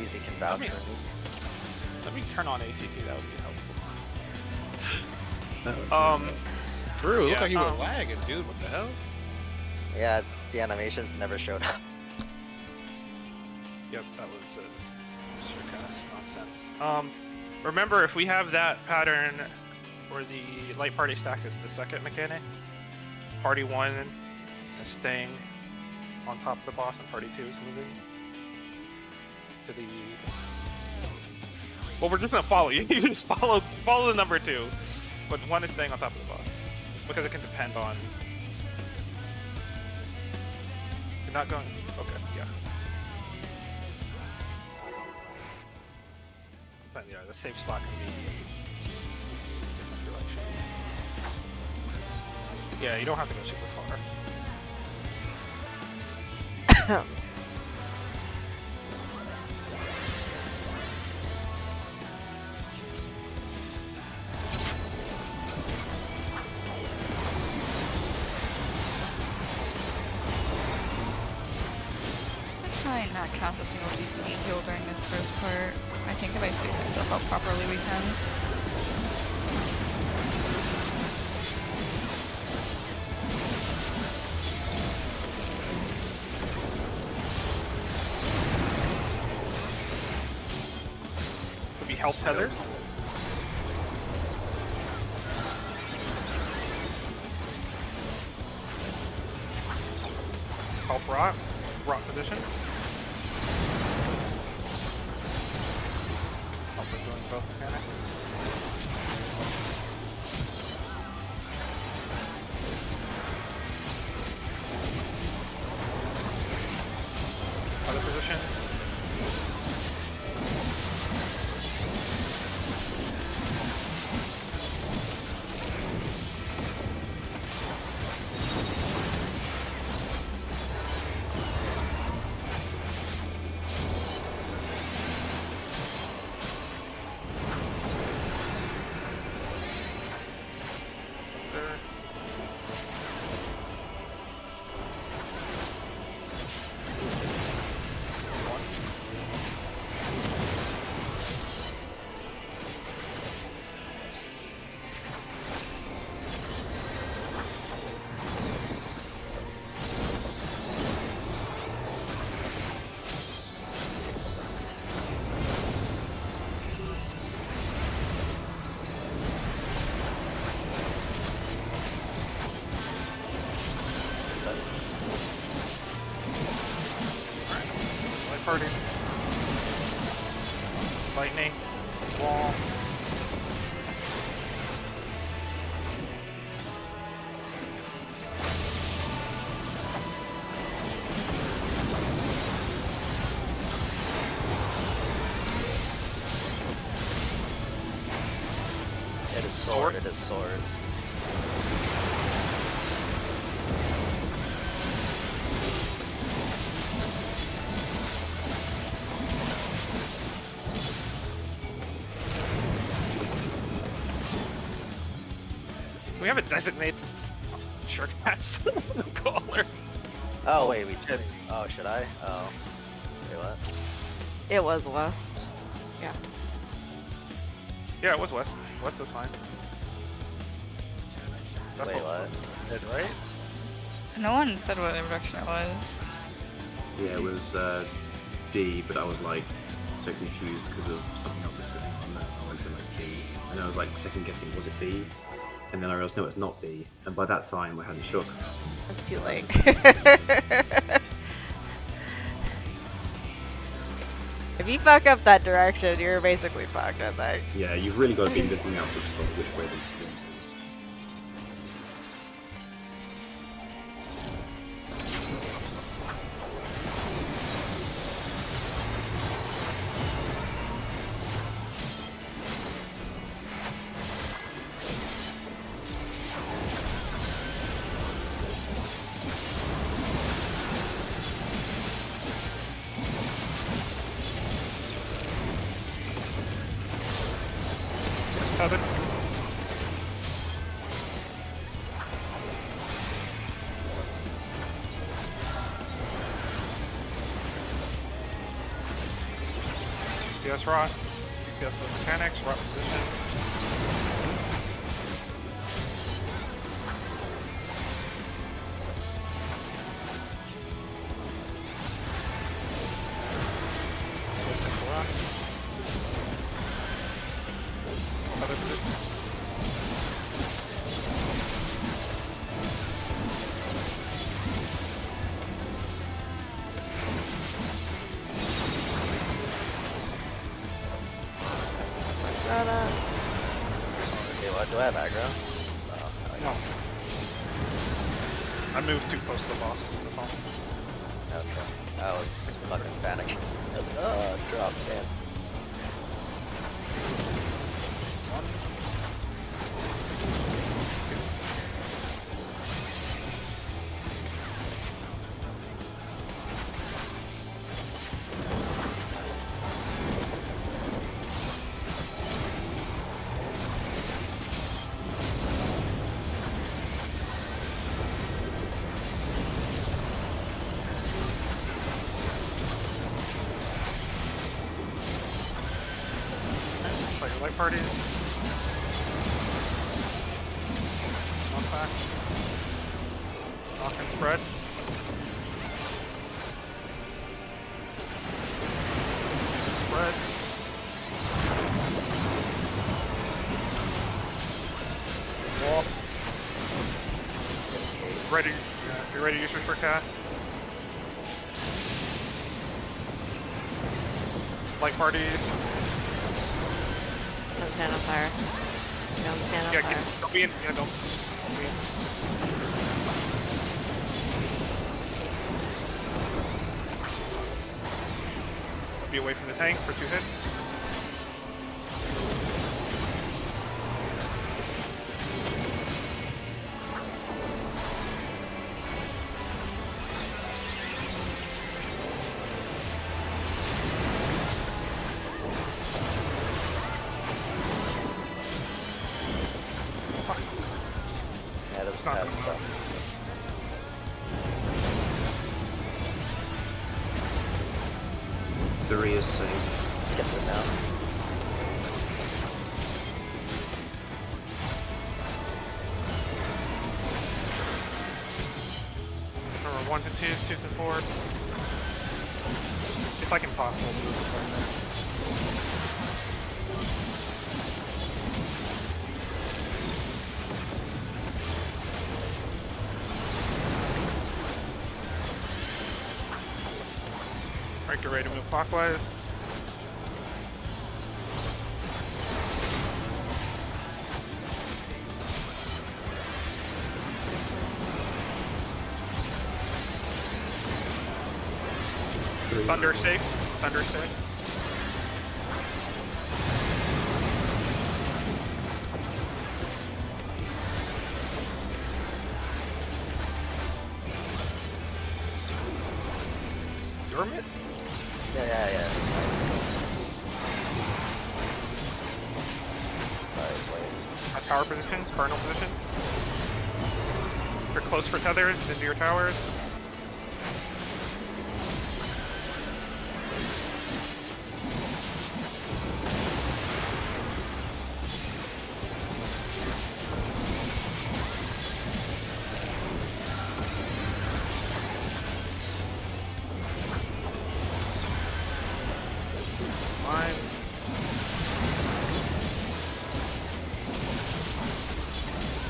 Easy can vouch for me. Let me turn on ACT, that would be helpful. Drew, it looked Yeah, like he was lagging, dude. What the hell? Yeah, the animations never showed up. Yep, that was sarcastic nonsense. Remember, if we have that pattern where the light party stack is the second mechanic, party 1 is staying on top of the boss and party 2 is moving to the... Well, we're just gonna follow you. You just follow the number 2, but 1 is staying on top of the boss because it can depend on... You're not going... Okay, yeah. But yeah, the safe spot can be different directions. Yeah, you don't have to go super far. Try and not cast a single DPD heal during this first part. I think if I space myself out properly, we can. Could be help tethers. Help rock positions. Help with doing both mechanics. Other positions. Party. Lightning. Wall. It is sword, it is sword. We have a designated Surecast caller. Oh wait, we did. Oh, should I? Oh. Wait, what? It was West. Yeah. Yeah, it was West. West was fine. That's Wait, what? Did, right? No one said what direction it was. Yeah, it was D, but I was like so confused because of something else that took me on there. I went to like B, and I was like second guessing, was it B? And then I realized no, it's not B. And by that time, I hadn't shortcast. It's too late. If you fuck up that direction, you're basically fucked, I think. Yeah, you've really got to be looking out for which way the wind is. Seven. DPS rot. DPS with mechanics, rot position. Other position. Okay, what do I have aggro? No. I moved too close to the boss. That's all. Okay. I was fucking panicking. Oh, drop, man. Like light parties. Knock back. Knock and spread. Spread. Wall. Ready. Yeah, be ready to use your short cast. Light parties. Don't stand on fire. Don't stand on Yeah, fire. don't be in. Yeah, don't be in. Be away from the tank for 2 hits. Yeah, that's not bad gonna stuff. Three is safe. Get them now. Number 1 to 2, 2 to 4. It's like impossible to move right there. Alright, get ready to move clockwise. Thunder safe. Thunder safe. Your mid? Yeah. Sorry, wait. Tower positions, cardinal positions. You're close for tethers into your towers.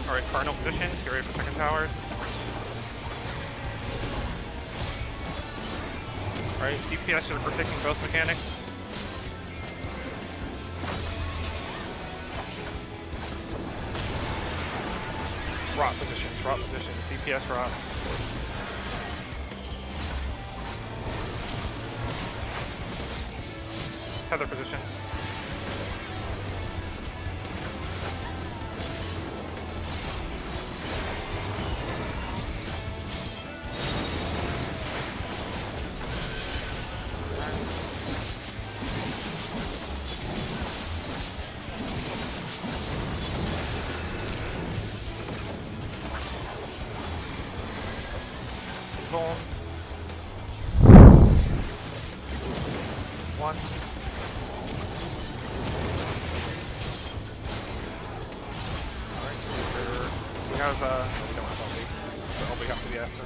Alright, cardinal positions, get ready for second towers. Alright, DPS are protecting both mechanics. Rot positions, DPS rot. Tether positions. One. have, we don't have LB. So LB have to be after.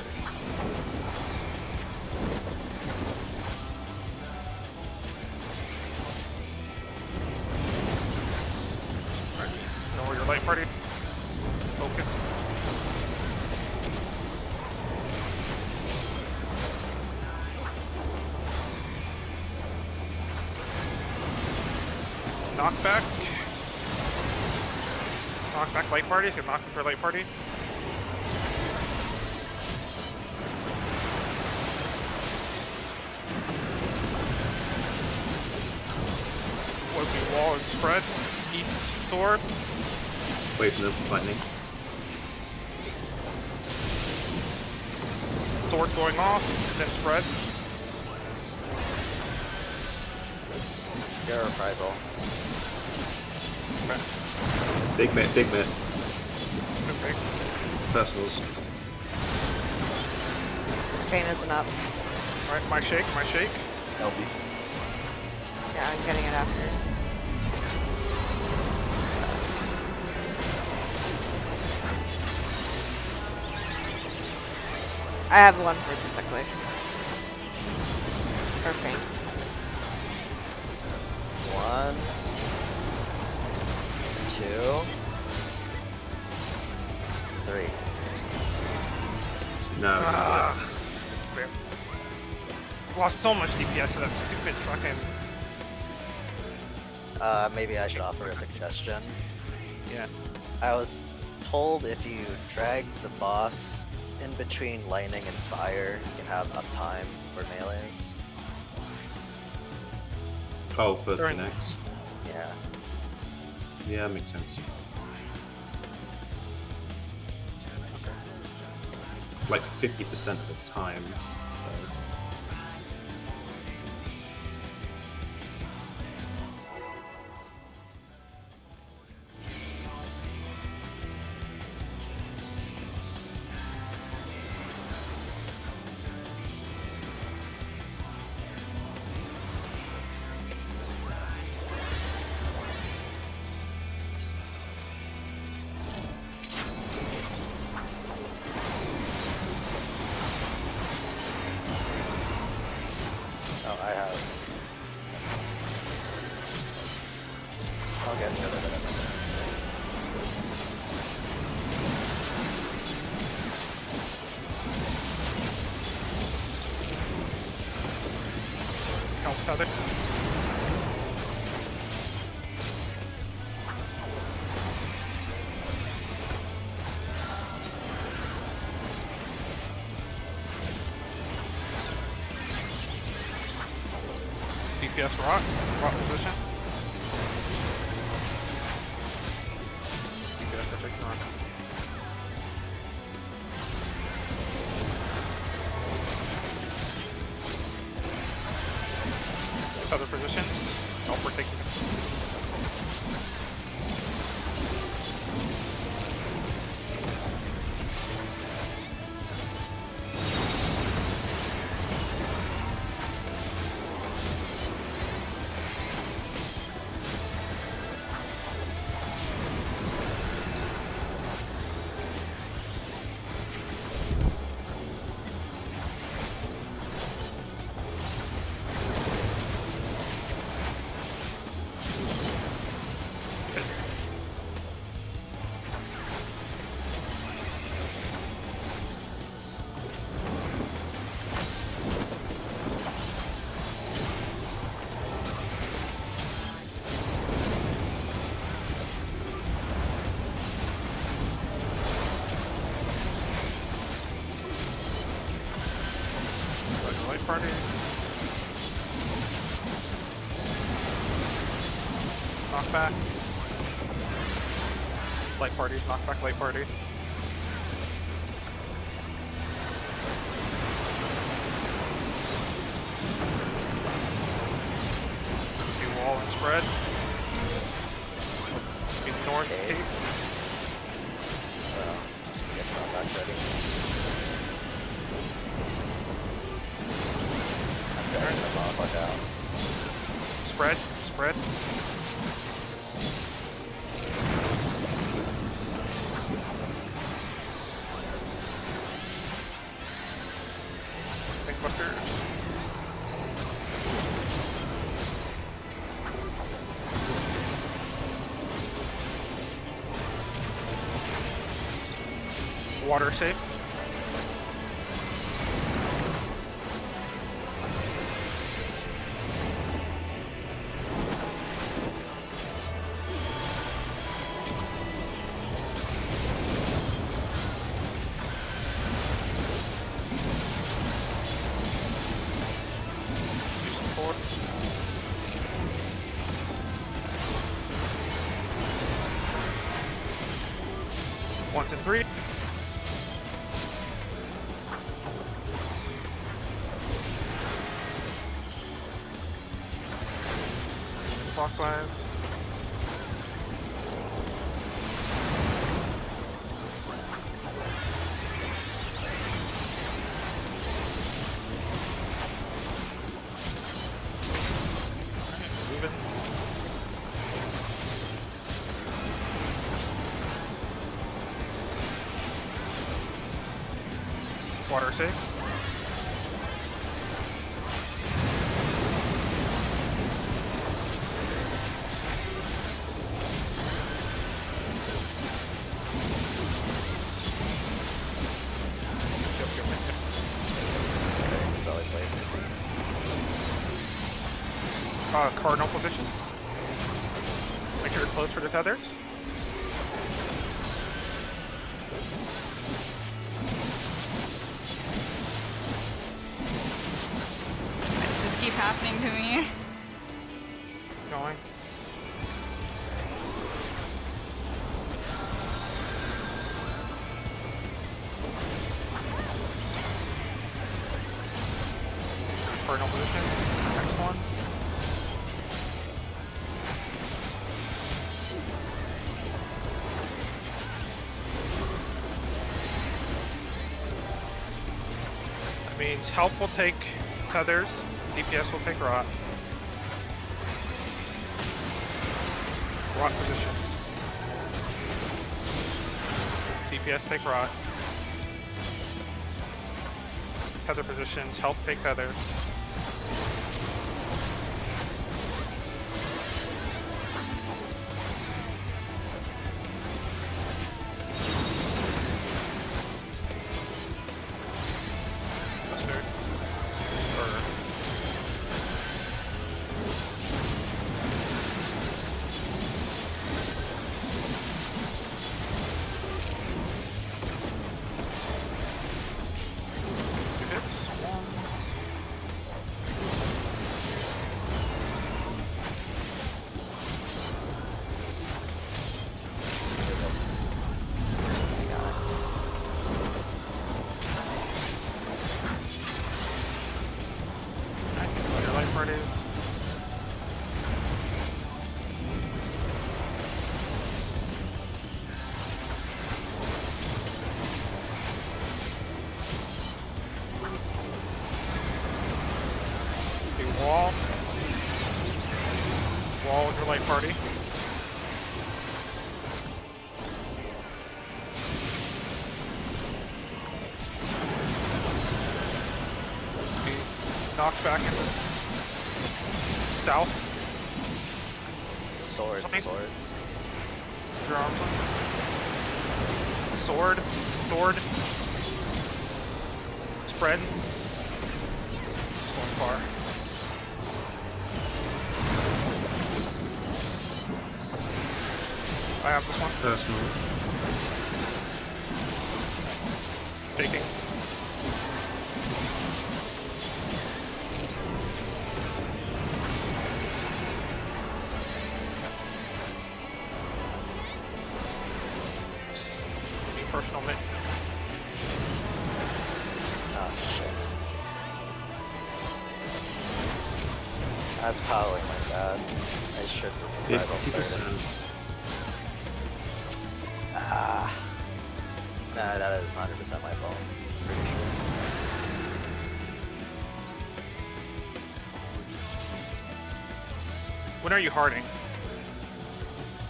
Alright, know where your light party. Focus. Knockback. Knockback light party, so knocking for light party. Would be wall and spread. East sword. Wait for them, lightning. Sword going off, then spread. You're a reprisal. Okay. Big mid, big mid. Okay. Personals. Train isn't up. Alright, my shake. LB. Yeah, I'm getting it after. I have one for the ticklish. Or faint. 1, 2, 3. No. Lost so much DPS to that stupid fucking. Maybe I should offer a suggestion. Yeah. I was told if you drag the boss in between lightning and fire, you can have uptime for melees. Oh, for During- connects. Yeah. Yeah, makes sense. Like 50% of the time. Oh, I have. Okay, no. Help tether. DPS rock position. DPS protect rock. Other position. Oh, we're taking it. Light party. Knockback. Light party. Knockback. Light party. Do wall and spread. North Okay. cape. Well, I guess I'm not ready. I'm turning the motherfucker out. Spread. Spread. Water safe. Do some force. Ones and three. Clockwise. Moving. Water safe. It's always late. Cardinal positions. Make sure you're close for the tethers. This keep happening to me. Going. Cardinal position. Next one. That means help will take tethers, DPS will take rot. Rot positions. DPS take rot. Tether positions, help take tethers. Mustard. Or two hits. One. What your life part is. Do wall. Wall with your light party. Be knocked back into south. Sword, Something. sword. Your arms up. Sword. Sword. Spread. Going far. I have this one. Personal. Taking. Me personal mint. Oh shit. That's probably my bad. I should have 50%. Ah. Nah, that is 100% my fault. Pretty sure. When are you harding?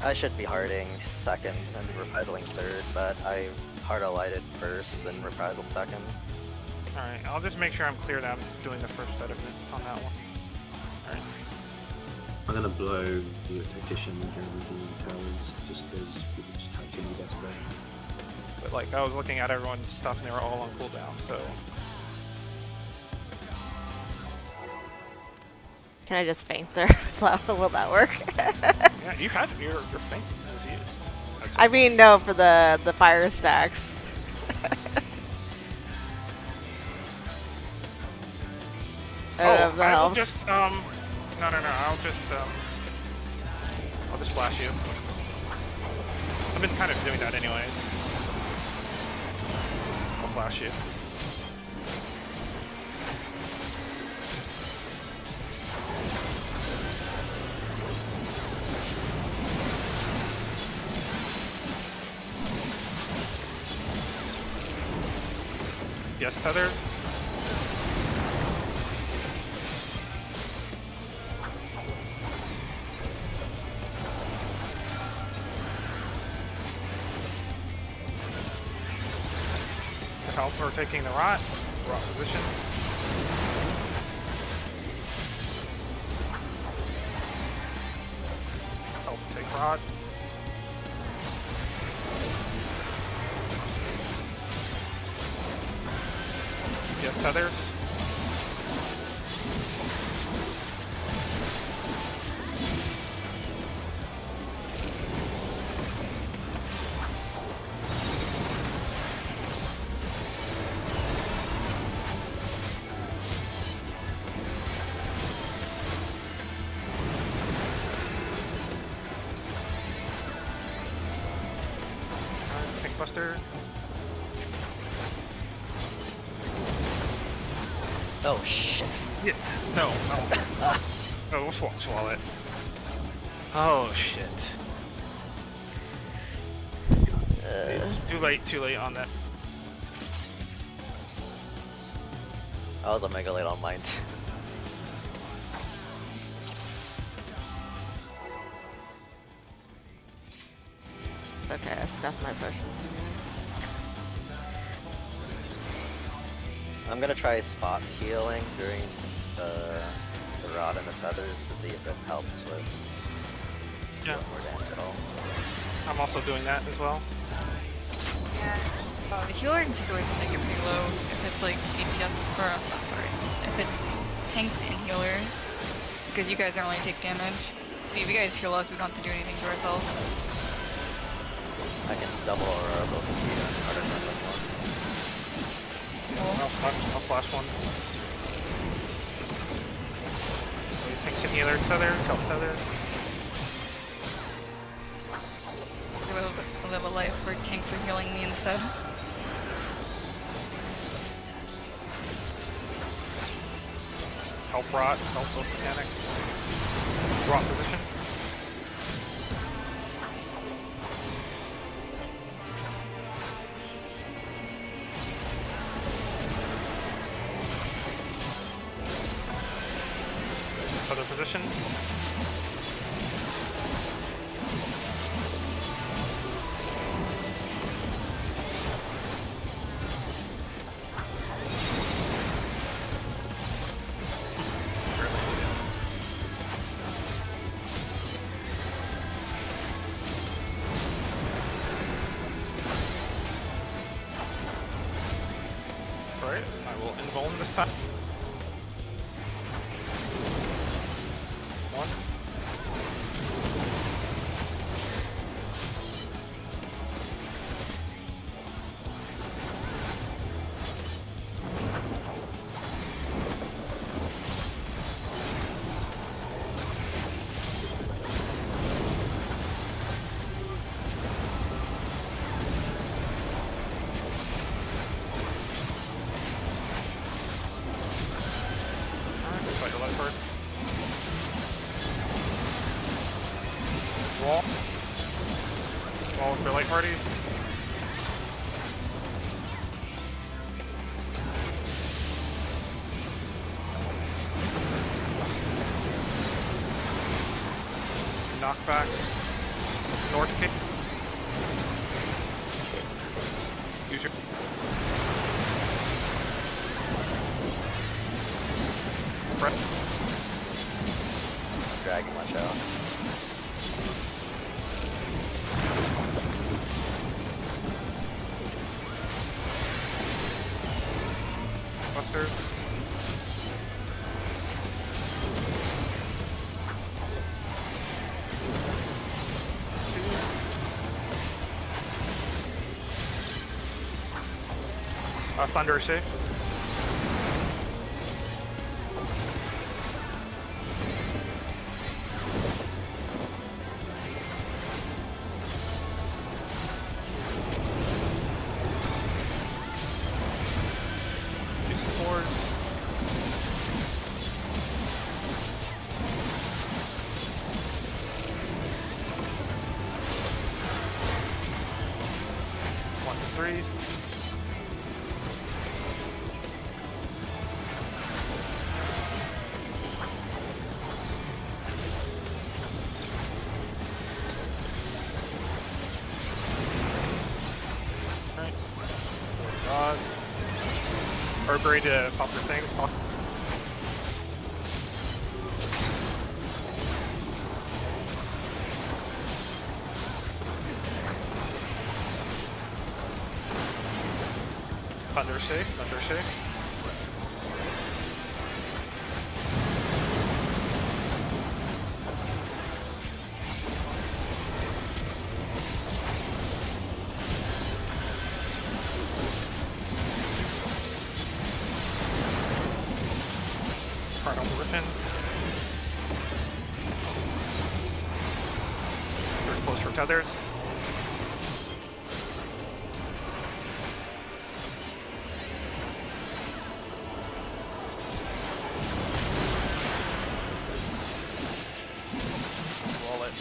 I should be harding second and reprising third, but I hard-alighted first and reprisal second. Alright, I'll just make sure I'm clear that I'm doing the first set of mints on that one. Alright. I'm gonna blow the tactician during the towers just because people just have to be best there. but like I was looking at everyone's stuff and they were all on cooldown, so Can I just faint there? Will that work? yeah, you had your feint was used. That's I mean, no, for the fire stacks. I don't know if that I will helps. just no, I'll just flash you. I've been kind of doing that anyways. I'll flash you. Yes, Tether. Help for taking the rot position. Help take rot. Yes, Tethers. Buster. Oh shit. Yeah. No. Oh, we'll swallow it. Oh shit. Too late on that. I was a mega late on mine too. Okay, I scuffed my potion. I'm gonna try spot healing during the rod and the feathers to see if it helps with Yeah. doing more damage at all. I'm also doing that as well. Yeah. The healer in particular can make it pretty low if it's like DPS or sorry, if it's tanks and healers, because you guys don't really take damage. So if you guys heal us, we don't have to do anything to ourselves. I can double aurora both of you and harder than this one. I'll flash one. So you tanks and healers, Tether, help Tether. We'll live a life where tanks are healing me instead. Help rot, help both mechanics. Rot position. Other position. Alright, I will invuln this time. One. Alright, fight your life bird. Wall. Wall with their light party. Knockback. North kick. Use your breath. Dragon, watch out. Thunder is safe. Do some boards. One to threes. Alright. God. Herb ready to pop your thing. Pop. Thunder safe, thunder safe. Carnal Griffins. Very close for tethers. Roll it.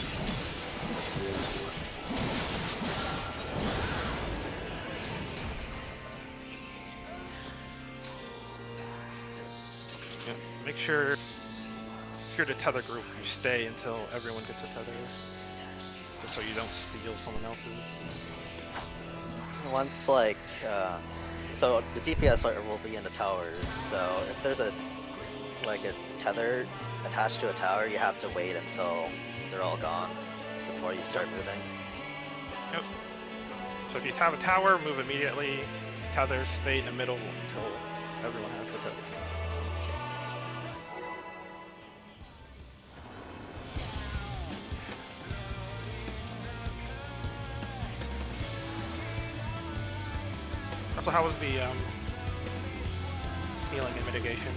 Yeah, make sure if you're the tether group, you stay until everyone gets a tether, just so you don't steal someone else's. Once like, so the DPS will be in the towers. So if there's a tether attached to a tower, you have to wait until they're all gone before you start moving. Yep. So if you have a tower, move immediately. Tethers, stay in the middle until everyone has the tether. So how was the healing and mitigation?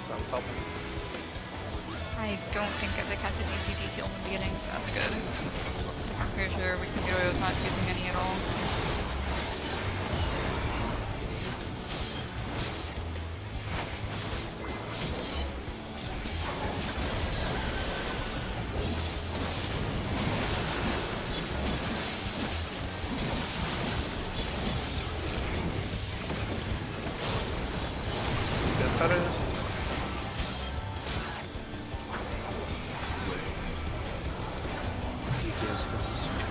That was helping. I don't think Isaac had the DCT heal in the beginning, so that's good. I'm pretty sure we can get away with not using any at all. Good feathers.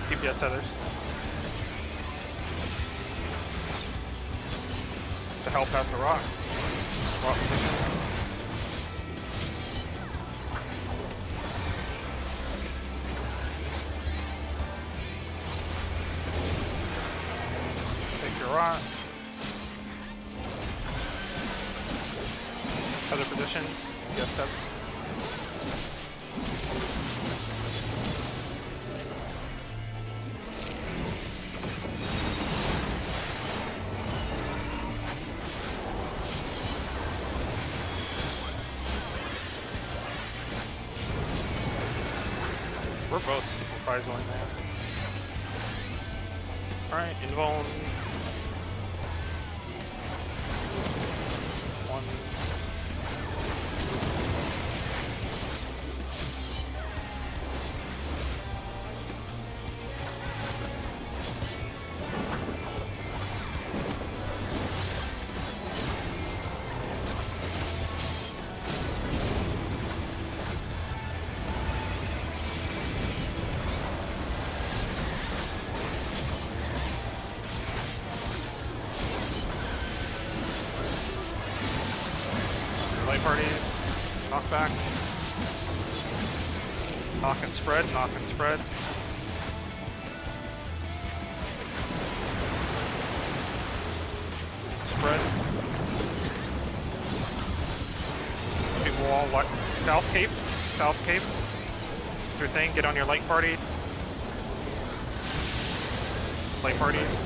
DPS feathers. To help past the rock. Rock position. Take your rock. Other position. Yes, that's. We're probably going there. Alright, invuln. One. Light parties, knockback, knock and spread, knock and spread. Spread. People all what? South Cape, South Cape. Do your thing, get on your light party. Light parties.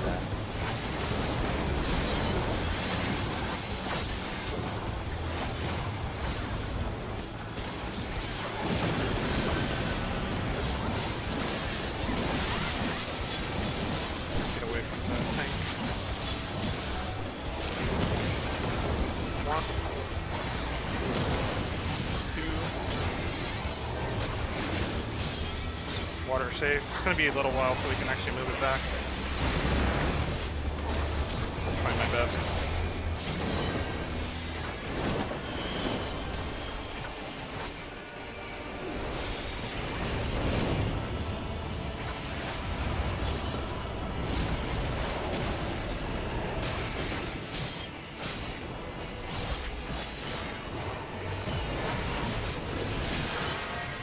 Water safe. It's gonna be a little while so we can actually move it back. Try my best.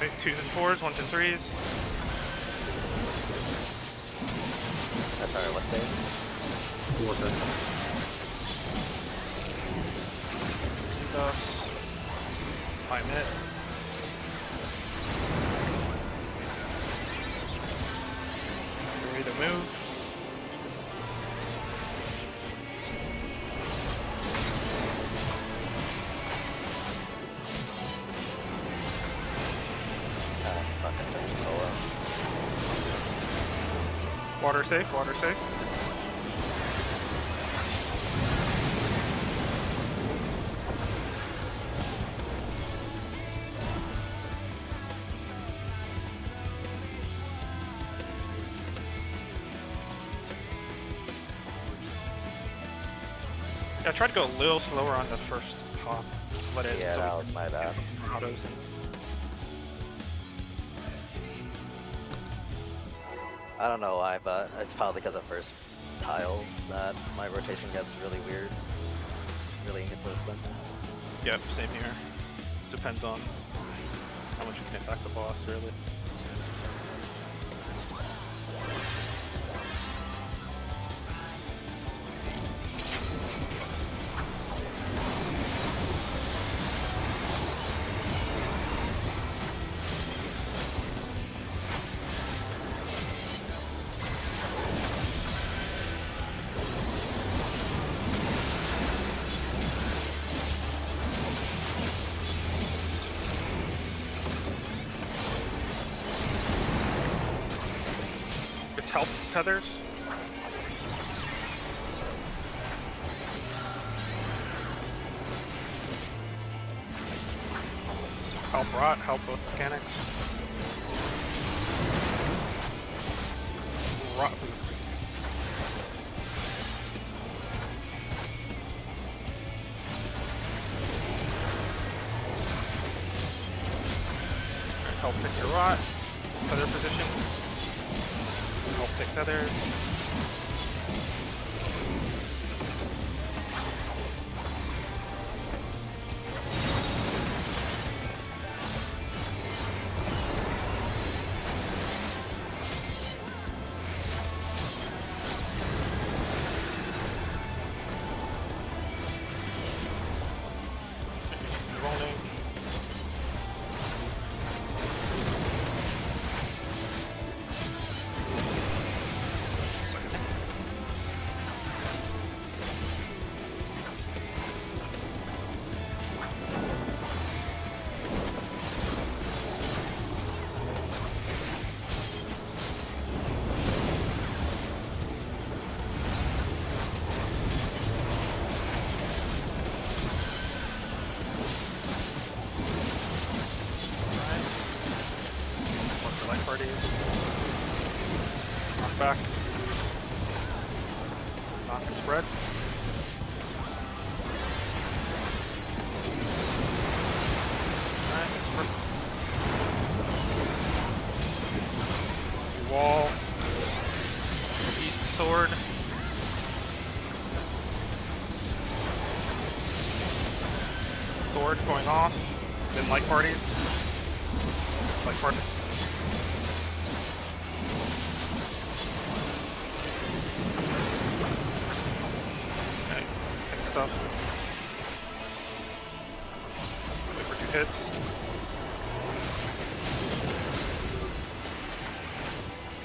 Okay, 2s and 4s, 1s and 3s. Sorry, what's it? Water. Stuff. I'm it. Ready to move. Fucking turn solo. Water safe, water safe. Yeah, I tried to go a little slower on the first hop. Just let it. Yeah, so that we was can my bad. get autos in. I don't know why, but it's probably because of first tiles that my rotation gets really weird. It's really inconsistent. Yep, same here. Depends on how much you can attack the boss, really. It's help tethers. Help rot, help both mechanics. Rot boot. Alright, help pick your rot. Tether position. Help pick tethers. Rolling. Light parties. Knock back. Knock and spread. Alright, wall. East sword. Sword going off. Then light parties. Light parties. Stuff. Wait for 2 hits.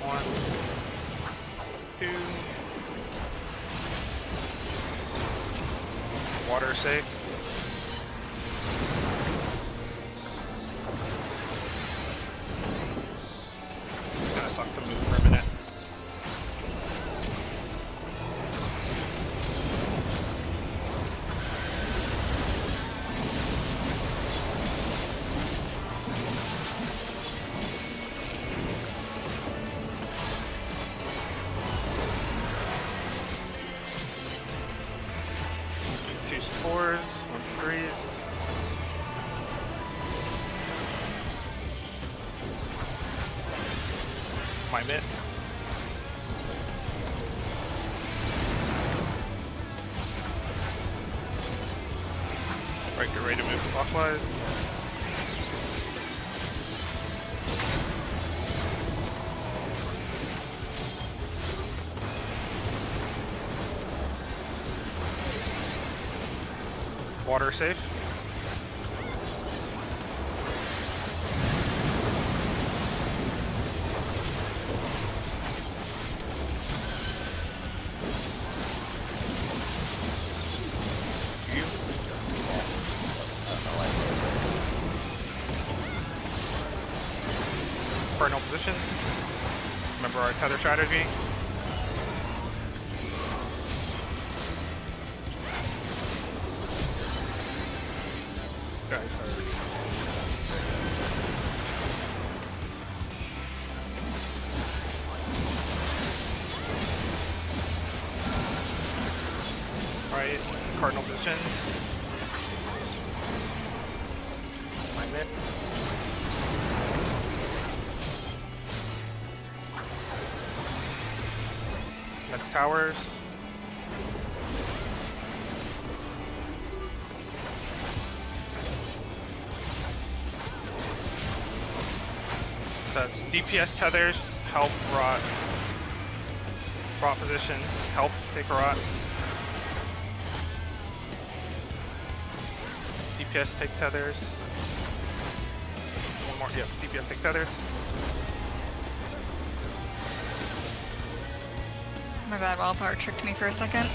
One, 2. Water safe. It's gonna suck to move for a minute. My mid. Right, get ready to move clockwise. Water safe. You. Cardinal positions. Remember our tether strategy. Guys, sorry. Alright, cardinal positions. My mid. Next towers. That's DPS tethers, help rot. Rot positions, help take rot. DPS take tethers. One more, yep, DPS take tethers. My bad, wildfire tricked me for a second.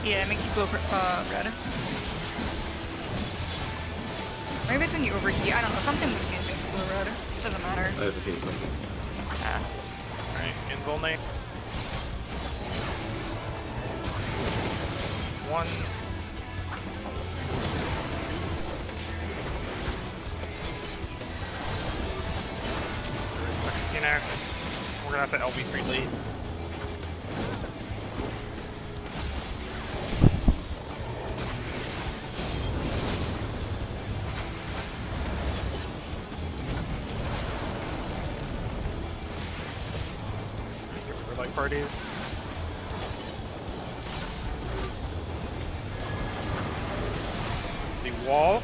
Yeah, it makes you glow red. Maybe it's when you overheat. I don't know. Something with these makes you glow red. It doesn't matter. Overheat. Yeah. Alright, Invulnate. One. Phoenix. We're gonna have to LB3 lead. Light parties. The wall.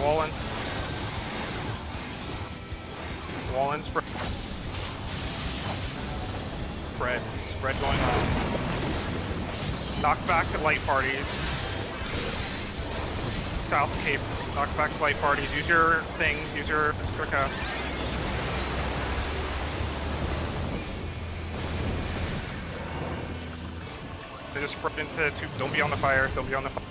Wall in. Wall in spread. Spread. Spread going on. Knock back to light parties. South Cape. Knock back to light parties. Use your things. Use your Strika. They just spread into two. Don't be on the fire. Don't be on the fire.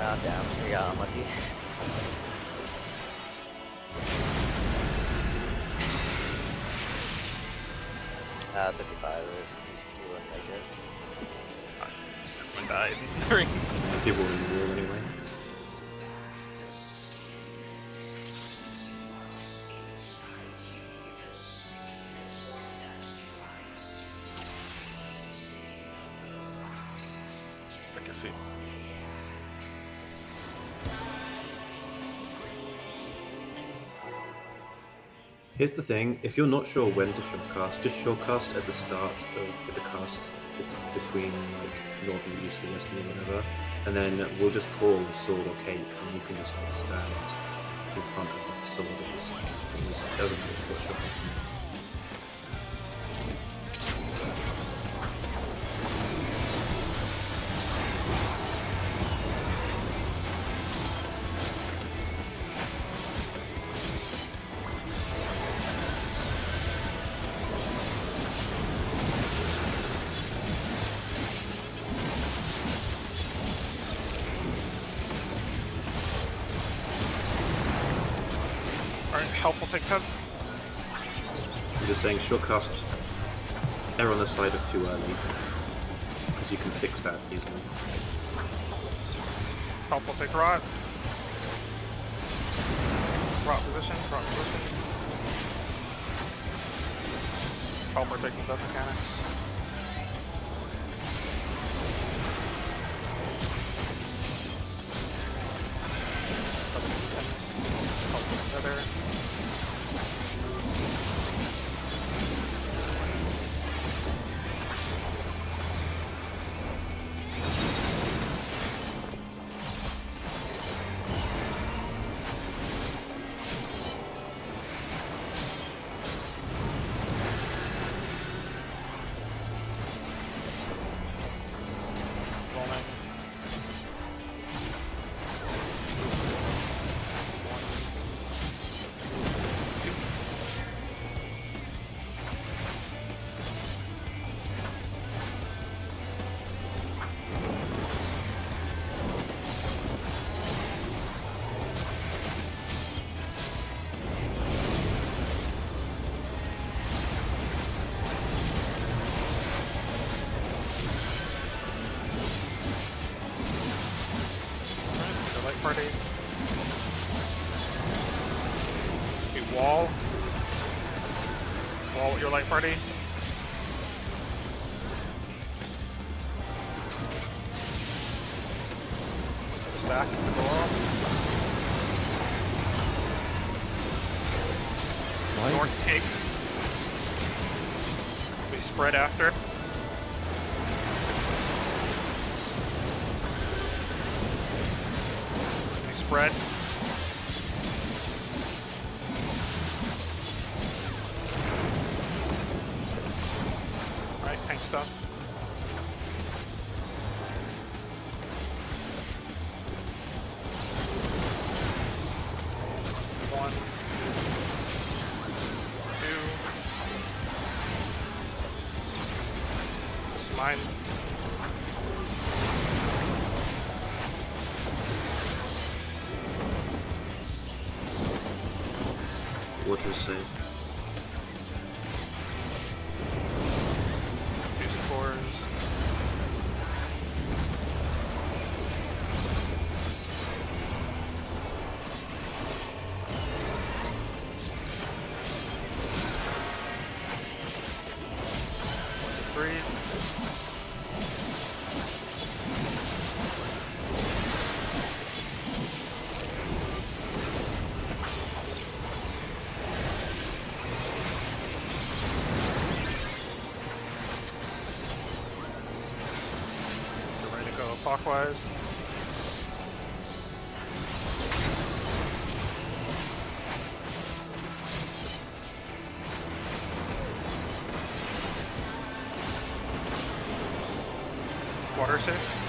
Ah, damn. We got unlucky. Ah, 55 is. You wouldn't make it. I died. People in the wall anyway. Here's the thing, if you're not sure when to shortcast, just shortcast at the start of the cast between like north and east or west or whatever, and then we'll just call the sword or cape and you can just like stand in front of the sword or the cape. It doesn't matter what shortcast you make. Help will take 10. I'm just saying shortcast err on the side of too early, because you can fix that easily. Help will take rot. Rot position, rot position. Help are taking death mechanics. party. Okay, wall. Wall with your light party. Stack the wall. North take. We spread after. We spread. Alright, tank stuff. One. Mine. Water is safe. Use cores. Breathe. We're ready to go clockwise. Water safe.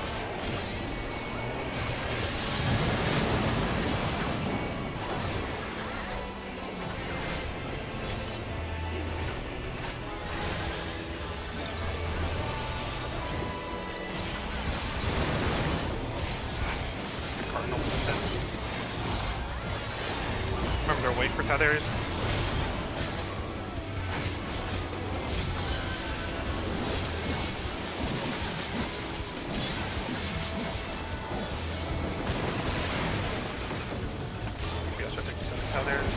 Cardinal position. Remember to wait for tethers. Yes, I think it's tethers.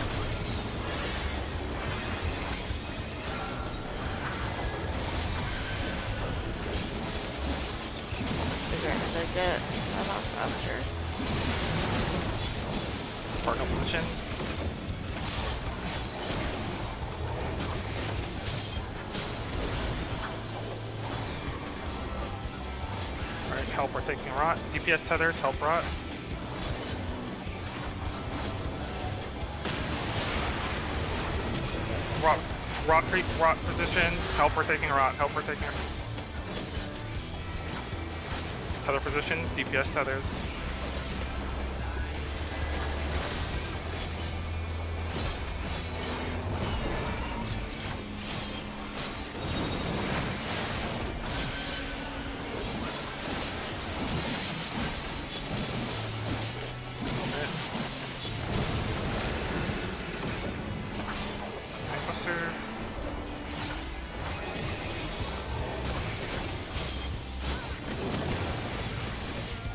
Figuring as I get a lot faster. Cardinal positions. Alright, help are taking rot. DPS tethers, help rot. Rot positions, help are taking rot, help are taking tether position, DPS tethers.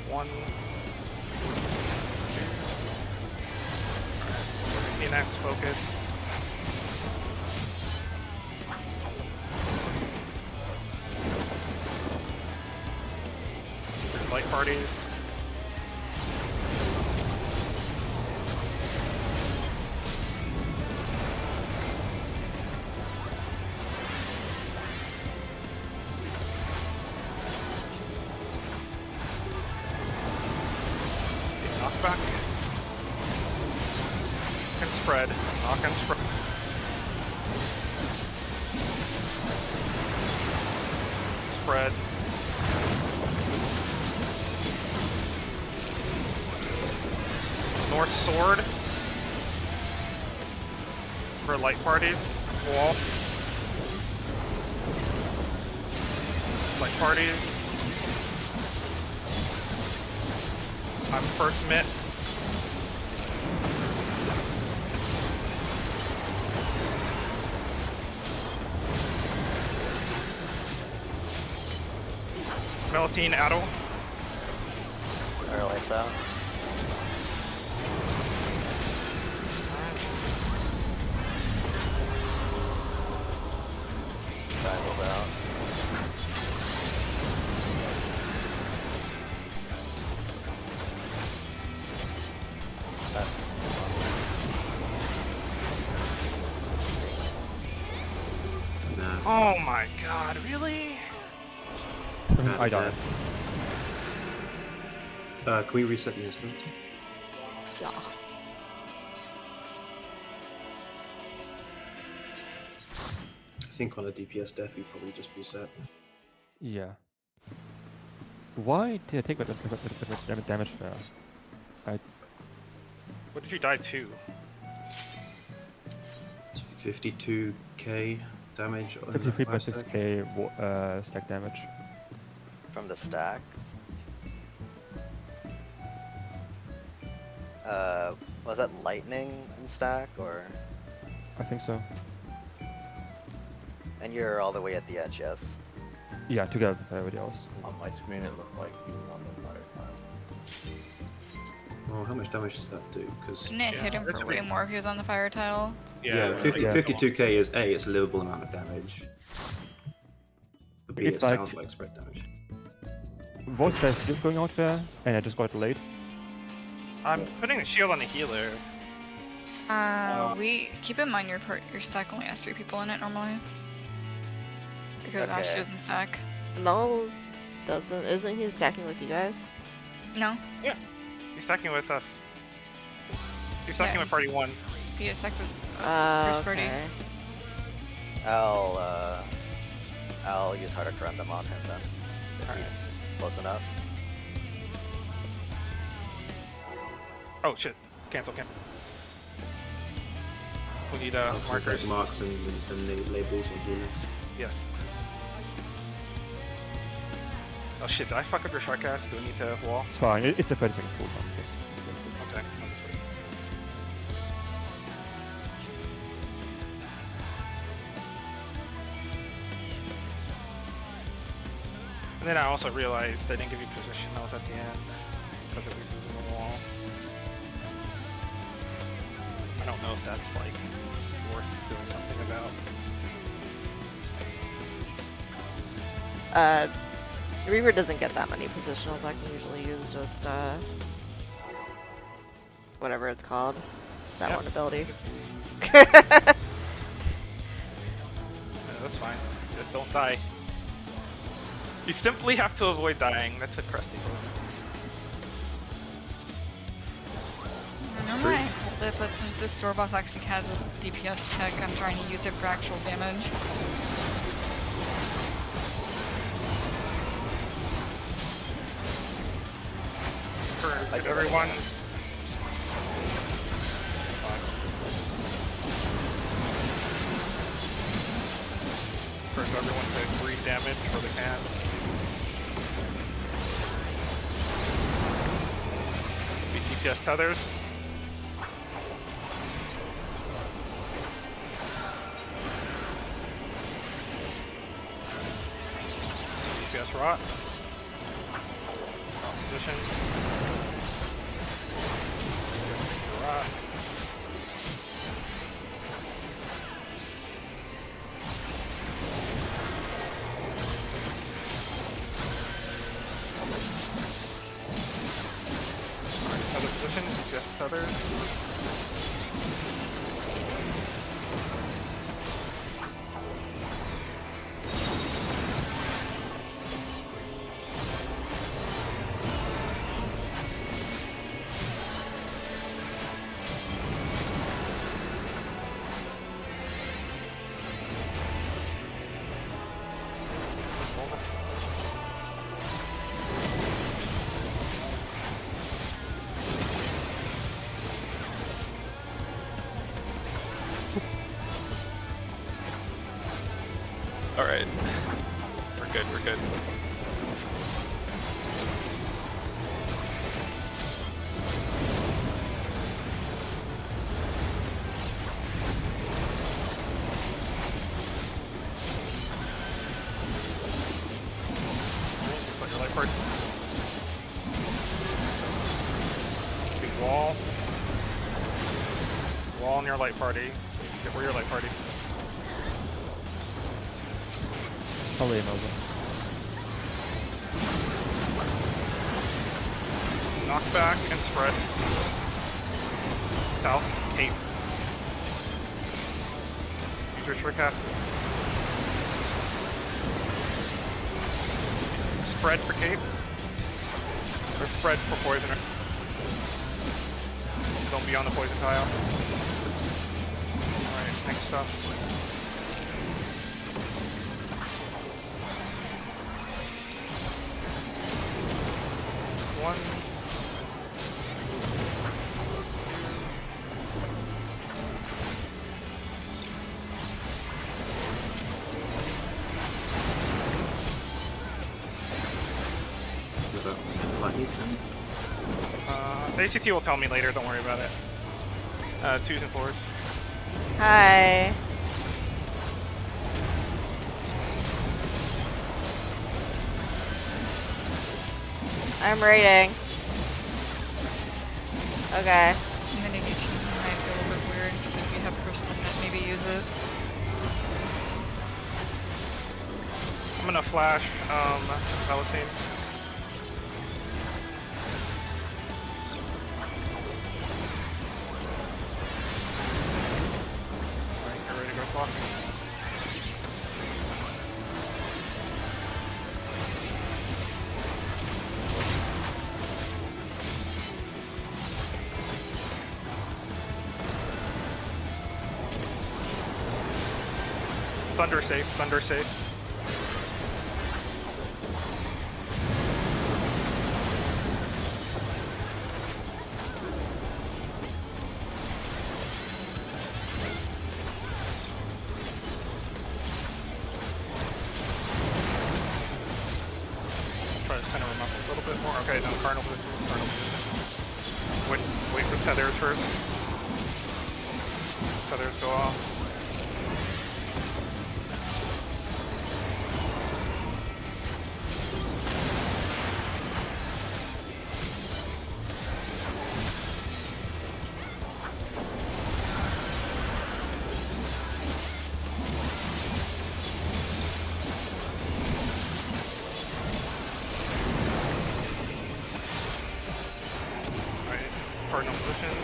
One, two, Phoenix, focus. Light parties. Knockback. And spread. Knock and spread. Spread. North sword. For light parties. Wall. Light parties. I'm first mitt. Melatine Adel. Our lights out. triangles out. Nah. Oh my god, really? I died. Can we reset the instance? Yeah. I think on a DPS death we probably just reset. Yeah. Why did I take that damage there? What did you die to? It's 52k damage on the 53.6k stack damage. From the stack. Was that lightning in stack or? I think so. And you're all the way at the edge, yes. Yeah, together with everybody else. On my screen, it looked like he was on the fire tile. Oh, how much damage does that do? Because Wouldn't it Yeah, hit him that's for a way big- more if he was on the fire tile? yeah, 52k is A, it's a livable amount of damage. But B, It's it like- sounds like spread damage. Was there still going out there, and I just got late? I'm putting a shield on the healer. We keep in mind your stack only has 3 people in it normally. Because Ash Okay. doesn't stack. Mel's isn't he stacking with you guys? No, He's stacking with us. He's stacking with party 1. he has stacks with first party. Okay. I'll use Harder Corundum on him then. If he's close enough. Oh shit. Cancel. We need markers. Marks and the labels on healers. Yes. Oh shit, did I fuck up your Sharkcast? Do we need to wall? It's fine. It's a 30-second cooldown. Okay, I'll just wait. And then I also realized I didn't give you position, I was at the end. Because it was using the wall. I don't know if that's like worth doing something about. Reaver doesn't get that many positionals. I can usually use just whatever it's called. That Yep. one ability. Yeah, that's fine. Just don't die. You simply have to avoid dying. That's a crusty goal. Normally I hold it, but since this store boss actually has a DPS tech, I'm trying to use it for actual damage. For everyone. For everyone to breathe damage for the can. BTPS tethers. DPS rot. Position. Rot. Other position, just others. Alright. We're good. Put your light part. Big wall. Wall in your light party. Get where your light party. Probably another. Knockback and spread. South, Cape. Use your cast. Spread for Cape. Or spread for Poisoner. Don't be on the poison tile. Alright, next stuff. One. Was that lightning stone? ACT will tell me later, don't worry about it. 2s and 4s. Hi. I'm raiding. Okay. And then if you choose, it might be a little bit weird. If you have personal net, maybe use it. I'm gonna flash, Velasine. Alright, get ready to go clock. Thunder safe, thunder safe. Try to center him up a little bit more. Okay, no, Cardinal position, Cardinal position. Wait for tethers first. Tethers go off. Cardinal position.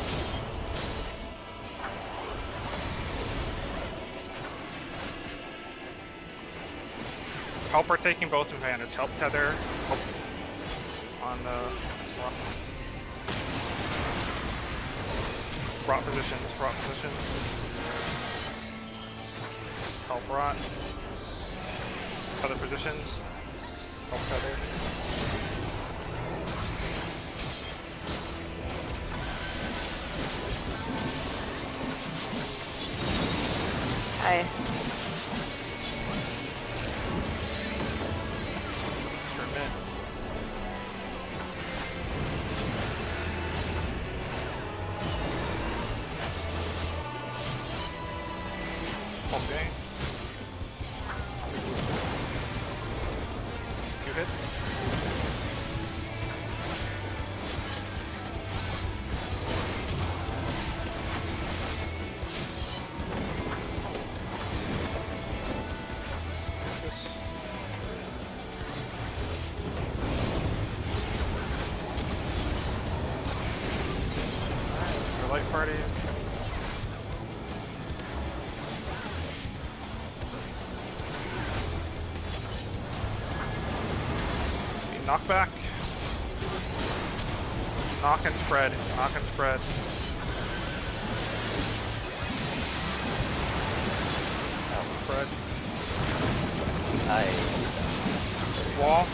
Help are taking both advantage. Help tether. Help on the rock. Rot positions. Rot positions. Help rot. Other positions. Help tether. Hi. Permit. Okay. You hit? Light party. Knockback. Knock and spread. Knock and spread. Spread. Wall.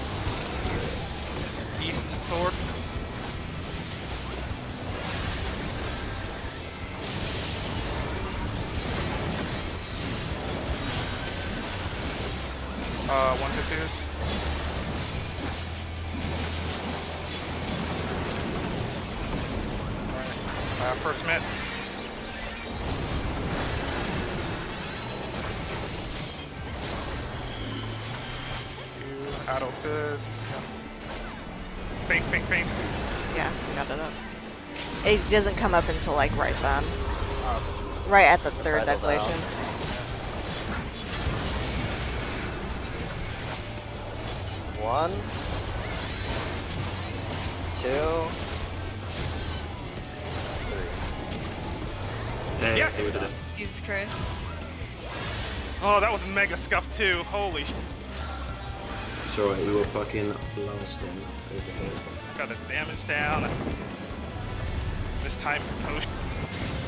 East sword. One to two. Alright. First mid. You adult good. Faint. Yeah, we got that up. It doesn't come up until like right then. Right at the third Surprise us out. declaration. 1, 2, 3. Hey, Yes! hey, we did it. Jesus Christ. Oh, that was mega scuff too. Holy sh! It's alright, we were fucking blasting over here. Got the damage down. This time post.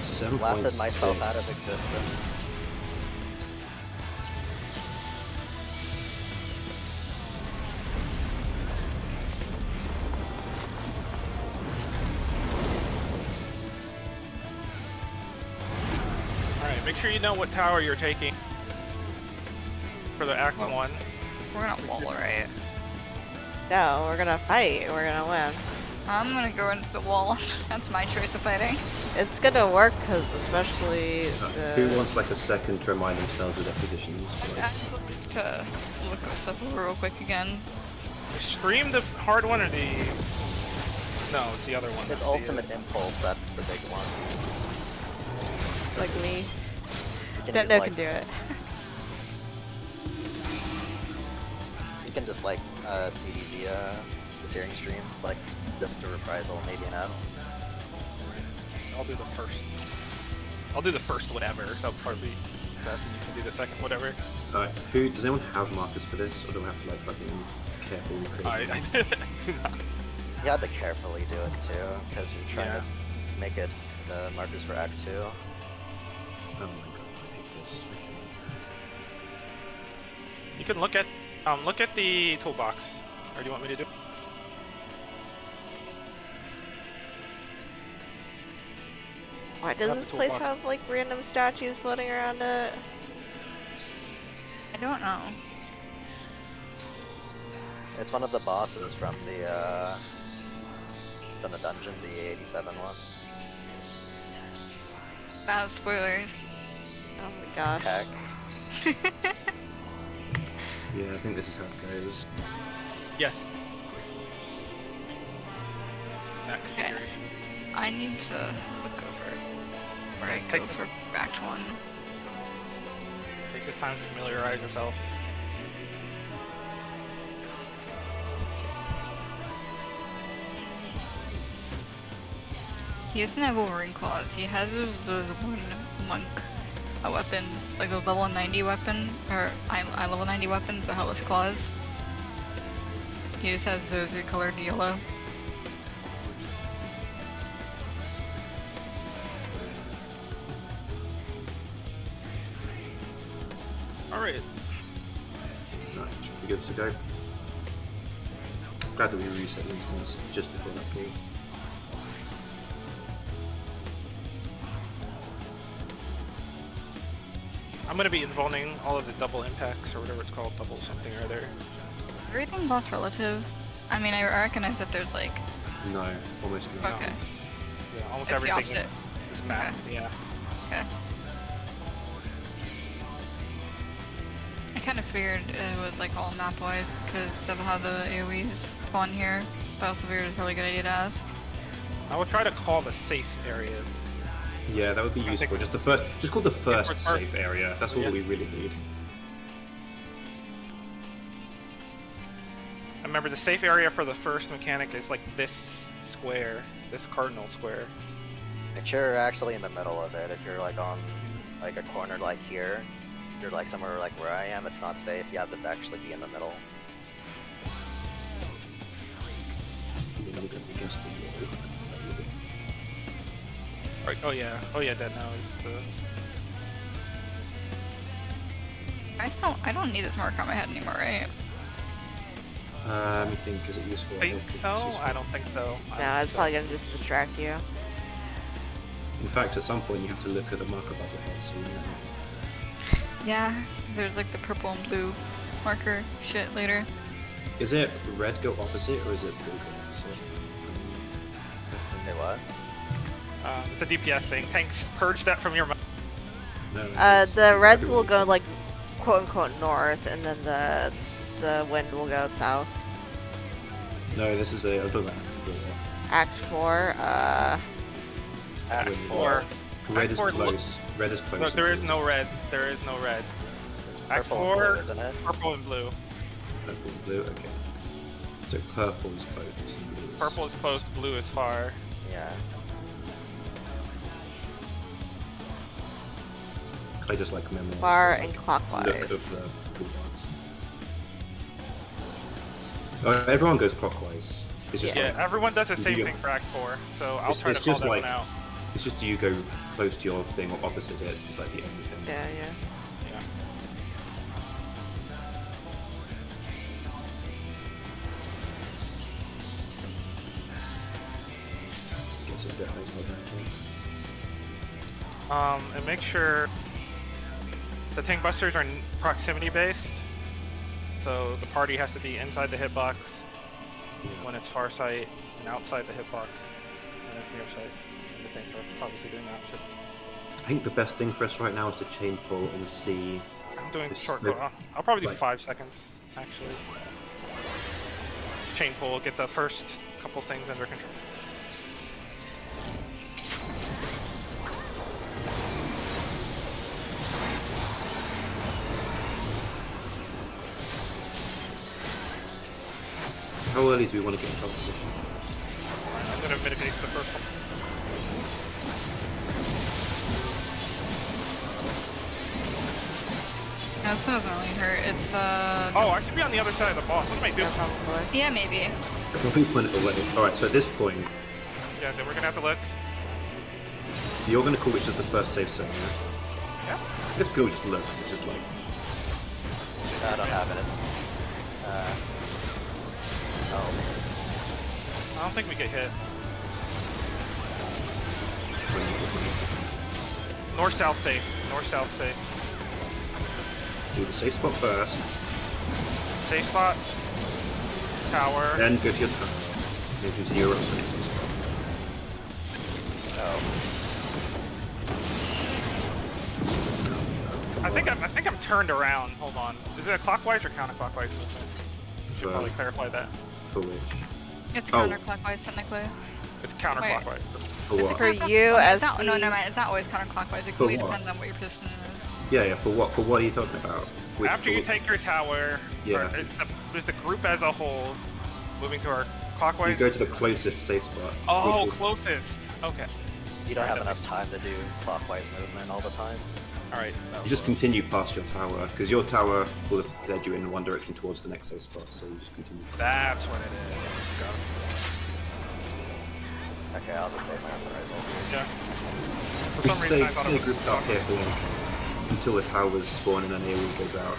7.6. Blasted myself out of existence. Alright, make sure you know what tower you're taking for the Act Well- 1. We're gonna wall, right? No, we're gonna fight. We're gonna win. I'm gonna go into the wall. That's my choice of fighting. It's gonna work because especially Who wants like a second to remind themselves of their positions? I'm Like, actually to look this up real quick again. Scream the hard one or the... No, it's the other one. It's It's the, ultimate impulse, that's the big one. like me. You can Don't use, know like, can do it. You can just like CD the searing streams, like just a reprisal, maybe an add. I'll do the first. I'll do the first whatever. That'll probably be best, and you can do the second whatever. alright, who does anyone have markers for this, or do we have to like fucking carefully create I them? do not. You have to carefully do it too, because you're trying Yeah. to make it the markers for Act 2. Oh my god, I hate this. Okay. You can look at the toolbox. Or do you want me to do? Why does Not this the place toolbox. have like random statues floating around it? I don't know. It's one of the bosses from the dungeon, the 87 one. Bad spoilers. Oh my gosh. Heck. Yeah, I think this is how it goes. Yes. That Okay. configuration. I need to look over where I Take go this- for Act 1. Take this time to familiarize yourself. He doesn't have Wolverine claws. He has those one monk weapons, like those level 90 weapon, or I level 90 weapons, the Hellish Claws. He just has those recolored yellow. Alright. Right, should we good to go? Glad that we reset the instance just before that call. I'm gonna be involving all of the double impacts or whatever it's called, double something or other. Everything boss relative. I mean, I recognize that there's like, No, almost not. okay, Yeah, almost it's the everything opposite. is mapped. Yeah. Okay. I kind of figured it was like all map wise because of how the AoEs spawn here, but I also figured it was a really good idea to ask. I would try to call the safe areas. Yeah, that would be I useful. think- Just the first, just call the first first. safe area. That's all Yeah. we really need. I remember the safe area for the first mechanic is like this square, this cardinal square. Make sure you're actually in the middle of it. If you're like on like a corner like here, if you're like somewhere like where I am, it's not safe. You have to actually be in the middle. We're gonna go against the wall. Right. Oh yeah, that now is I don't need this marker on my head anymore, right? Let me think, is it useful? I think don't think so? it's useful. I don't think so. No, it's probably gonna just distract you. In fact, at some point you have to look at the marker above your head, so you know. Yeah, there's like the purple and blue marker shit later. Is it red go opposite, or is it blue go opposite? Hey, what? It's a DPS thing. Tanks, purge that from your mind. No, The reds will go like quote unquote north, and then the wind will go south. No, this is a other map. Act 4, Act Wind 4. is- Red Act is 4 close. Red is close. No, there and is blue no red. There is no red. It's Act purple and 4, blue, isn't it? purple and blue. Purple and blue, okay. So purple is close and blue is... Purple is close, blue is far. Yeah. I just like memorize Far the and look clockwise. of the blue ones. Everyone goes clockwise. It's just Yeah, like, everyone does the do same you- thing for Act 4, so I'll It's- try to it's call just that like- one out. it's just do you go close to your thing or opposite it? It's like the only thing. Yeah, yeah. Yeah. Gets a bit close to And make sure the tank busters are proximity based, so the party has to be inside the hitbox when it's far sight, and outside the hitbox when it's near sight. And the tanks are obviously doing that. I think the best thing for us right now is to chain pull and see. I'm doing This short. move- I'll probably do like- 5 seconds actually. Chain pull, get the first couple things under control. How early do we want to get in top position? I'm gonna mitigate the first one. No, this one doesn't really hurt. It's Oh, I should be on the other side of the boss. What am I doing? Yeah, probably. yeah, maybe. I think point it away. Alright, so at this point, Yeah, then we're gonna have to look. you're going to call which is the first safe zone, yeah? Yeah. This people just look, 'cause it's just like. No, I don't have it. Oh. I don't think we get hit. North south safe. North south safe. Do the safe spot first, Safe spot. Tower. then go to your turn. Then continue your safe spot. Oh. I think I'm turned around. Hold on. Is it a clockwise or counterclockwise movement? Should For- probably clarify that. For which? It's Oh. counterclockwise technically. It's counterclockwise. For Is it what? For counterclockwise? you Oh, as it's not, no, the- never mind. It's not always counterclockwise. It For really what? depends on what your position is. Yeah, yeah, for what? For what are you talking about? Which- After you for- take your tower, Yeah. or is the group as a whole moving to our clockwise? You go to the closest safe spot. Oh, which will- closest. Okay. You don't have enough time to do clockwise movement all the time. All right. You just continue past your tower, because your tower will have led you in one direction towards the next safe spot, so you just continue. That's what it is. Got it. Okay, I'll just save my authorizal. Yeah. For We some stay, reason, I thought it stay was grouped up here for like, until the towers spawn and then AoE goes out.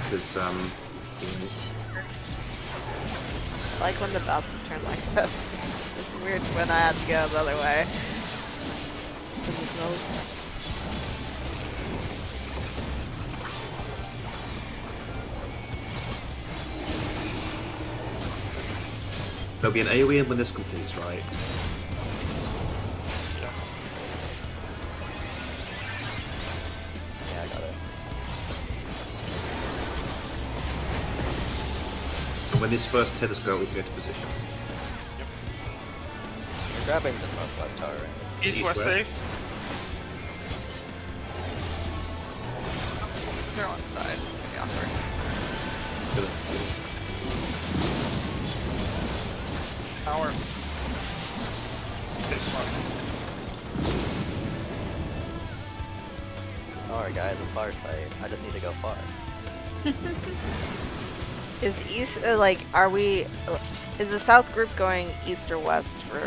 Because, you know, I like when the bouncers turn like this. It's weird when I had to go the other way. there'll be an AoE when this completes, right? Yeah, I got it. And when this first tethers go out, we go to positions. You're grabbing the northwest tower, right? East East-west. west safe. They're on the side. Maybe awkward. Tower. Safe spot. Alright guys, it's far sight. I just need to go far. Is east like are we? Is the south group going east or west for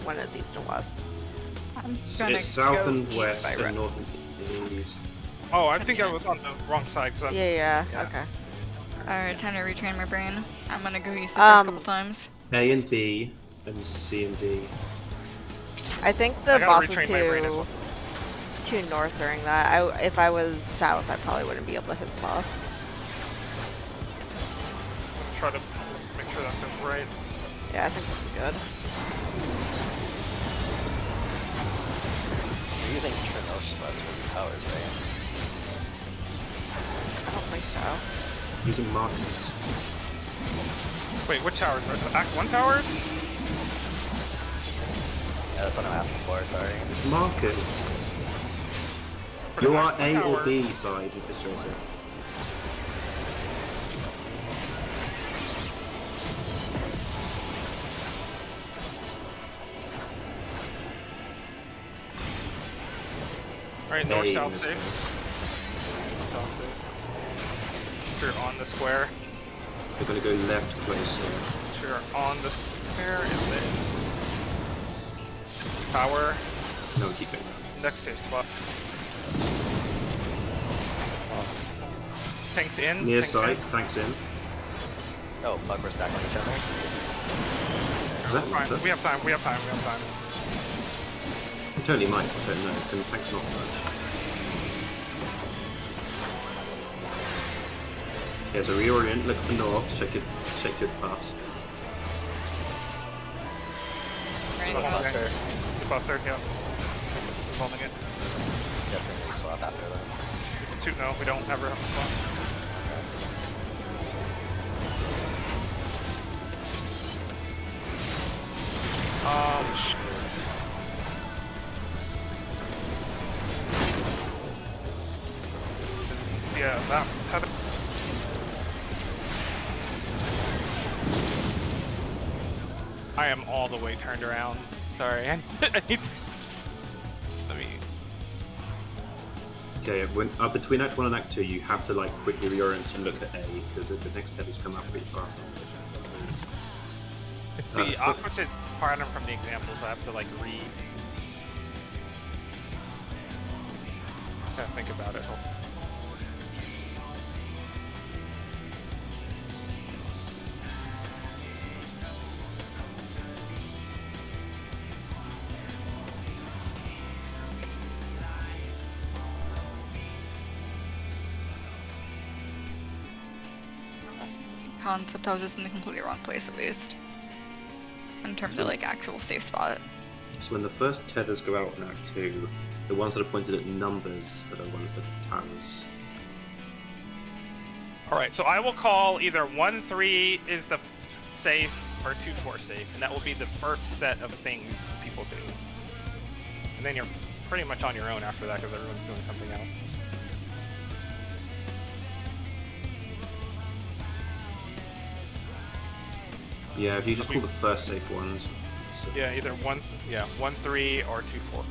when it's east and west? I'm It's, gonna it's south go and east west by and road. north and east. Oh, I think I was on the wrong side. Cause Yeah, Yeah. okay. Alright, time to retrain my brain. I'm gonna go east the first couple times. A and B and C and D. I think I the gotta boss is retrain my brain as well. too north during that. If I was south, I probably wouldn't be able to hit the boss. Try to make sure that goes right. Yeah, I think this is good. You're using Trinosh spots for the towers, right? I don't think so. Using markers. Wait, what towers? Are the Act 1 towers? Yeah, that's what I'm asking for, sorry. It's markers. For the You are Act A 1 or tower. B side with this tracer. Alright, north A south in safe. this South safe. You're on the square. We're going to go left closer. You're on the square and then tower. No, keep going. Next safe spot. Tanks in. Near tanks side, in. tanks in. Oh fuck, we're stacked on each other. Is that Fine. water? We have time. We have time. We have time. We totally might, I don't know. Can tanks not touch? Yeah, so reorient, look for north, check your paths. Ready to Swap go? buster. The buster, yeah. Holding it. Definitely swap after that. Two, no, we don't ever have a spot. Yeah, that. I am all the way turned around. Sorry, I need to... Let me... Okay, when, between Act 1 and Act 2, you have to like quickly reorient and look at A, because the next headers come up pretty fast after this. The opposite pattern from the examples, I have to like Gotta think about it. Concept, I was just in the completely wrong place at least. In terms of like actual safe spot. So when the first tethers go out in Act 2, the ones that are pointed at numbers are the ones that are towers. Alright, so I will call either 1-3 is the safe or 2-4 safe, and that will be the first set of things people do. And then you're pretty much on your own after that because everyone's doing something else. Yeah, if you just call the first safe ones. So Yeah, either 1-3 or 2-4.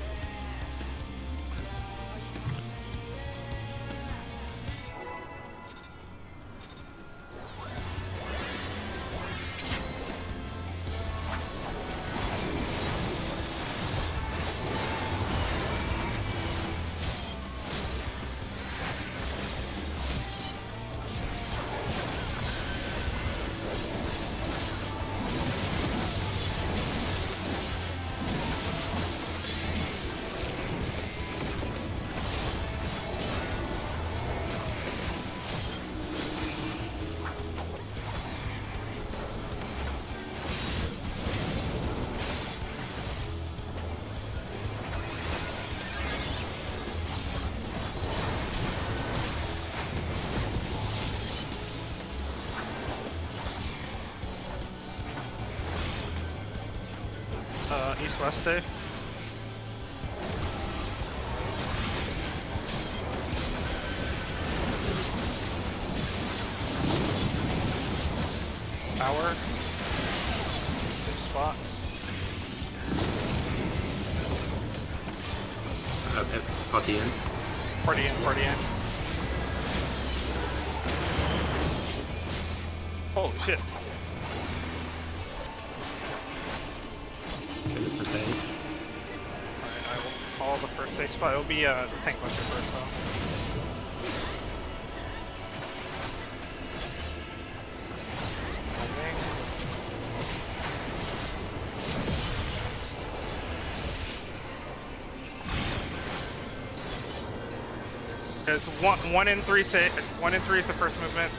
East-west safe. Tower. Safe spot. party in. Party in, party in. Holy shit. Okay, look at A. Alright, I will call the first safe spot. It'll be the tank buster first though. There's 1 in 3 safe. 1 in 3 is the first movement.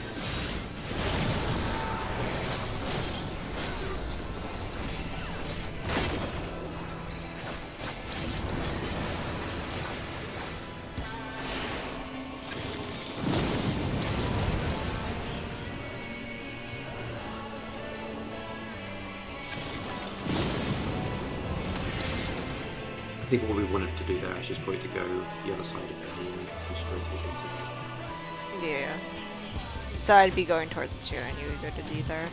I think what we wanted to do there actually is probably to go the other side of A and just rotate into Yeah. So I'd be going towards the 2 and you would go to D there.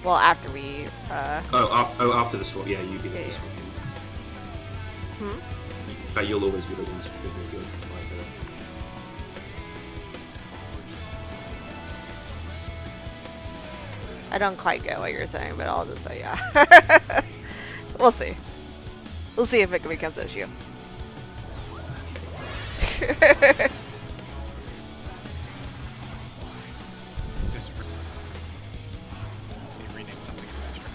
Well, after we, after the swap, yeah, you'd be there Yeah, to swap in. fact, you'll always be the ones who will feel fight there. I don't quite get what you're saying, but I'll just say yeah. We'll see. We'll see if it becomes an issue. Just rename something extra.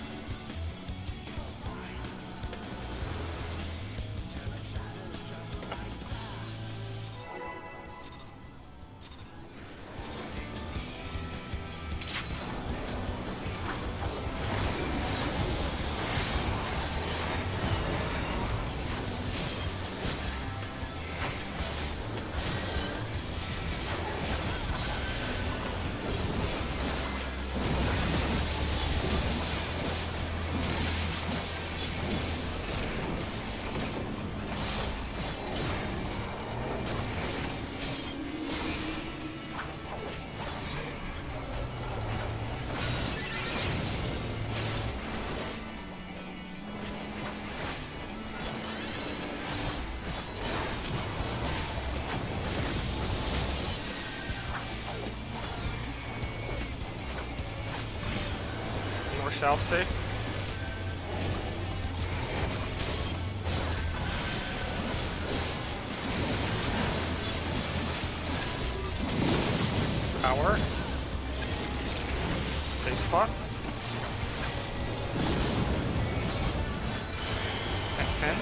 South safe. Power. Safe spot. And 10.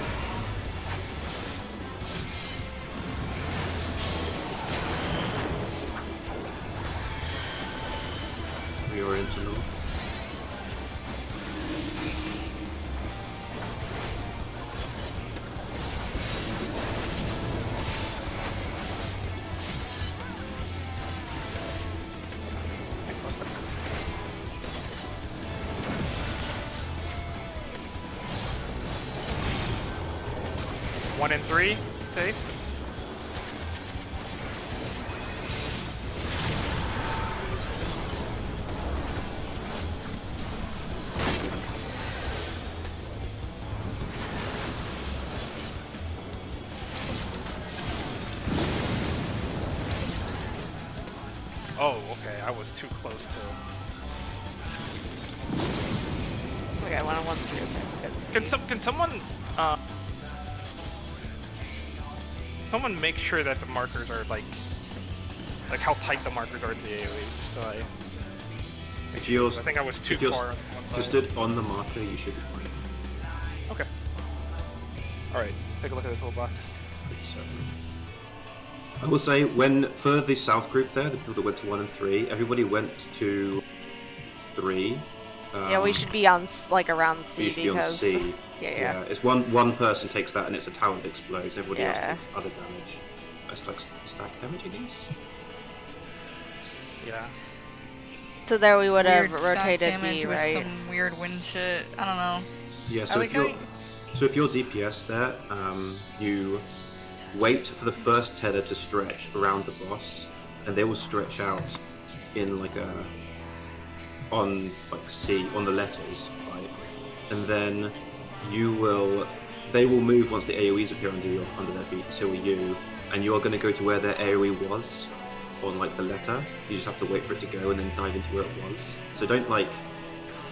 Reorient to north. One and 3, safe. Oh, okay, I was too close to. Okay, 1 on 1 Can someone someone make sure that the markers are like how tight the markers are to the AoE? So If you're, I think I was too if you're, far on if one you're side. stood on the marker, you should be fine. Okay. All right, take a look at the toolbox. So, I will say, when for the south group there, the people that went to 1 and 3, everybody went to 3. Yeah, we should be on like around C you should be on because C. yeah. It's one person takes that and it's a tower that explodes. Everybody Yeah. else takes other damage. It's like stack damage, I guess. Yeah. So there we would have Weird stack rotated damage B, with right? some weird wind shit. I don't know. Yeah. I So like if how you're DPS there, you wait for the first tether to stretch around the boss, and they will stretch out in like on like C on the letters, right? And then they will move once the AoEs appear under their feet. So will you, and you're going to go to where their AoE was on like the letter. You just have to wait for it to go and then dive into where it was. So don't like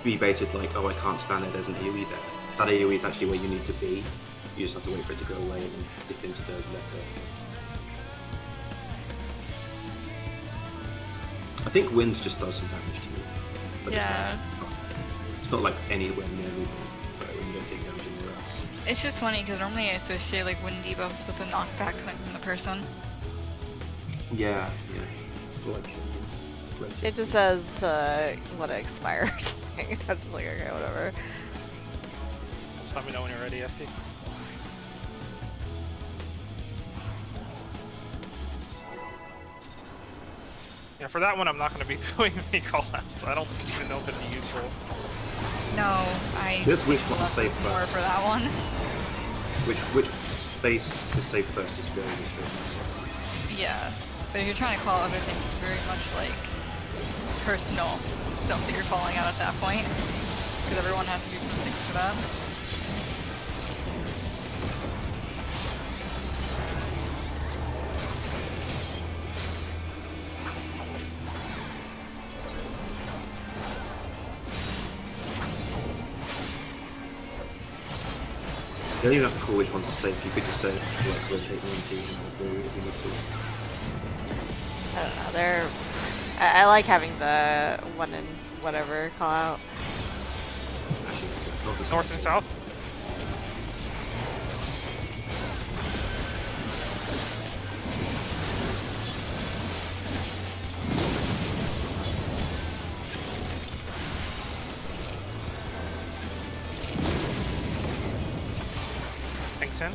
be baited like, oh, I can't stand it. There's an AoE there. That AoE is actually where you need to be. You just have to wait for it to go away and then dip into the letter. I think wind just does some damage to you. But Yeah. it's not like anywhere near lethal, but when you don't take damage anywhere else. It's just funny because normally I associate like wind debuffs with a knockback coming from the person. Yeah. Like, It just says let it expire or something. I'm just like, okay, whatever. Just let me know when you're ready, SD. Yeah, for that one I'm not going to be doing any callouts. I don't even know if it'd be useful. No, I Just which think one's less safe is more first? for that one. which space is safe first is very useful. Yeah, but if you're trying to call everything, it's very much like personal stuff that you're calling out at that point, because everyone has to do some things for that. You don't even have to call which ones are safe. You could just say like rotate 1 team and do if you need to. I don't know. They're. I like having the one in whatever call out. Actually, it's not the North and south. Thanks in.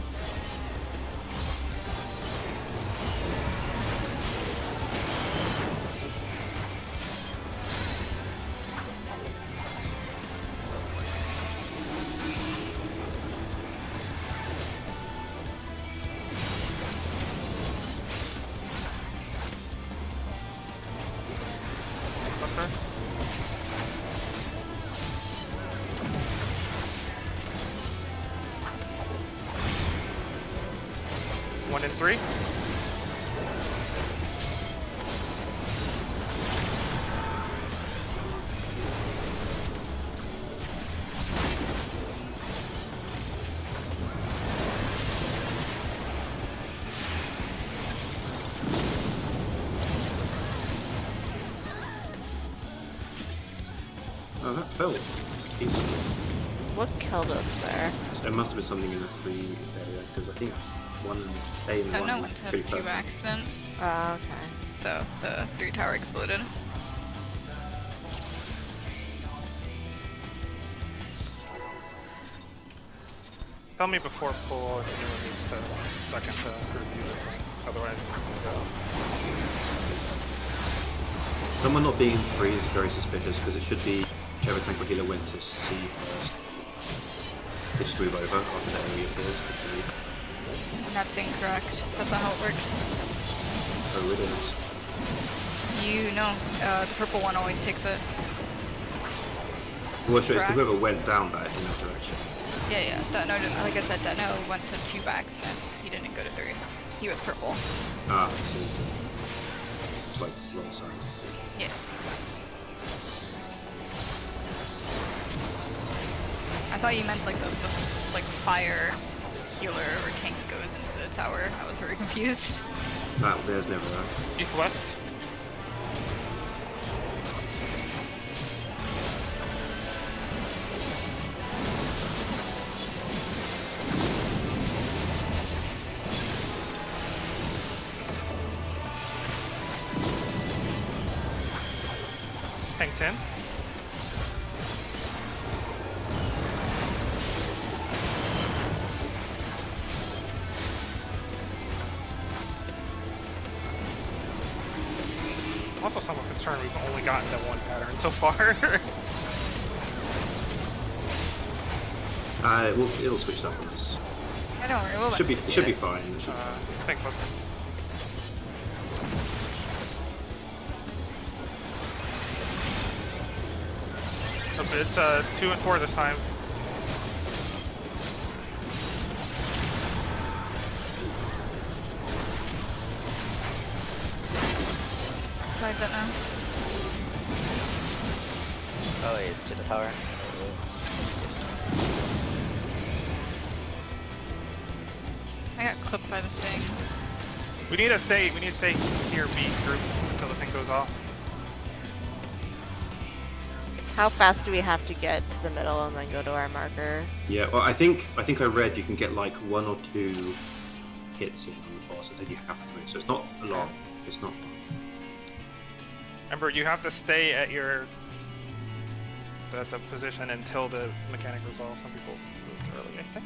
Cluster. One and three. Oh, that felt decent. What killed us there? There must have been something in the 3 area because I think one A and I one know was went to pretty 2 perfect. accident, Oh, okay. so the 3 tower exploded. Tell me before pull if anyone needs to second to review the thing. Otherwise, Someone not being in 3 is very suspicious because it should be whichever tank or healer went to C first. They just move over after the enemy appears. That's incorrect. That's not how it works. Oh, it is. You know, the purple one always takes it. Well, sure, it's Correct. whoever went down that in that direction. Yeah, yeah. No, like I said, Deno went to 2 backs and he didn't go to 3. He was purple. Ah, I see. It's like wrong side. Yeah. I thought you meant like the like fire healer or tank goes into the tower. I was very confused. There's never that. east west. Tank 10. I'm also somewhat concerned we've only gotten to 1 pattern so far. It'll switch that one. I don't worry. We'll It should be let- fine. It should be Tank cluster. Oh, it's 2 and 4 this time. Slide that now. Oh, wait, it's to the tower. I got clipped by the thing. We need to stay here, B group, until the thing goes off. How fast do we have to get to the middle and then go to our marker? Yeah, well, I think I read you can get like 1 or 2 hits in on the boss, and then you have to move. So it's not a lot. It's not. Remember, you have to stay at the position until the mechanic resolves. Some people moved early, I think.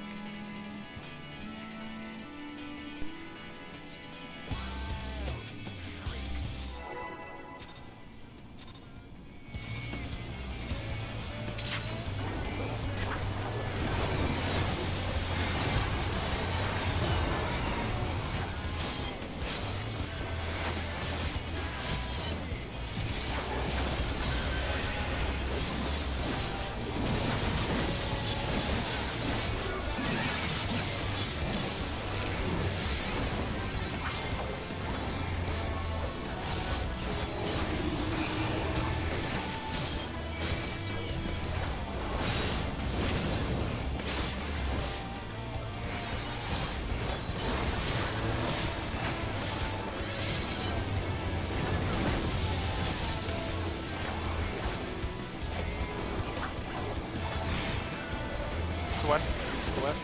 west, east to west.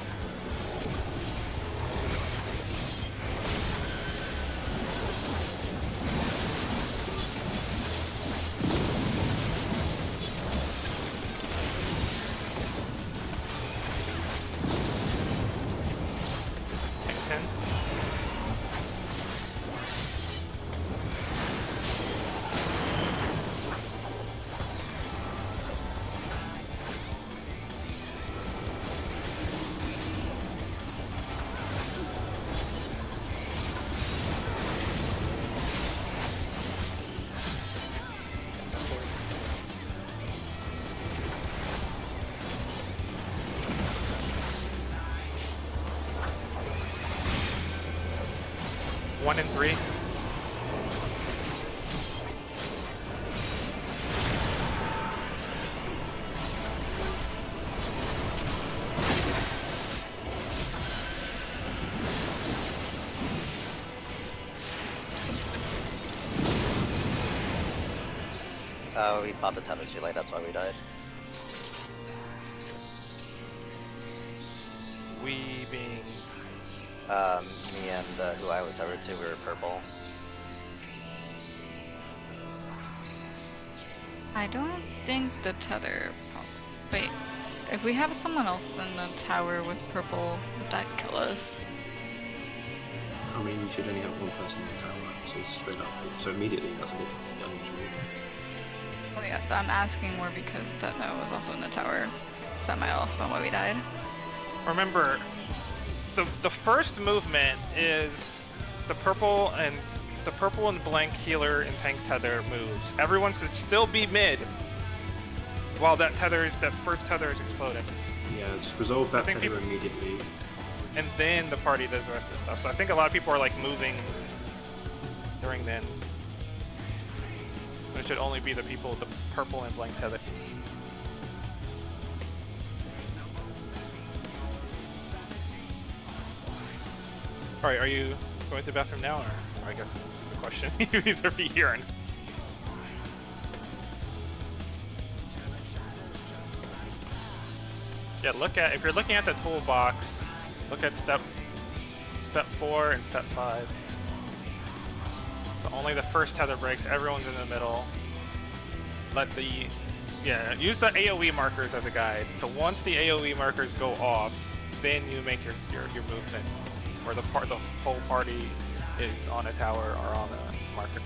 One and three. We popped the tether too late, that's why we died. We being Me and who I was over to, we were purple. I don't think the tether. Wait, if we have someone else in the tower with purple, would that kill us? I mean, you should only have one person in the tower, so it's straight up. So immediately, that's a bit unusual. Oh yes, I'm asking more because that no was also in the tower, semi-off on why we died. remember, the first movement is the purple and blank healer and tank tether moves. Everyone should still be mid while that first tether is exploding. Yeah, just resolve that tether people, immediately. and then the party does the rest of the stuff. So I think a lot of people are like moving during then. But it should only be the people, the purple and blank tether. Alright, are you going to the bathroom now, or I guess this is the question you either be hearing. Yeah, if you're looking at the toolbox, look at step 4 and step 5. So only the first tether breaks, everyone's in the middle. Use the AoE markers as a guide. So once the AoE markers go off, then you make your movement. Where the whole party is on a tower or on a marker.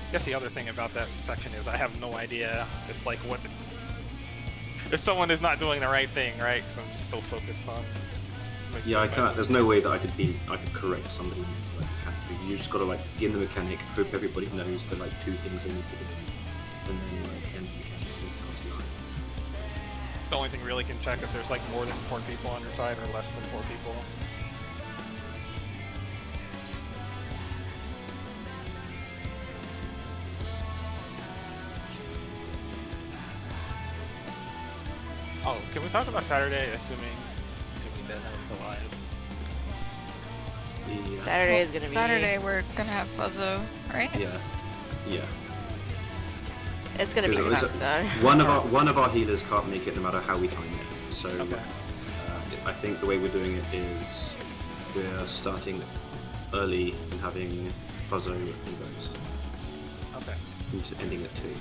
I guess the other thing about that section is I have no idea if if someone is not doing the right thing, right? Because I'm just so focused on. Yeah, I can't. There's no way that I could correct somebody into like mechanically. You just gotta like begin the mechanic, hope everybody knows the like 2 things they need to do, and then like end the mechanic and go. The only thing really can check if there's like more than 4 people on your side or less than 4 people. Oh, can we talk about Saturday, assuming Dead is alive? Yeah. Saturday is gonna be. Saturday we're gonna have Fuzzo, right? Yeah. It's gonna be one of our healers can't make it no matter how we time it. So okay. I think the way we're doing it is we're starting early and having Fuzzo and those. Okay. Into ending at 2.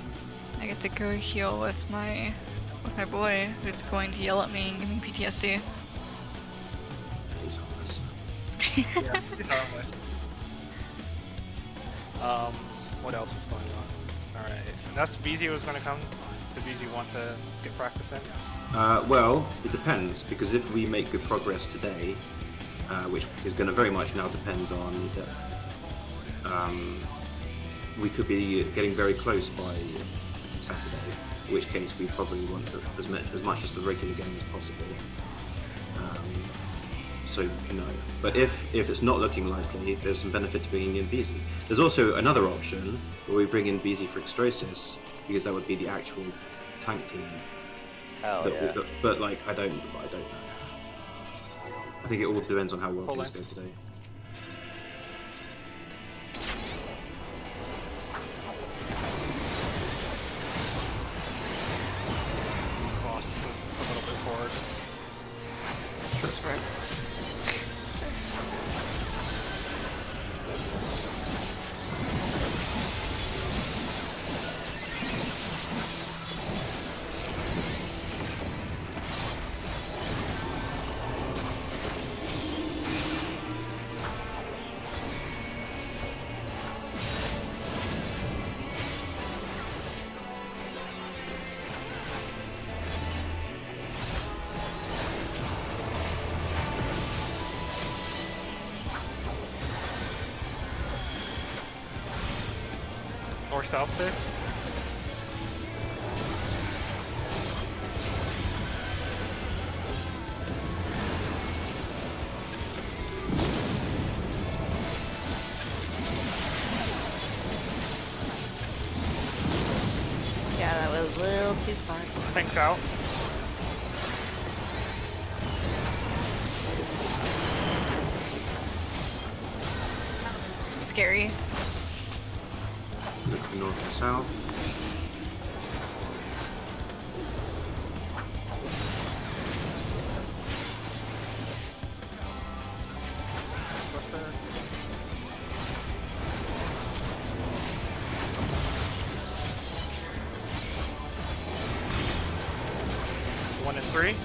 I get to go heal with my boy who's going to yell at me and give me PTSD. He's harmless. Yeah, it's harmless. What else is going on? Alright, that's BZ was going to come. Did BZ want to get practice in? Well, it depends, because if we make good progress today, which is going to very much now depend on that, we could be getting very close by Saturday, in which case we probably want as much as the regular game as possible. so no. But if it's not looking likely, there's some benefit to bringing in Beezy. There's also another option where we bring in Beezy for Extrosis, because that would be the actual tank team. Hell yeah. But like, I don't know. I think it all depends on how well Hold things go today. Lost a little bit forward. That's right. Or south save. Yeah, that was a little too far. Tanks out. Scary. Look north and south. One and three.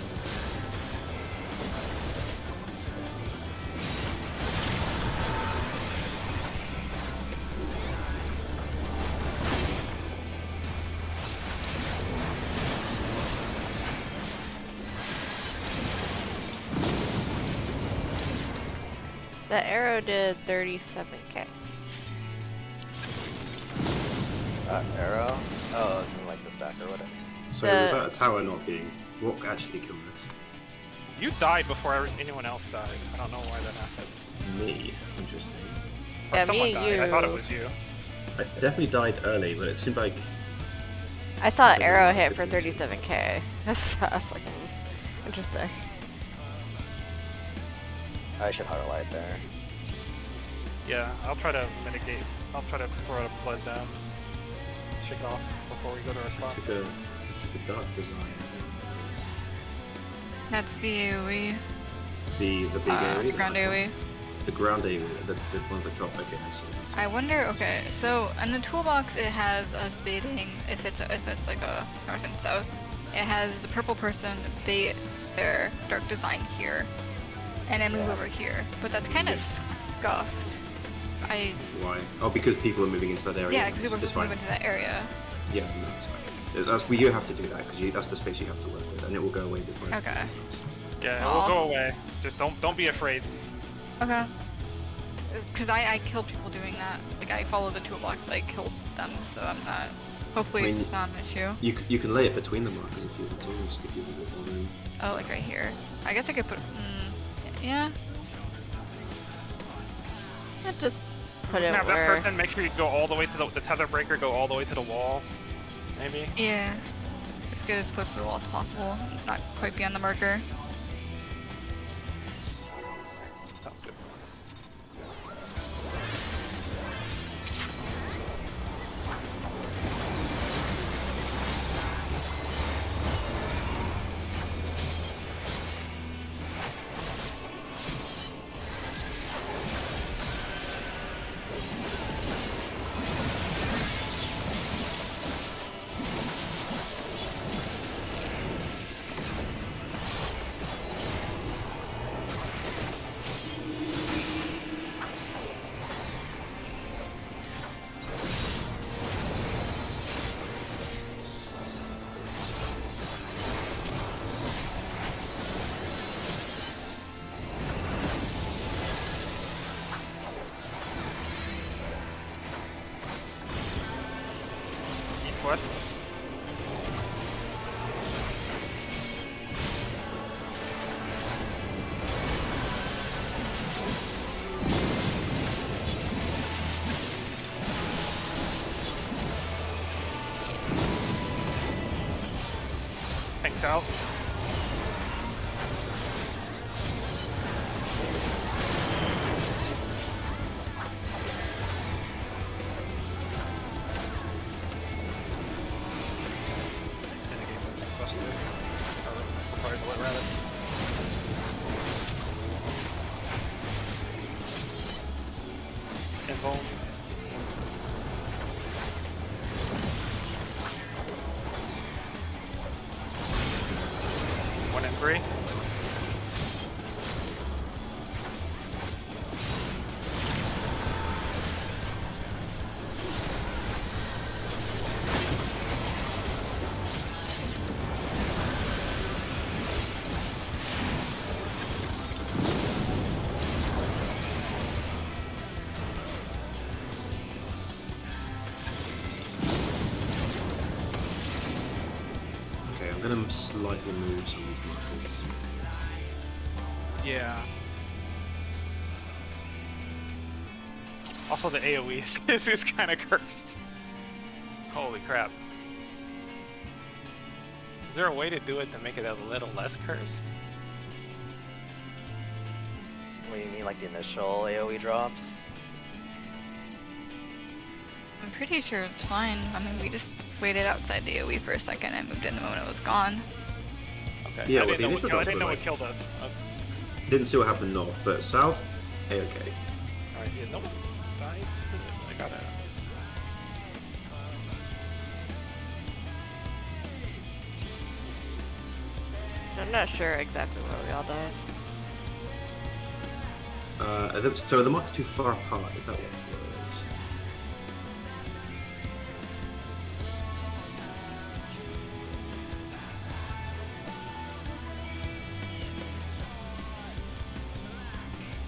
The arrow did 37k. Arrow? Oh, like the stack or whatever. So The- was that a tower not being? What actually killed us? You died before anyone else died. I don't know why that happened. Me. Interesting. Or Yeah, someone me and died. I thought it you. was you. I definitely died early, but it seemed like I saw an arrow hit for 37k. That's fucking interesting. I should highlight there. Yeah, I'll try to mitigate. I'll try to throw a blood down. Shake it off before we go to our spot. took a dark design. That's the AoE. The big area. The ground AoE. The ground area, the one that dropped. Okay, I see. I wonder. Okay, so in the toolbox it has us baiting if it's like a north and south. It has the purple person bait their dark design here, and then move over here. But that's kind of scuffed. Why? Oh, because people are moving into that area. Yeah, because people are It's supposed to move fine. into that area. Yeah, no, it's fine. You have to do that because that's the space you have to work with, and it will go away before. it Okay. happens. Yeah, Aw. we'll go away. Just don't be afraid. Okay. Because I killed people doing that. Like I followed the toolbox, I killed them, so I'm not. Hopefully I mean, it's not an issue. You can lay it between the markers if you want to, just give you a little bit more room. Oh, like right here. I guess I could put. Yeah. I just put it Have that where. person make sure you go all the way to the tether breaker. Go all the way to the wall. Maybe. Yeah. Let's get as close to the wall as possible. Not quite beyond the marker. Sounds good. East-west. Tanks out. One and three. Okay, I'm gonna slightly move some of these markers. Yeah. Also, the AoE is kind of cursed. Holy crap. Is there a way to do it to make it a little less cursed? What do you mean, like the initial AoE drops? I'm pretty sure it's fine. I mean, we just waited outside the AoE for a second and moved in the moment it was gone. Okay. Yeah, I well, didn't the know initial I drops didn't were know like- what killed us. Didn't see what happened north, but south, okay. Alright, yeah, no one died. I gotta. I'm not sure exactly where we all died. So are the markers too far apart? Is that what it was?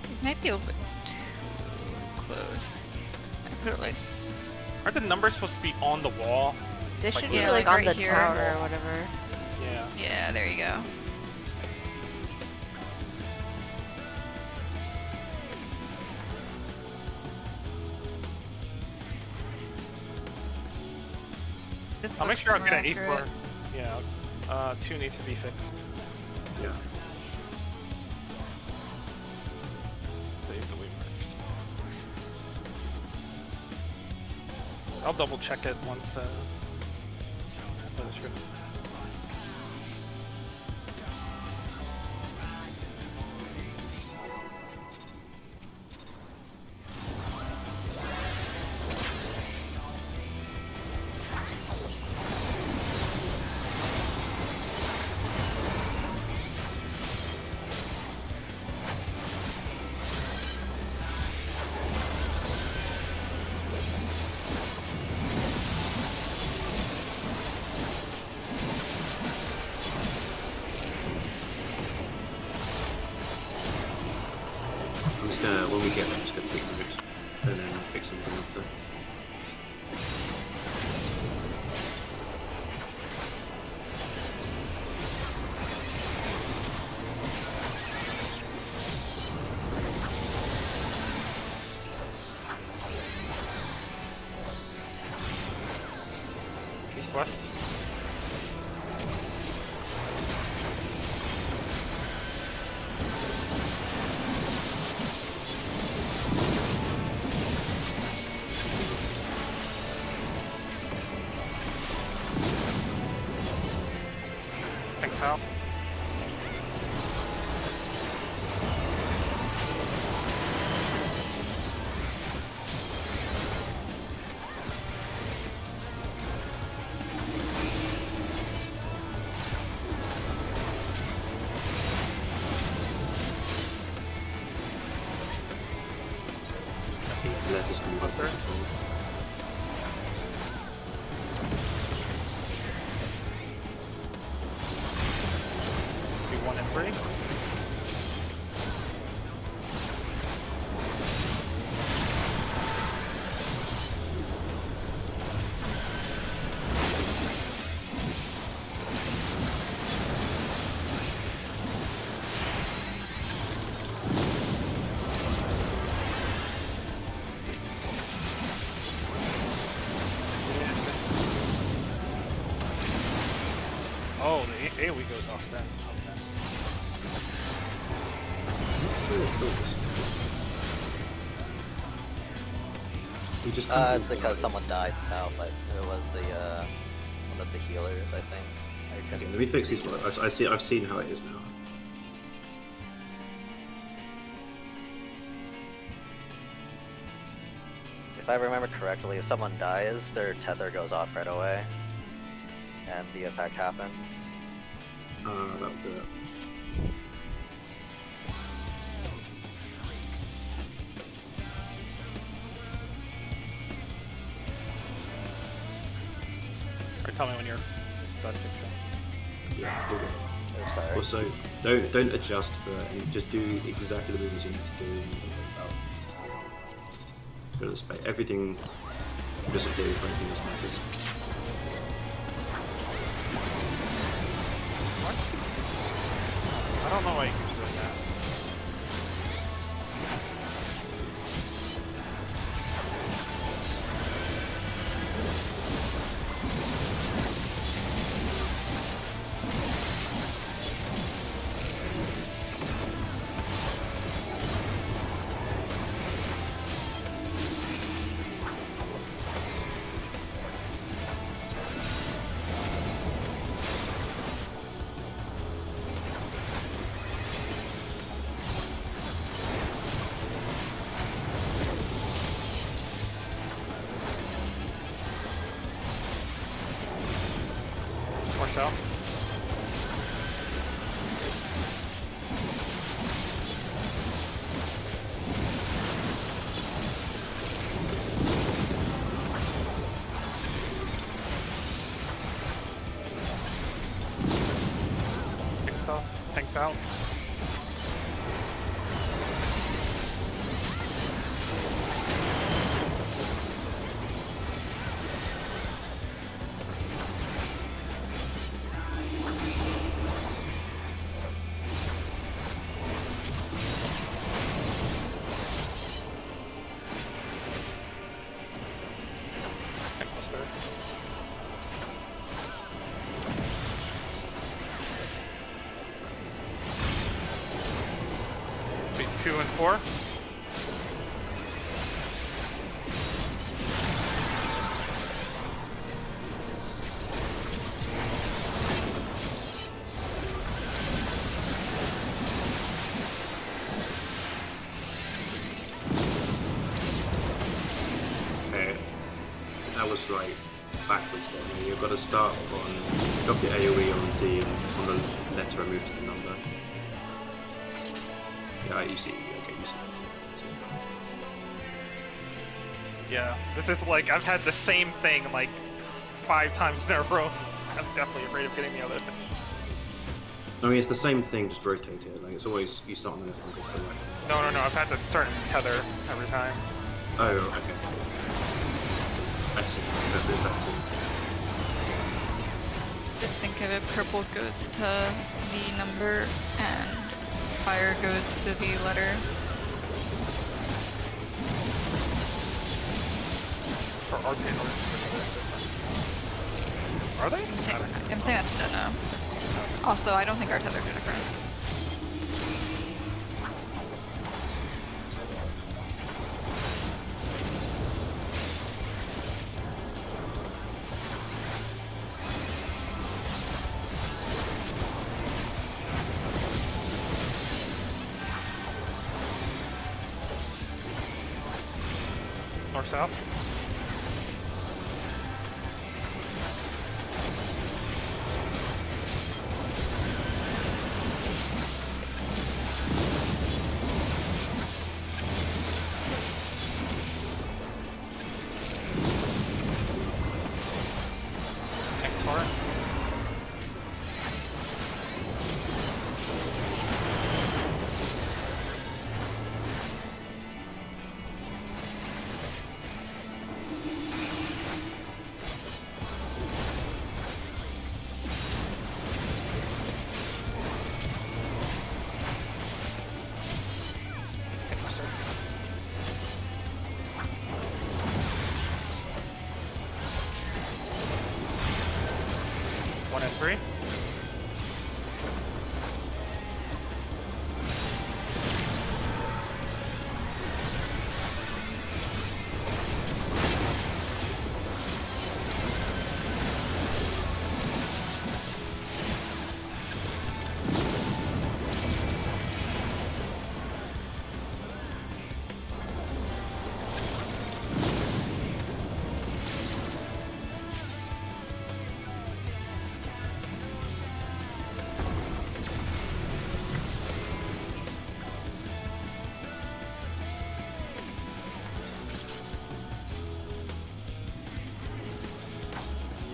It might be a little bit too close. I put it like Aren't the numbers supposed to be on the wall? They Like, should yeah, be like like on right the here. tower or whatever. Yeah. yeah, there you go. This I'll make looks sure I more get an 8 accurate. for. Yeah. 2 needs to be fixed. Yeah. Save the weavers. I'll double check it once. That's true. I'm just gonna, when we get there, I'm just gonna take the moves and then fix something after. East west. Thanks, Al. Left is coming back. Be 1 and 3. Oh, the AoE goes off then. I'm not sure if it was. He just It's because someone died south. Like it was the one of the healers, I think. I Okay, couldn't- let me fix this one. I see. I've seen how it is now. If I remember correctly, if someone dies, their tether goes off right away, and the effect happens. That'll do it. Or tell me when you're done fixing. Yeah, we'll get it. Oh, sorry. Also, don't adjust for any. Just do exactly the movements you need to do. And go to the space. Everything disappears when anything else matters. I don't know why he keeps doing that. Watch out. Tanks out. Almost there. Be 2 and 4. Okay, that was like backwards then. You've got to start on drop your AoE on D and on the letter and move to the number. Yeah, you see. Okay, you see. Yeah, this is like, I've had the same thing like 5 times in a row. I'm definitely afraid of getting the other thing. I mean, it's the same thing, just rotate it. Like it's always you start on the left and go to the right. No, I've had to start tether every time. Oh, okay. I see. So there's that too. Just think of it, purple goes to the number and fire goes to the letter. For our payload. Are they? I'm saying that's dead now. Also, I don't think our tethers are different. North south. Thanks for it. Thank you, sir. One and 3.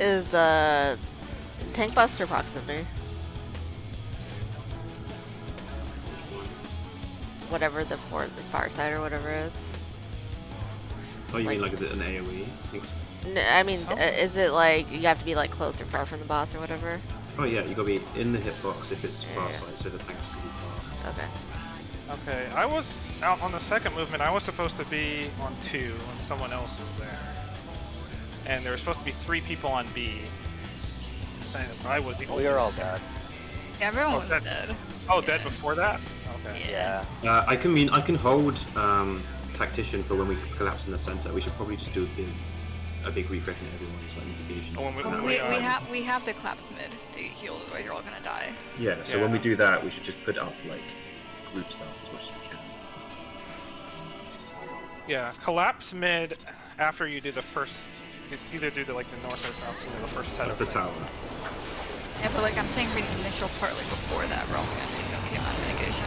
is tank bust or proximity? Whatever the far side or whatever is. Oh, you mean Like- like is it an AoE? I think so. I mean, is it like you have to be like close or far from the boss or whatever? Oh yeah, you gotta be in the hitbox if it's far Yeah. side, so the tanks can be far. Okay. Okay, I was out on the second movement. I was supposed to be on 2 when someone else was there. And there were supposed to be 3 people on B. And I was the only We are all dead. Everyone Oh, was that- dead. Oh, dead before that? Okay. Yeah. I can hold tactician for when we collapse in the center. We should probably just do a big refresh in everyone's like mitigation. Oh, when we- Well, when we have to collapse mid to heal, otherwise you're all gonna die. Yeah, so when we Yeah. do that, we should just put up like group stuff as much as we can. Yeah, collapse mid after you do the first. You either do the like the north or south, the first set Of of the things. tower. Yeah, but like I'm saying for the initial part, like before that, we're also gonna take okay amount of mitigation.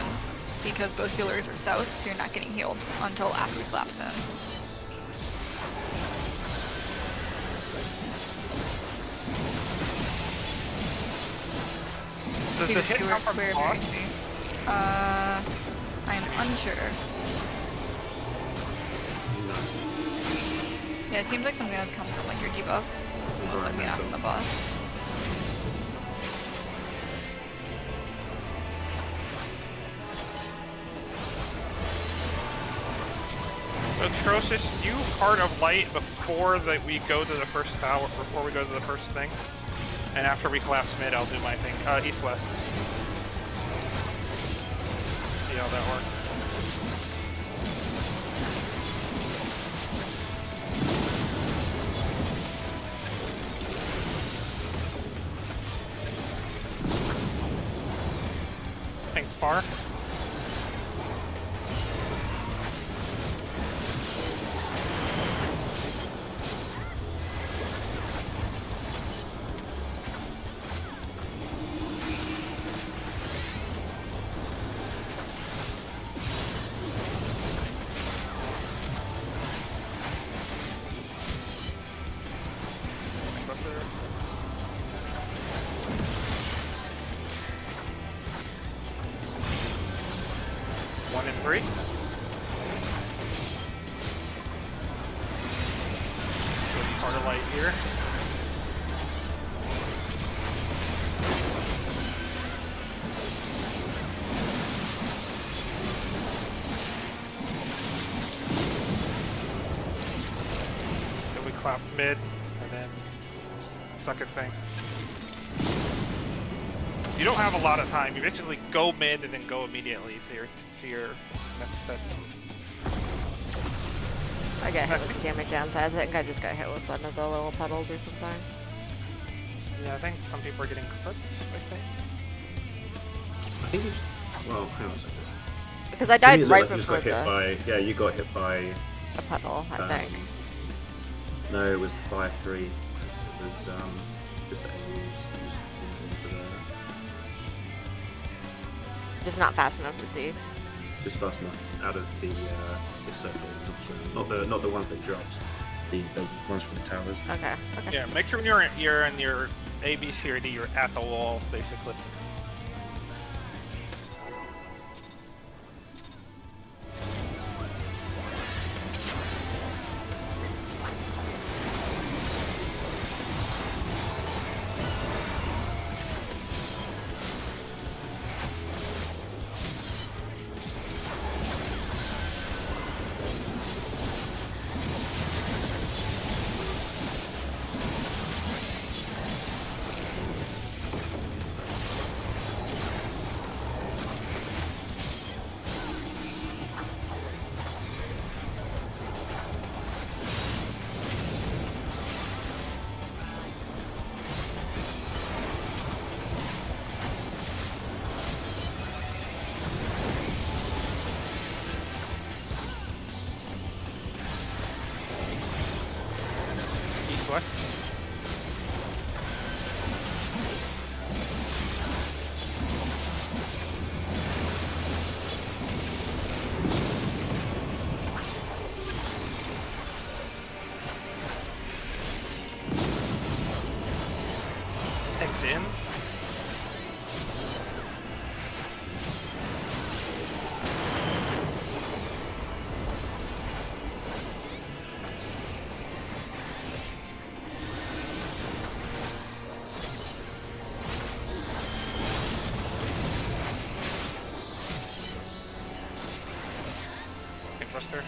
Because both healers are south, so you're not getting healed until after we collapse in. Does See the the hit come from square boss? HP. I'm unsure. No. Yeah, it seems like something that comes from like your debuff. Most likely not from the boss. So Trosis, you Heart of Light before that we go to the first tower, before we go to the first thing, and after we collapse mid, I'll do my thing. East-west. See how that works. Thanks, Far. One and 3. Good part of light here. Then we clapped mid, and then second thing. You don't have a lot of time. You basically go mid and then go immediately to your next set. I got hit with damage downside. I think I just got hit with one of the little puddles or something. Yeah, I think some people are getting clipped by things. I think it's well, hang on a second. Because I To me, died it looked right like you just before got hit the by you got hit by a puddle, I think. no, it was the 5-3. It was just the AoEs used into the Just not fast enough to see. just fast enough out of the circle, not the ones that drops, the ones from the towers. Okay, okay. Yeah, make sure when you're in your A, B, C, or D, you're at the wall, basically. tanks in. Tank thruster.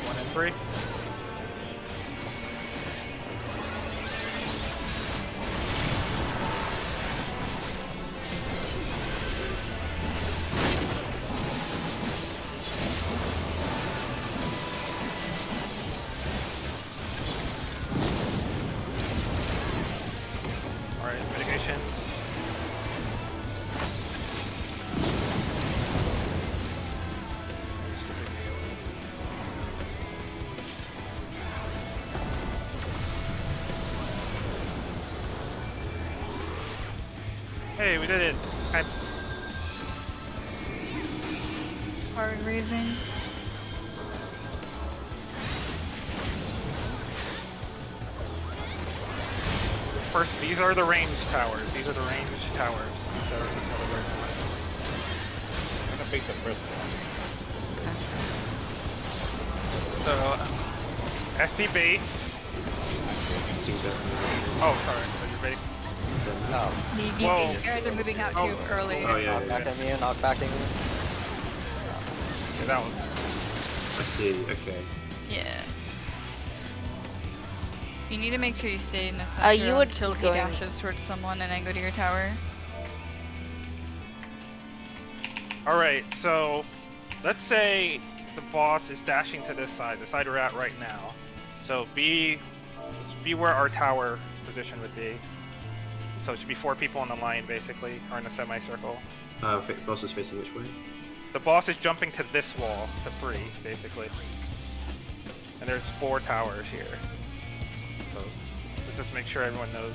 1 and 3. Alright, mitigations. Hey, we did it! Hard raising. First, these are the range towers. These are the range towers that are I'm gonna pick the first one. So, SD bait. See that? Oh, sorry. So you're baiting. Oh, You Whoa. guys are moving out Oh. too early. Oh yeah, yeah, knockback yeah. immune, knockback immune. Okay, that was. I see. Okay. Yeah. You need to make sure you stay in the center you would until keep he going. dashes towards someone and then go to your tower. Alright, so let's say the boss is dashing to this side, the side we're at right now. So let's be where our tower position would be. So it should be 4 people in the line, basically, or in a semicircle. Boss is facing which way? The boss is jumping to this wall, to 3, basically. And there's 4 towers here. So let's just make sure everyone knows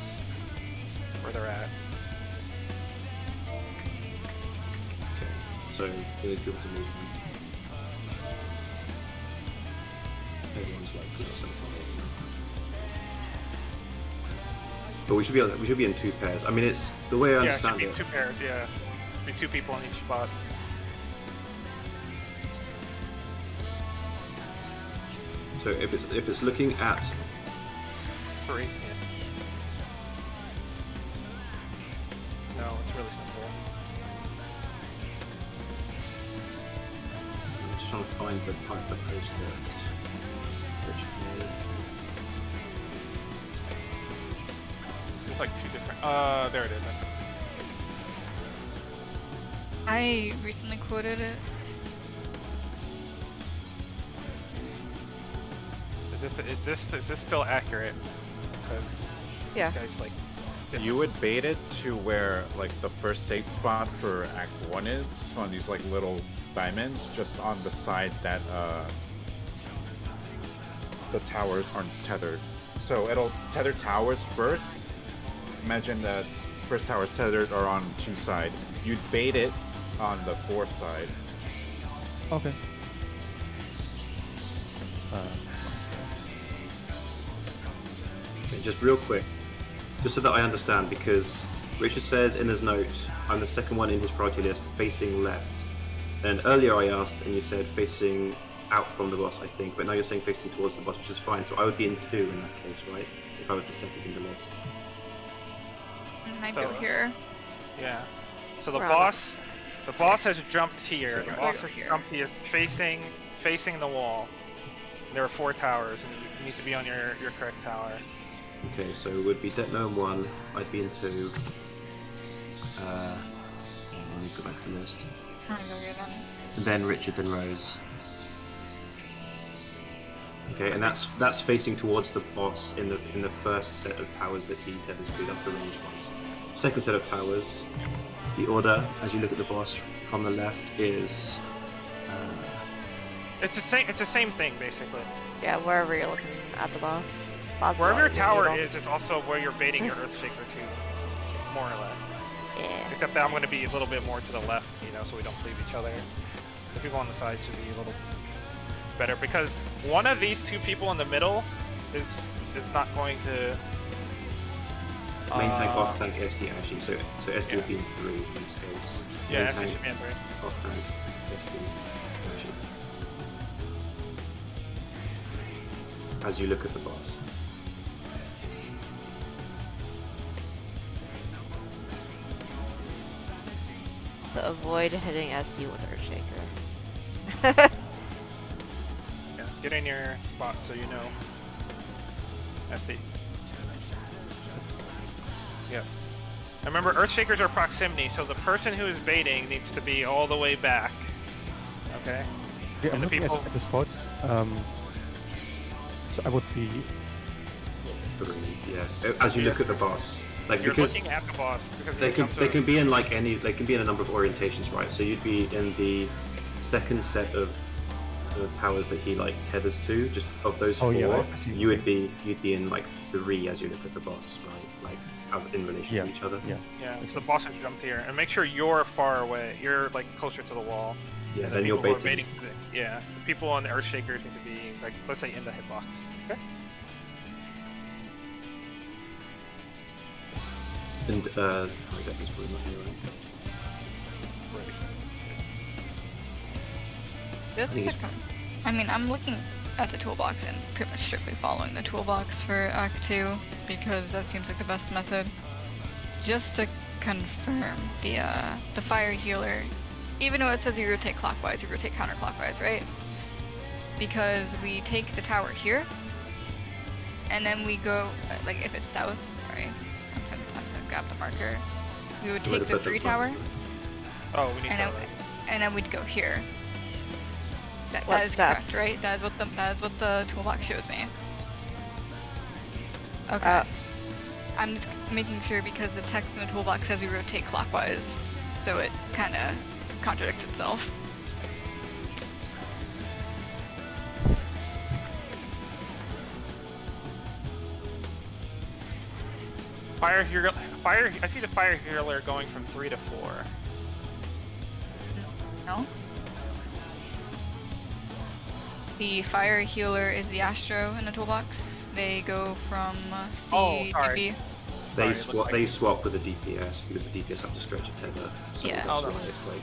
where they're at. Okay. So we need people to move. Everyone's like close up. But we should be in 2 pairs. I mean, it's the way I Yeah, it should understand be it. 2 pairs, yeah. Should be 2 people in each spot. So if it's looking at 3, yeah. No, it's really simple. I'm just trying to find the pipe that goes that Richard made. There's like 2 different. There it is. I recently quoted it. Is this still accurate? 'Cause Yeah. you guys like. You would bait it to where like the first safe spot for Act 1 is, on these like little diamonds, just on the side that the towers aren't tethered. So it'll tether towers first. Imagine that first tower's tethered or on 2 side. You'd bait it on the 4th side. Okay. Okay, just real quick, just so that I understand, because Richard says in his note, I'm the second one in his priority list, facing left. And earlier I asked, and you said facing out from the boss, I think, but now you're saying facing towards the boss, which is fine. So I would be in 2 in that case, right? If I was the second in the list. Might So- go here. Yeah. So the We're on boss has jumped here. The Right. boss has Right here. jumped here, facing the wall. There are 4 towers, and you need to be on your correct tower. Okay, so it would be Detno in 1, I'd be in 2. Let me go back to the list. I'm gonna go here then. And then Richard, then Rose. Okay, and that's facing towards the boss in the first set of towers that he tethers to. That's the ranged ones. Second set of towers, the order as you look at the boss from the left is. It's the same thing basically. Yeah, wherever you're looking at the boss. Wherever your tower middle. is, it's also where you're baiting your Earthshaker to, more or less. Yeah. Except that I'm going to be a little bit more to the left, so we don't cleave each other. The people on the side should be a little better because one of these two people in the middle is not going to. Main tank, off tank, SD, Ashy. So SD would be in 3 in this case. Yeah, Main SD tank, should be in 3. off tank, SD, Ashy. As you look at the boss. To avoid hitting SD with Earthshaker. Yeah, get in your spot so you know. SD. Yep. And remember, Earthshakers are proximity, so the person who is baiting needs to be all the way back. Okay? Yeah, I'm And the looking people. at the spots. So I would be. 3, yeah. As you look at the boss. Like, You're because looking at the boss because they it can comes they to- can be in like any they can be in a number of orientations, right? So you'd be in the second set of towers that he like tethers to. Just of those 4, Oh, yeah, I see. you'd be in like 3 as you look at the boss, right? Like in relation Yeah. to each other. Yeah. Yeah, so the boss has jumped here, and make sure you're far away. You're like closer to the wall. Yeah, And then the you're people who are baiting. Yeah, the people on the Earthshakers need to be like, let's say, in the hitbox. Okay. And that was probably not here, right? Just think it's- I mean, I'm looking at the toolbox and pretty much strictly following the toolbox for Act 2 because that seems like the best method. Just to confirm, the fire healer, even though it says you rotate clockwise, you rotate counterclockwise, right? Because we take the tower here, and then we go, like if it's south, right? I'm gonna grab the marker. We would Where take to the put the 3 tower, flags, Oh, we need and to. then we'd go here. That What is steps? correct, right? That is what the toolbox shows me. Okay. I'm just making sure because the text in the toolbox says we rotate clockwise, so it kind of contradicts itself. Fire healer. I see the fire healer going from 3 to 4. No? The fire healer is the Astro in the toolbox. They go from C Oh, to sorry. B. They Sorry, it looked they swap with the DPS because the DPS have to stretch a tether. So Yeah. that's Oh, no. why it's like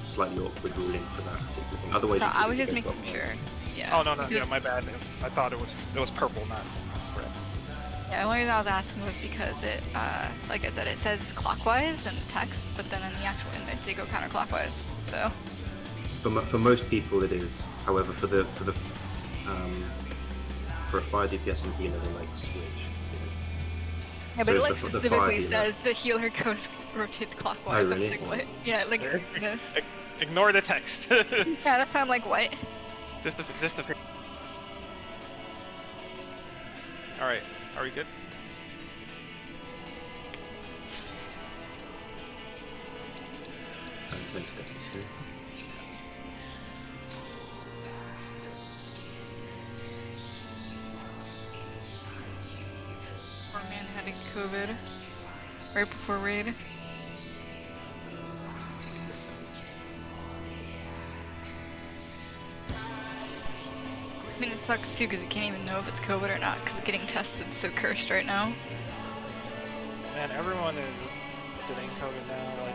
slightly awkward ruling for that particular thing. Otherwise, So you I could was just go making clockwise. sure. Yeah. Oh no, yeah, because- my bad. I thought it was purple, not red. Yeah, the only reason I was asking was because it, like I said, it says clockwise in the text, but then in the actual image they go counterclockwise. So. For most people, it is. However, for a fire DPS and healer, they like switch. Yeah, but So it like the fire specifically healer- says the healer rotates clockwise. Oh, I was really? like, what? Yeah, like this. Ignore the text. Yeah, that's why I'm like, what? just a. All right, are we good? That's 52. Poor man had COVID right before raid. I mean, it sucks too because you can't even know if it's COVID or not because getting tested is so cursed right now. Man, everyone is getting COVID now. Like,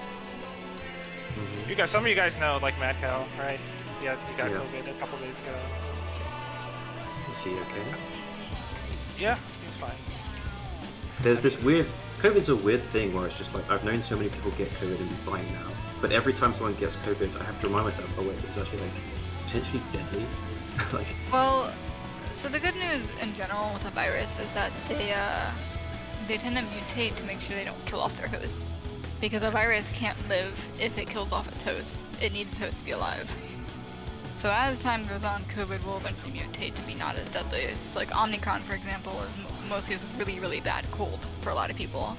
Mhm. you guys, some of you guys know, like Mad Cow, right? Yeah, he got Yeah. COVID a couple days ago. Is he okay? Yeah, he's fine. There's this weird. COVID's a weird thing where it's just like I've known so many people get COVID and be fine now, but every time someone gets COVID, I have to remind myself, oh wait, this is actually like potentially deadly. Like, Well, so the good news in general with the virus is that they tend to mutate to make sure they don't kill off their host. Because a virus can't live if it kills off its host. It needs its host to be alive. So as time goes on, COVID will eventually mutate to be not as deadly. So like Omicron, for example, is mostly just really, really bad cold for a lot of people.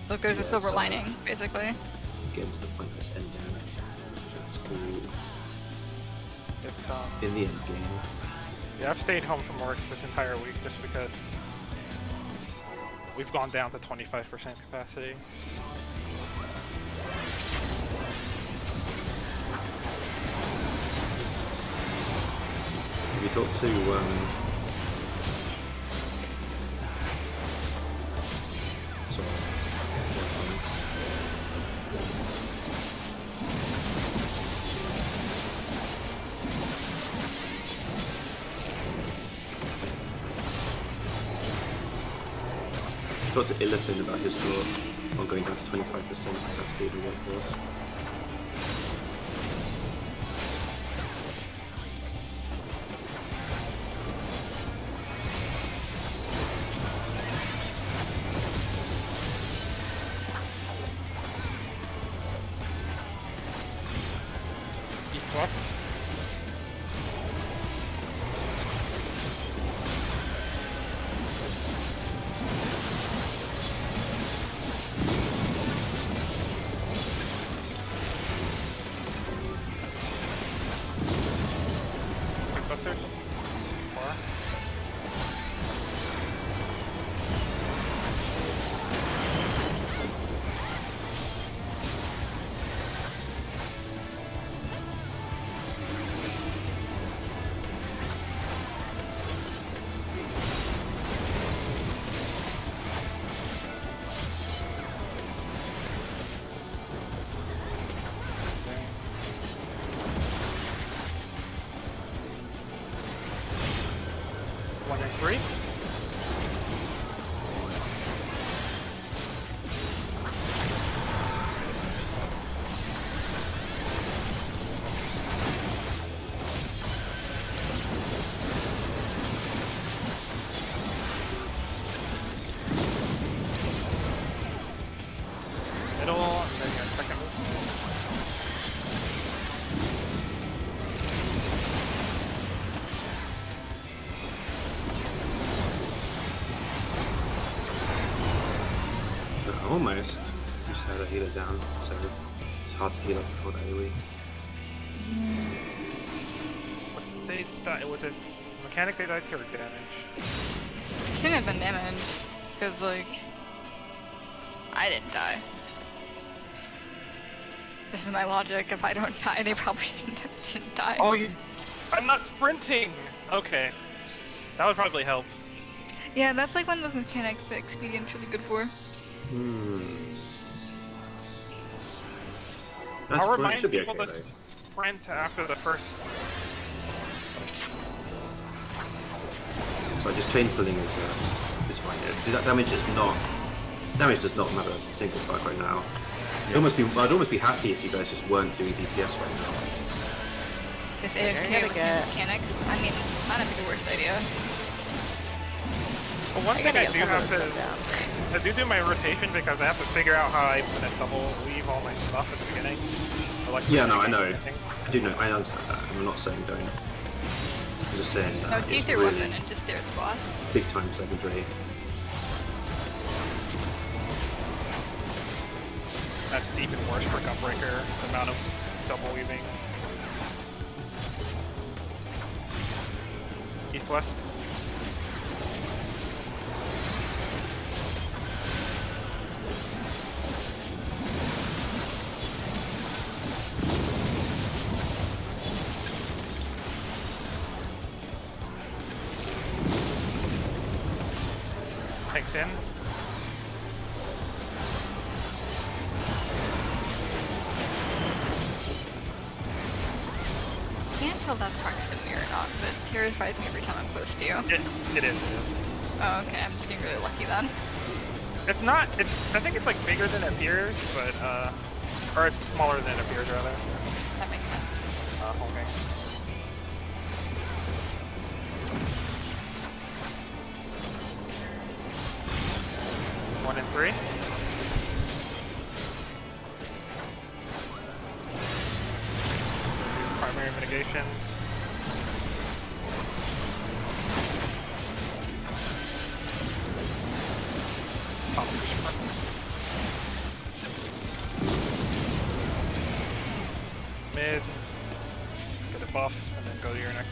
Look, there's a Yeah, silver so- lining, basically. getting to the point that's end game. It's cool. It's In the end game. yeah, I've stayed home from work this entire week just because we've gone down to 25% capacity. We got to sorry. Got to Illithid about his thoughts on going down to 25% capacity of the workforce. East left. Clusters. Far. One and three. Middle, and then your second movement. Almost. Just had a healer down, so it's hard to heal up before that AoE. They thought it was a mechanic they died to or damage. Shouldn't have been damage, because like I didn't die. This is my logic. If I don't die, they probably shouldn't die. Oh, I'm not sprinting! Okay. That would probably help. Yeah, that's like one of those mechanics that Expedient's really good for. I'll Well, it remind should be people okay, to though. sprint after the first. So just chain pulling is fine. That damage is not. Damage does not matter a single fuck right now. I'd almost be happy if you guys just weren't doing DPS right now. This You're AFK gonna with get- mechanics, I mean, might not be the worst idea. Well, one I thing gotta I get do some have of to. this stuff down. I do my rotation because I have to figure out how I'm gonna double weave all my stuff at the beginning. Or like Yeah, no, I know. everything. I do know. I understand that. I'm not saying don't. I'm just saying No, that use it's your really weapon and just stare at the boss. big time secondary. That's even worse for Gunbreaker, the amount of double weaving. East-west. Tanks in. I can't tell that's proximity or not, but it terrifies me every time I'm close to you. It is. Oh, okay, I'm just being really lucky then. It's not. I think it's like bigger than it appears, but or it's smaller than it appears rather. That makes sense. Okay. One and three. Primary mitigations. Top of the sprint. Mid. Get a buff, and then go to your next.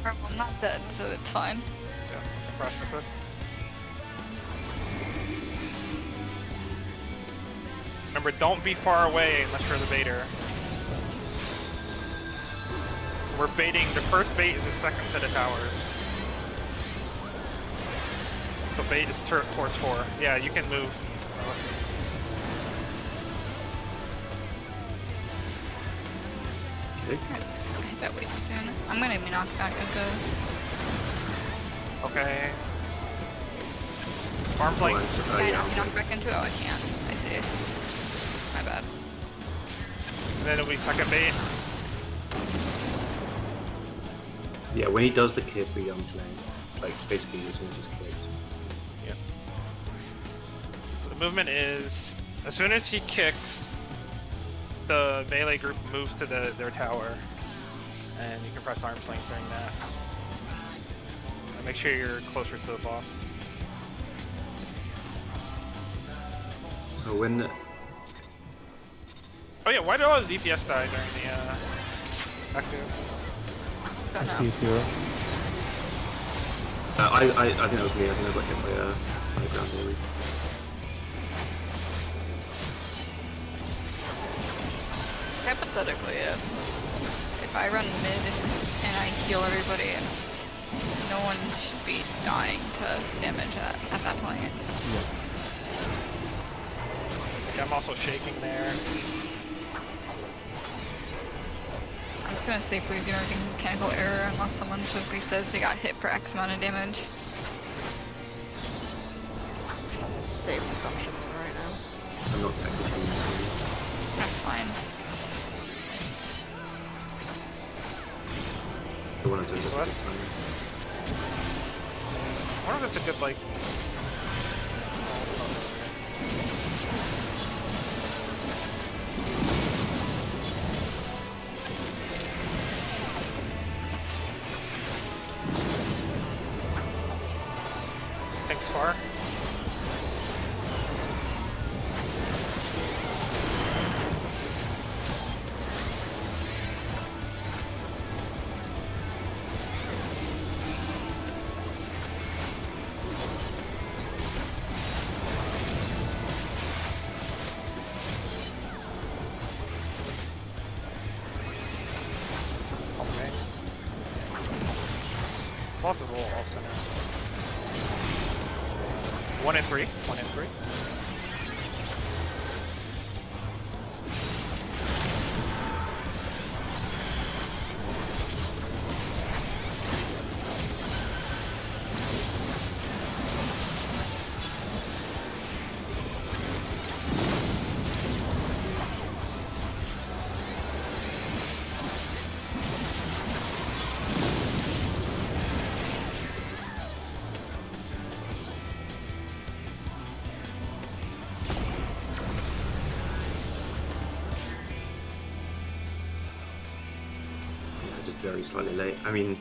Alright, well, I'm not dead, so it's fine. Yeah, across the twist. Remember, don't be far away unless you're the baiter. We're baiting, the first bait is the second set of towers. So bait is towards 4. Yeah, you can move. Okay. Hit that way soon. I'm gonna be knocked back a good. Okay. Farm flank. Can I Yeah, knock you knocked back into it? Oh, I can't. I see. My bad. And then it'll be second bait. yeah, when he does the kick, we play. Like, basically, as soon as he's kicked. Yep. So the movement is, as soon as he kicks, the melee group moves to their tower, and you can press arm's length during that. And make sure you're closer to the boss. So when... Oh yeah, why did all the DPS die during the active? Don't know. XP 0. I think that was me. I think I got hit by a ground wall. Hypothetically, if I run mid and I heal everybody, no one should be dying to damage at that point. Yeah, I'm also shaking there. I'm just gonna say please do everything mechanical error unless someone simply says they got hit for X amount of damage. Save assumption right now. I'm not technically using That's fine. the one I did this What? time. I wonder if it's a good, like... Thanks, Far. Okay. Possible all center. 1 and 3. 1 and 3. Just very slightly late. I mean,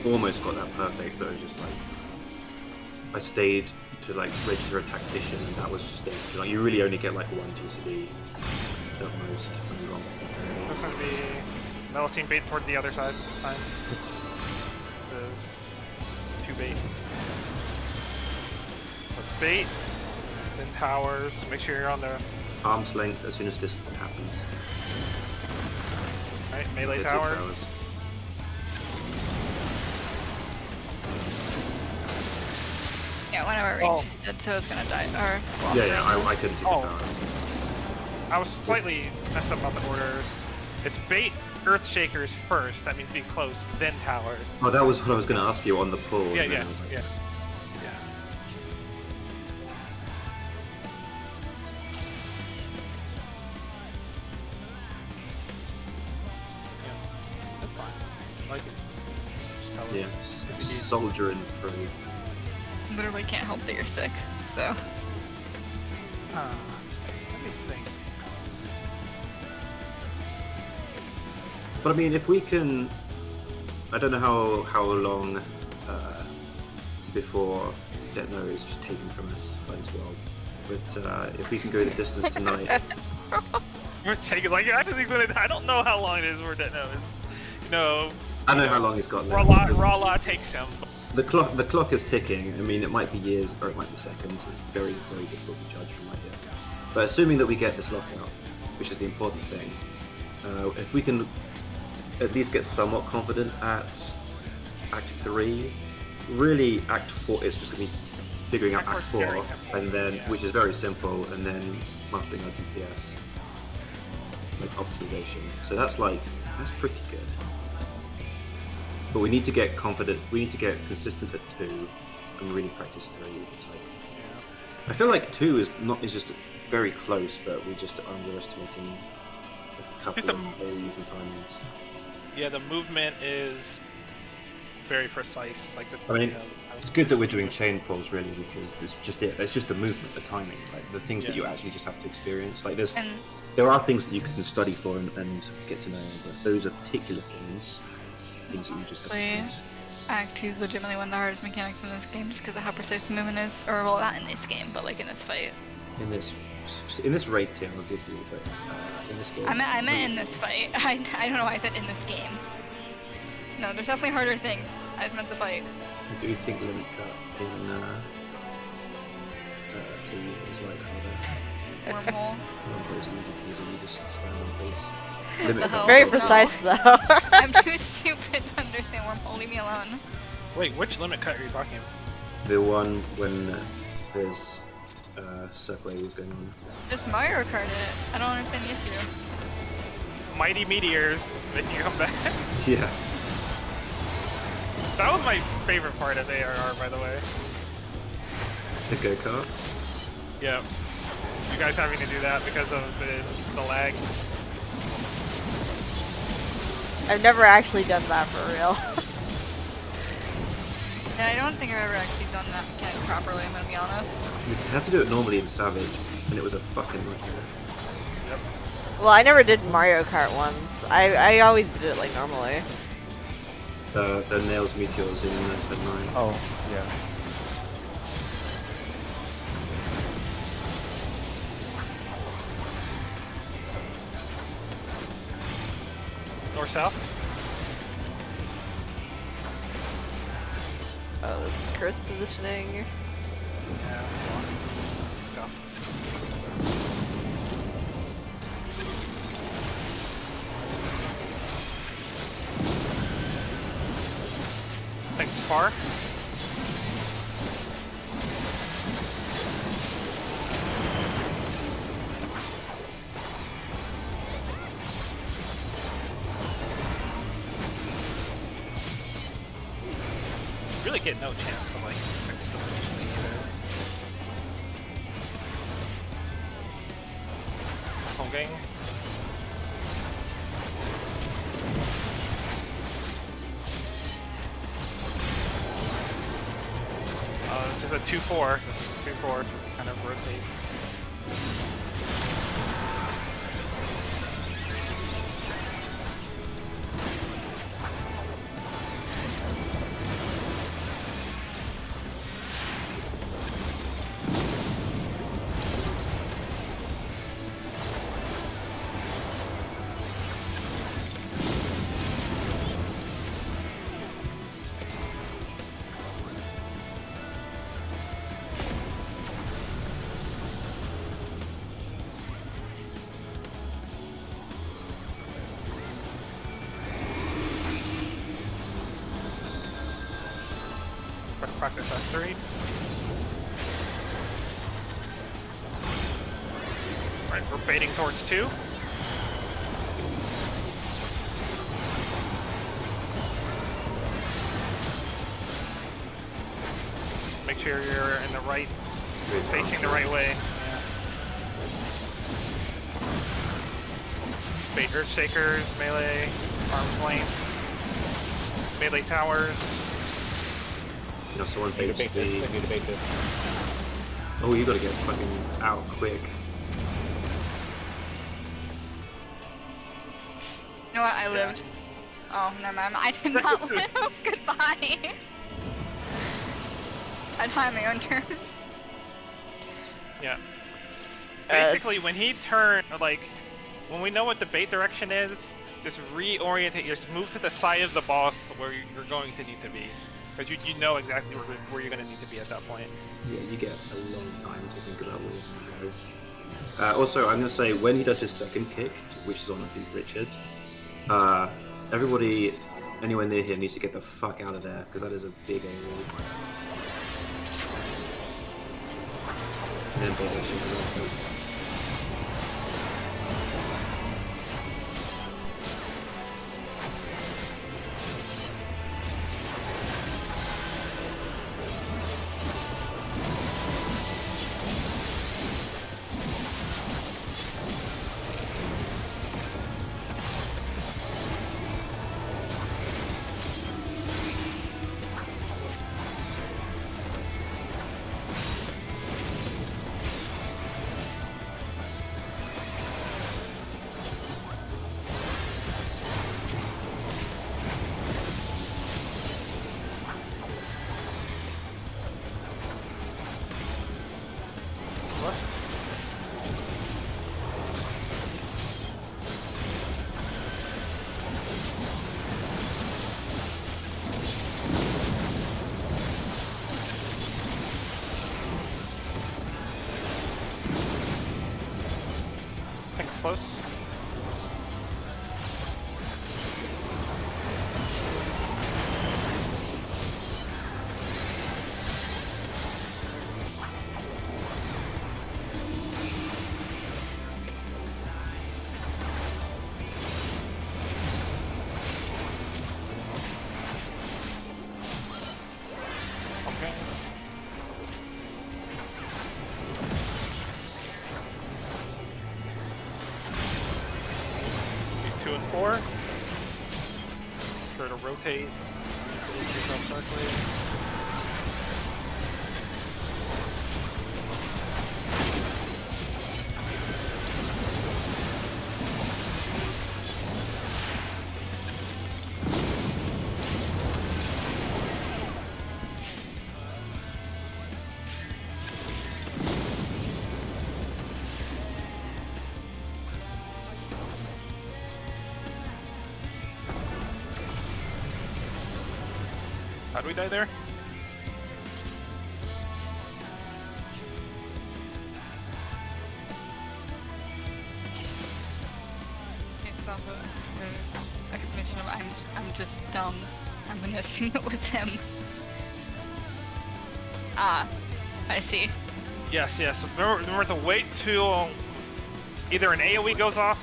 I almost got that perfect, but it was just like I stayed to like register a tactician, and that was just it. Like you really only get like 1 TCD at most when you're on. There's gonna be Melusine bait toward the other side this time. The 2 bait. So bait, then towers. Make sure you're on the Arm's length as soon as this happens. right melee There's your tower. towers. Yeah, whenever Oh. Reach is dead, so it's gonna die. Or go off Yeah, the yeah, range. I couldn't see the Oh. towers. I was slightly messed up about the orders. It's bait Earth Shakers first. That means be close, then towers. Oh, that was what I was going to ask you on the pull. Yeah, and then yeah, I was like, yeah. That's fine. I like it. Just tell us Yeah, if you need- soldiering through. Literally can't help that you're sick, so. Let me think. But I mean, if we can, I don't know how long before Detno is just taken from us by this world. But if we can go the distance tonight, We're taking like I think gonna. I don't know how long it is where Detno is. You know, I know how long he's got left. Rala takes him. The clock is ticking. I mean, it might be years or it might be seconds. It's very, very difficult to judge from right here. But assuming that we get this lockout, which is the important thing, if we can at least get somewhat confident at Act 3, really Act 4 is just going to be figuring out Act 4, and then which is very simple, and then mastering our DPS, like optimization. So that's pretty good. But we need to get confident. We need to get consistent at 2, and really practice 3. It's like, I feel like 2 is just very close, but we're just underestimating a couple of A's and timings. Yeah, the movement is very precise. Like the. I mean, it's good that we're doing chain pulls, really, because it's just it. It's just the movement, the timing, like the things that you actually just have to experience. Like there are things that you can study for and get to know, but those are particular things that you just have to experience. Act 2 is legitimately one of the hardest mechanics in this game, just because of how precise the movement is. Or well, not in this game, but like in this fight. In this raid team, I'll give you, but in this game. I meant in this fight. I don't know why I said in this game. No, there's definitely harder things. I just meant the fight. I do think limit cut in 2 is like harder. Wormhole. Wormhole is easy peasy, you just stand on place. Very precise though. I'm too stupid to understand wormhole. Leave me alone. Wait, which limit cut are you talking about? The one when there's circle areas going on. Just Mario Kart in it. I don't understand the issue. Mighty meteors making you come back. Yeah. That was my favorite part of ARR, by the way. The go-kart? Yeah. You guys having to do that because of the lag. I've never actually done that for real. Yeah, I don't think I've ever actually done that mechanic properly, I'm gonna be honest. You had to do it normally in Savage, and it was a fucking nightmare. Yep. Well, I never did Mario Kart once. I always did it like normally. The Nails Meteors in the 9. Oh, yeah. North south. Oh, this curse positioning. Yeah. Stuff. Thanks, far. Really get no chance to like fix the positioning either. Honging. Just a 2-4. 2-4 to kind of rotate. Practice S3. Alright, we're baiting towards 2. Make sure you're in the right, facing the right way. Bait Earth Shakers, melee, arm's length, melee towers. You know, someone I need baits to bait this. I the... need to bait this. Oh, you gotta get fucking out quick. You know what? I lived. Oh, never mind. I did not live. Goodbye. I died on my own terms. Yeah. Basically, when he turned, like, when we know what the bait direction is, just reorient it. Just move to the side of the boss where you're going to need to be. Because you know exactly where you're going to need to be at that point. Yeah, you get a long time to think about where you're going to go. Also, I'm going to say when he does his second kick, which is on I think Richard, everybody anywhere near him needs to get the fuck out of there because that is a big AoE. And then Bobo should go. Thanks, close. Okay. 2 and 4. Try to rotate. Release yourself darkly. How'd we die there? Based off of the explanation of I'm just dumb. I'm gonna assume it was him. Ah, I see. Yes, yes. Remember to wait till either an AoE goes off,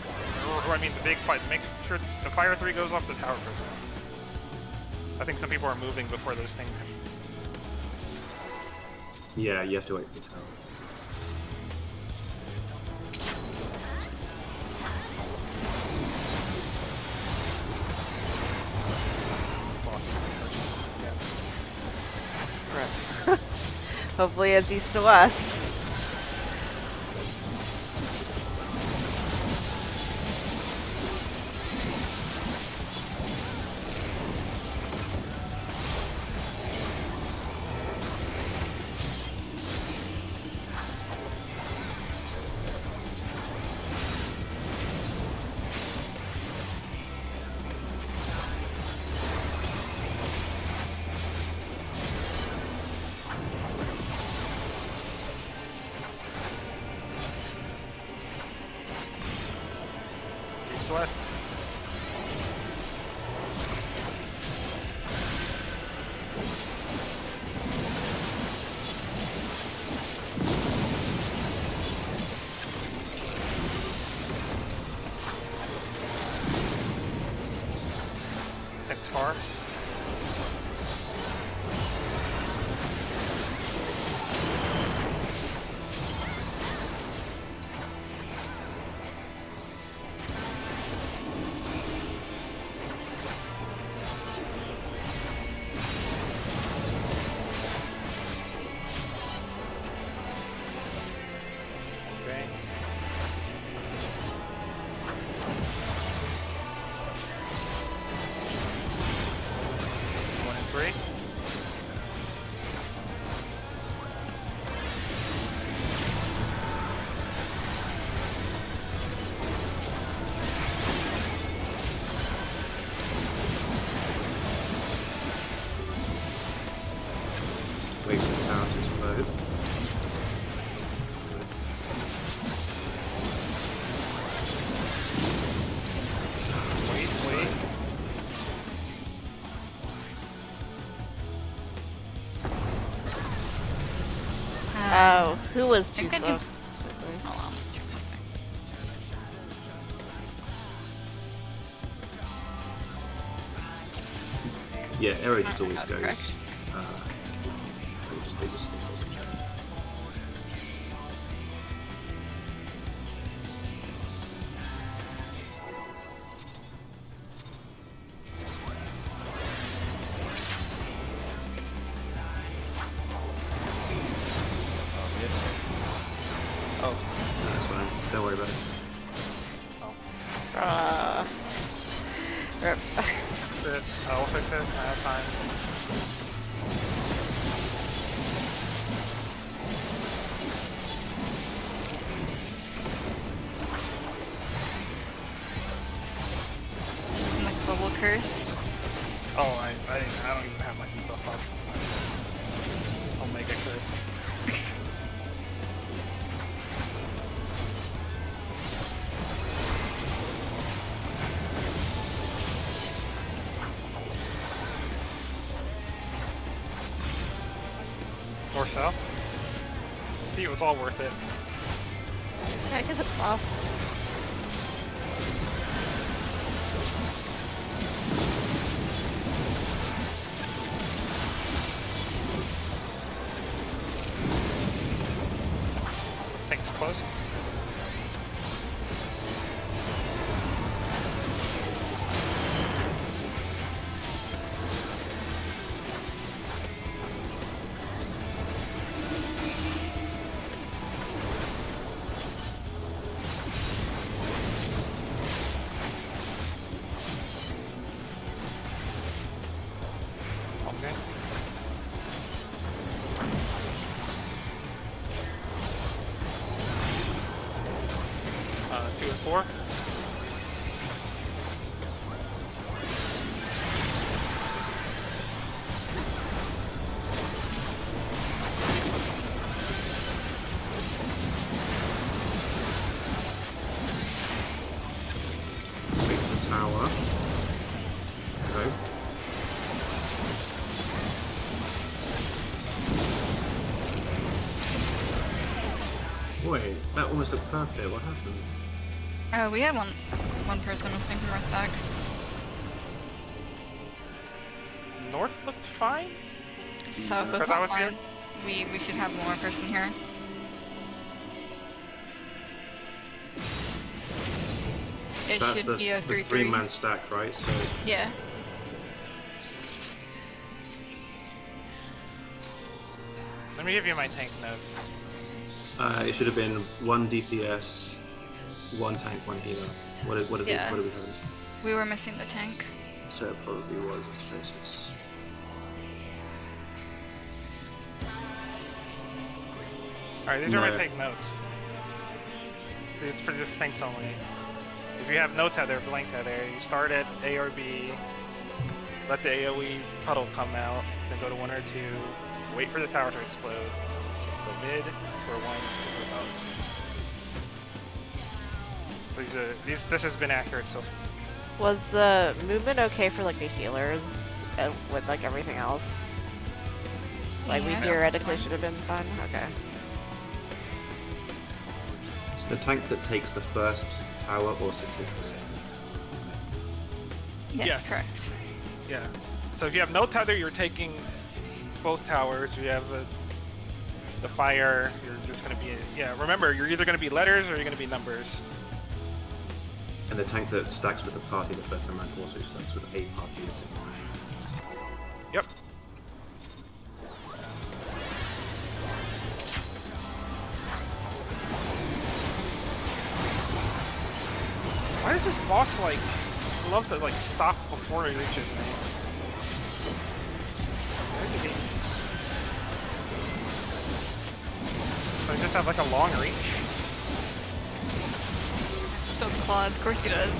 or I mean the big fight. Make sure the fire 3 goes off, the tower goes off. I think some people are moving before those things. Yeah, you have to wait for the tower. Hopefully it's east to west. East to west. Thanks, far. Okay. One and 3. Wait for the tower to explode. Who was I too think I slow? do. specifically? Oh well. let's check something. Yeah, arrow just always That's goes. correct. They just stay close to each other. Oh, That's fine. Don't worry about it. Rip. shit. I'll fix it. I have time. I'm like bubble cursed. Oh, I don't even have my debuff up. I'll make it good. North south. See, it was all worth it. I guess it's off. Tank's close. Okay. Two and four. Wait for the tower. Okay. Wait, that almost looked perfect. What happened? We had one person missing from our stack. North looked fine. South was Because I not was here? fine. We should have one more person here. It That's should the, be a the 3-3. three-man stack, right? So Yeah. Let me give you my tank notes. it should have been 1 DPS, 1 tank, 1 healer. What did we Yeah. have? We were missing the tank. So it probably was Traces. Alright, these are my No. tank notes. It's for just tanks only. If you have no tether, blank tether, you start at A or B, let the AoE puddle come out, then go to 1 or 2, wait for the tower to explode, go mid, for 1, for both. This has been accurate so far. Was the movement okay for like the healers with like everything else? Like we Yeah. theoretically should have been fine. Okay. It's the tank that takes the first tower also takes the second. Yes, correct. Yeah. So if you have no tether, you're taking both towers. You have the fire, you're just going to be... Yeah, remember, you're either going to be letters or you're going to be numbers. And the tank that stacks with the party the first time around also stacks with a party the second time. Yep. Why does this boss, like, love to, like, stop before he reaches me? Where's the game? So I just have, like, a long reach? So claws, of course he does.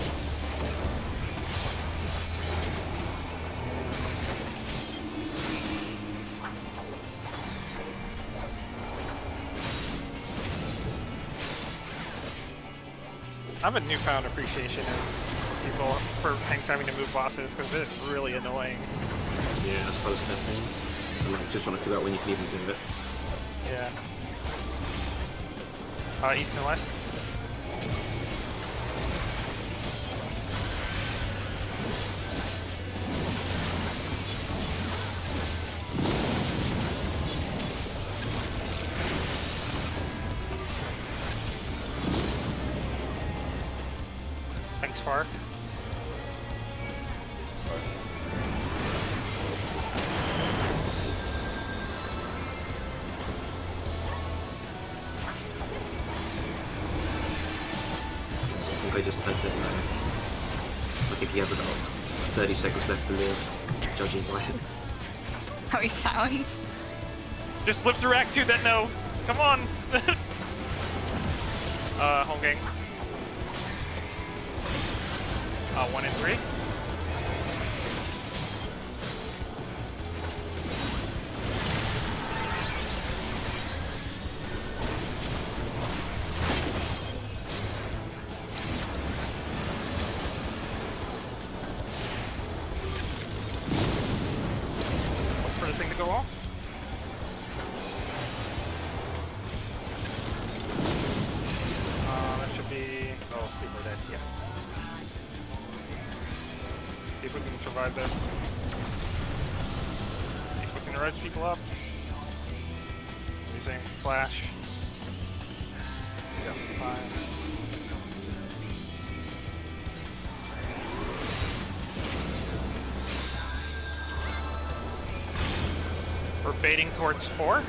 I have a newfound appreciation of people for tanks having to move bosses because it's really annoying. Yeah, that's part of the thing. I'm like just trying to figure out when you can even do it. Yeah. East and west. Thanks, Far. I just heard that I think he has about 30 seconds left to live, judging by it. How he sounds. Just live through Act 2, that no. Come on. Home gang. 1 and 3. Wait for the thing to go off. That should be. Oh, people are dead. Yeah. See if we can survive this. See if we can reg people up. Using Slash. Yeah, fine. We're baiting towards 4.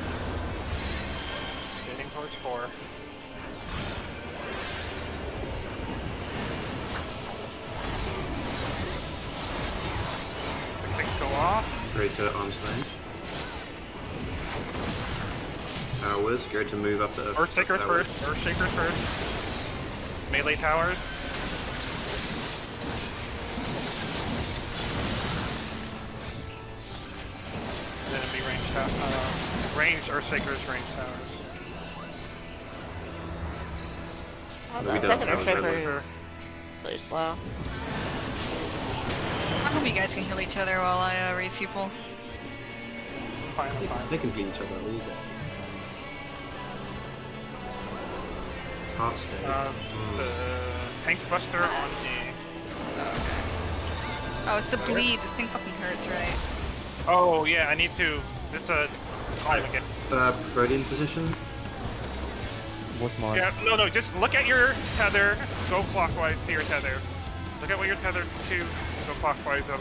Baiting towards 4. Things go off. Great to arms length. Towers, go to move up the Earthshakers towers. first. Earthshakers first. Melee towers. Enemy range ranged Earthshakers, range towers. Oh, We that don't second have a Earthshaker Earthshaker. is really slow. I hope you guys can heal each other while I raise people. Fine, I'm fine. They can beat each other, leave it. Heart stay. The tank buster on the. Oh, it's the bleed. This thing fucking hurts, right? Oh yeah, I need to. It's a. Again. Freudian position. What's mine? Yeah, no, just look at your tether. Go clockwise to your tether. Look at what you're tethered to. Go clockwise up.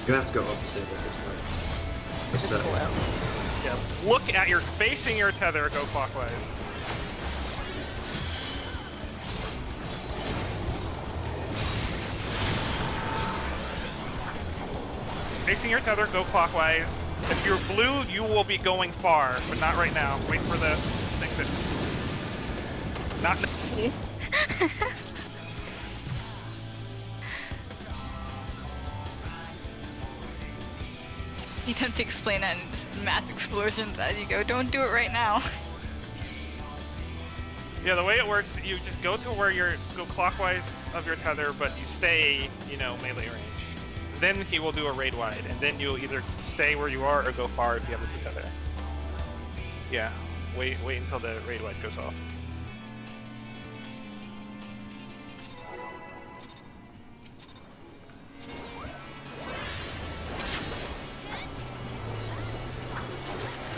You're gonna have to go opposite of this way. This Just below. Yeah. Look at your facing your tether. Go clockwise. Facing your tether, go clockwise. If you're blue, you will be going far, but not right now. Wait for the thing to... Not... You have to explain that in just mass explosions as you go. Don't do it right now. Yeah, the way it works, you just go to where you're... Go clockwise of your tether, but you stay, you know, melee range. Then he will do a raid wide, and then you'll either stay where you are or go far if you have a two tether. Yeah, wait until the raid wide goes off.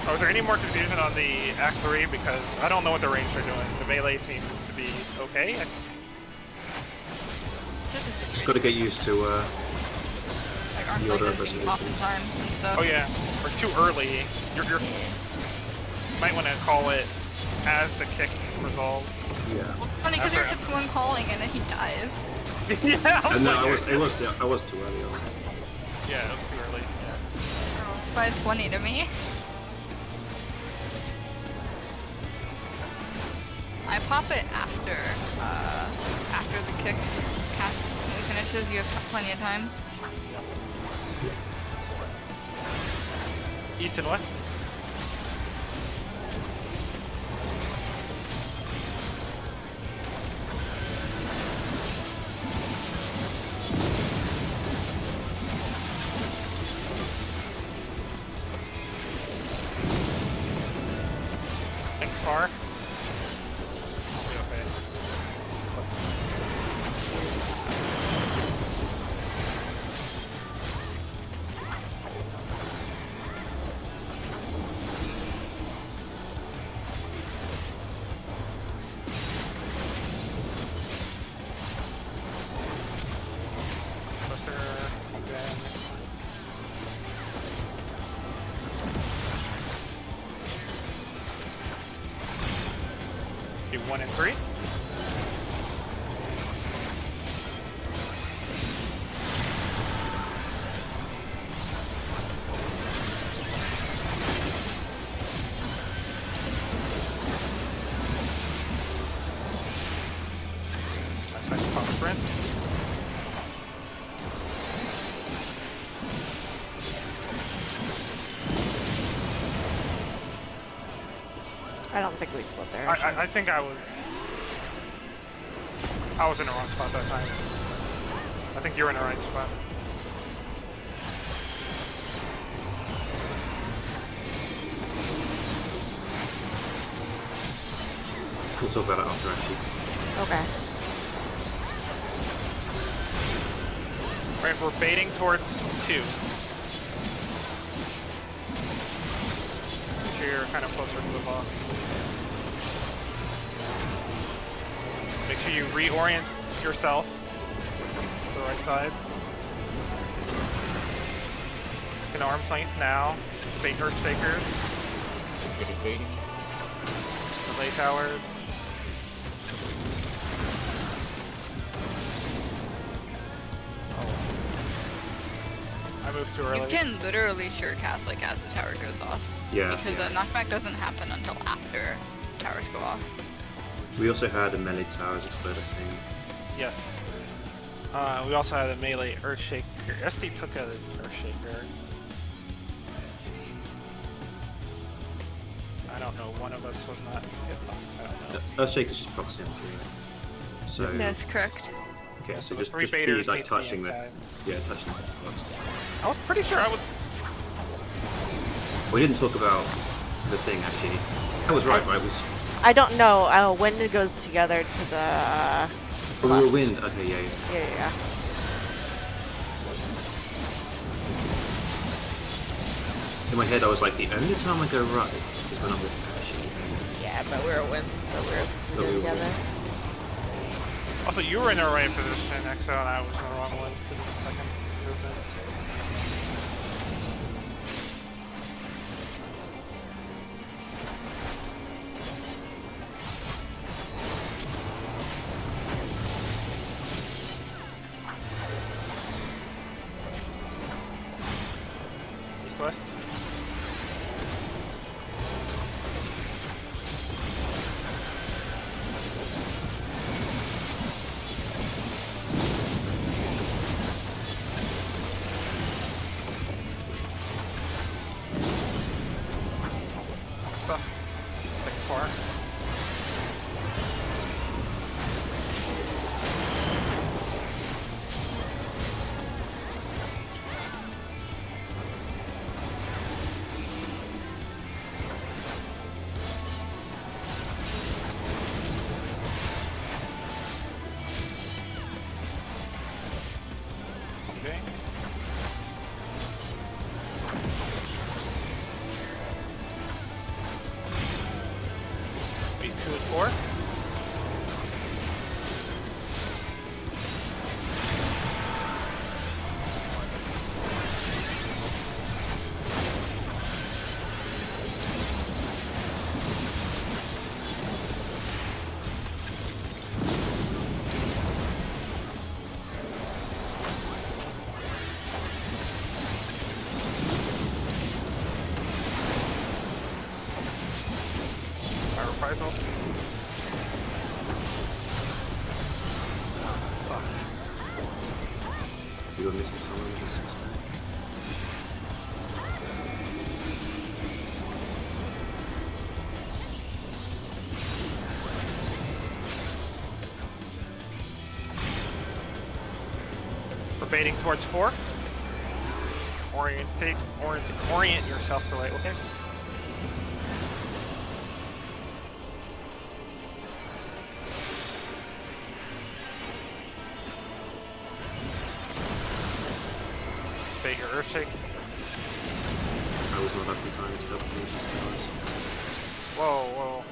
Oh, is there any more confusion on the Act 3? Because I don't know what the range are doing. The melee seems to be okay. Just gotta get used to Like arms the like order this of being resolution. oftentimes and stuff. Oh yeah, or too early. You might want to call it as the kick resolves. Yeah. Well, it's funny because there's just one calling and then he dies. Yeah, I was No, like, I was too early on. yeah, it was too early. Yeah. Oh, but it's funny to me. I pop it after the kick cast finishes. You have plenty of time. East and west. Thanks, far. do 1 and 3. That's how you pop sprint. I don't think we split there. I think I was in the wrong spot that time. I think you were in the right spot. We'll talk about it after actually. Okay. Right, we're baiting towards 2. Make sure you're kind of closer to the boss. Make sure you reorient yourself to the right side. An arm's length now. Bait Earth Shakers. It is baiting. Relay towers. I moved too early. You can literally sure cast like as the tower goes off. Yeah. Because the knockback doesn't happen until after towers go off. We also had a melee towers explode, I think. Yes. We also had a melee Earthshaker. SD took a Earthshaker. I don't know, one of us was not hitbox, I don't know. Earthshaker's just proximity. So That's correct. okay, Yeah, so the just three keep baiters like need to be touching the inside. touching the box. I was pretty sure I was... We didn't talk about the thing actually. That was right, right? Was I don't know. When it goes together to the. we were left. wind. Okay, yeah. Yeah. In my head, I was like, the only time I go right is when I'm with Ashley. Yeah, but we're a win, so But we we're were together. Also, you were in the right position, Exo, and I was in the wrong one for the second movement. East-west. Stuff. Thanks far. Okay. Be 2 and 4. My reprisal. We were missing someone with a 6 stack. We're baiting towards 4. Orient yourself the right way. Bait your Earthshake. I was not up in time to help use these towers. Whoa, whoa.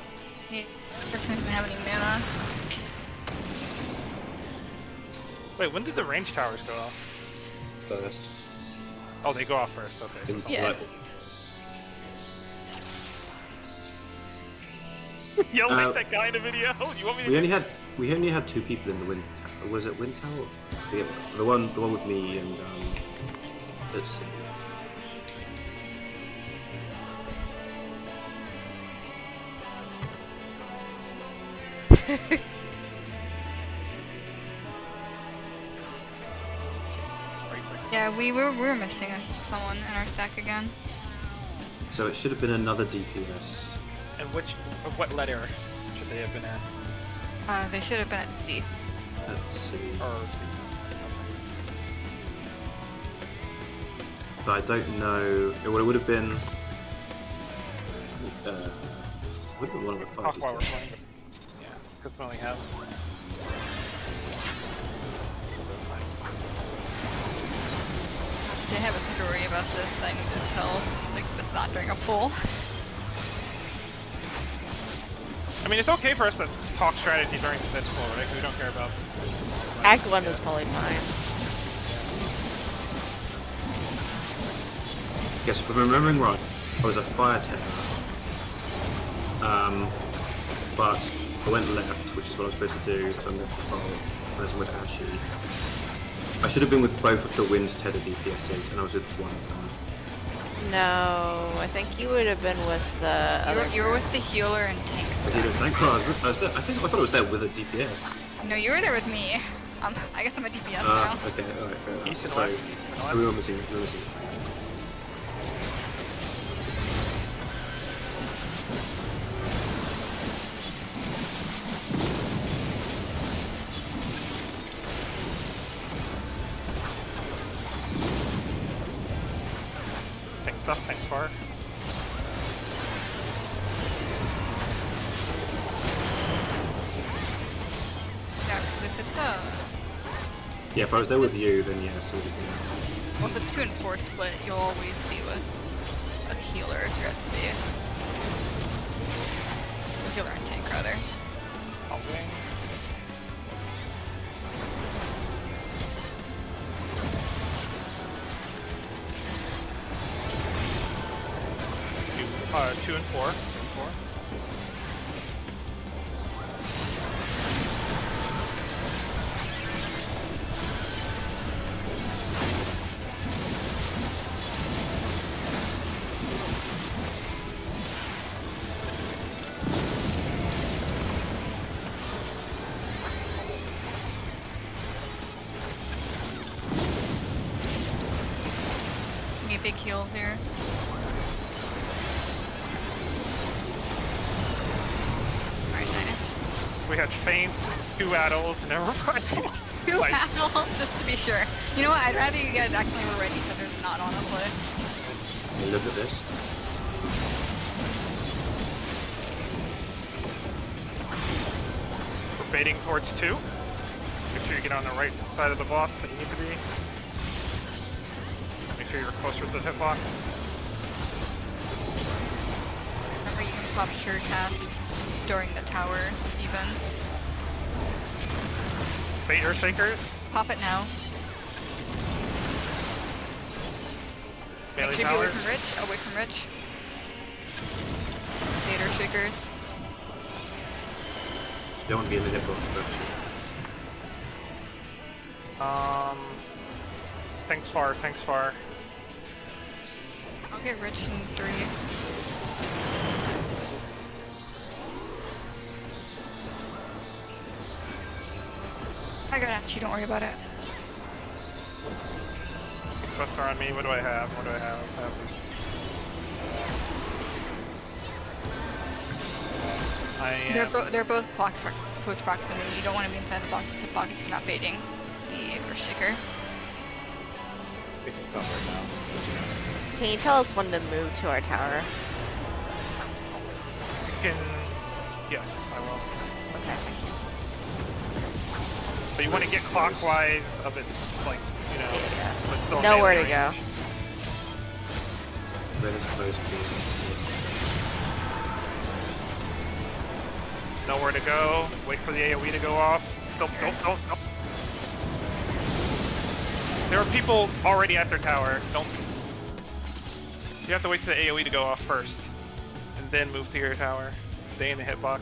Yeah, doesn't have any mana. Wait, when did the range towers go off? First. Oh, they go off first. Okay. So In, something- Yeah. like, Yell like that guy in the video. You want me to? We only had 2 people in the wind. Was it wind tower? I forget. The one with me and let's see. Yeah, we were missing someone in our stack again. So it should have been another DPS. And what letter should they have been at? They should have been at C. Let's see. Or But I don't know. It would have been. Would have been one of the 5. talk while we're playing. Yeah, because we only have. They have a story about this that I need to tell. Like, that's not during a poll. I mean, it's okay for us to talk strategy during this poll, right? 'Cause we don't care about. Act 1 is probably fine. Yes, if I'm remembering right, I was a fire tender. But I went left, which is what I was supposed to do, so I'm going to follow. And I'm with Ashy. I should have been with both of the wind tether DPSs, and I was with one of them. No, I think you would have been with the other. You were with the healer and tank I stack. thank God. I thought I was there with a DPS. No, you were there with me. I guess I'm a DPS now. Okay, alright, fair enough. East and So, west, east and west. we were missing a tank. Tank stuff, tank far. Yeah, 'cause if it's Yeah, if I was there with you, then yes, it would have been. well, if it's 2 and 4 split, you'll always be with a healer if you're at C. A healer and tank, rather. I'll wing. Two and four. Need big heals here. Alright, nice. We had feints, 2 addles, and everybody. 2 Like- battles, just to be sure. You know what? I'd rather you guys actually were ready so there's not honestly. Hey, look at this. We're baiting towards 2. Make sure you get on the right side of the boss that you need to be. Make sure you're closer to the hitbox. Remember, you can pop sure cast during the tower, even. Bait Earthshakers. Pop it now. Make Melee sure you be away towers. from Rich. Away from Rich. Vader Shakers. You don't want to be in the hitbox first. Thanks far. I'll get Rich in 3. I got Archie, don't worry about it. Buster on me. What do I have? I am. They're both close proximity. You don't want to be inside the boss's hitbox if you're not baiting the Earthshaker. Facing south right now. Can you tell us when to move to our tower? Yes, I will. Okay, thank you. But you want to get clockwise of it, like, you know, Yeah. but still in Nowhere melee to go. range. Red is close to Nowhere to go. Wait for the AoE to go off. Still, don't. There are people already at their tower. Don't. You have to wait for the AoE to go off first, and then move to your tower. Stay in the hitbox.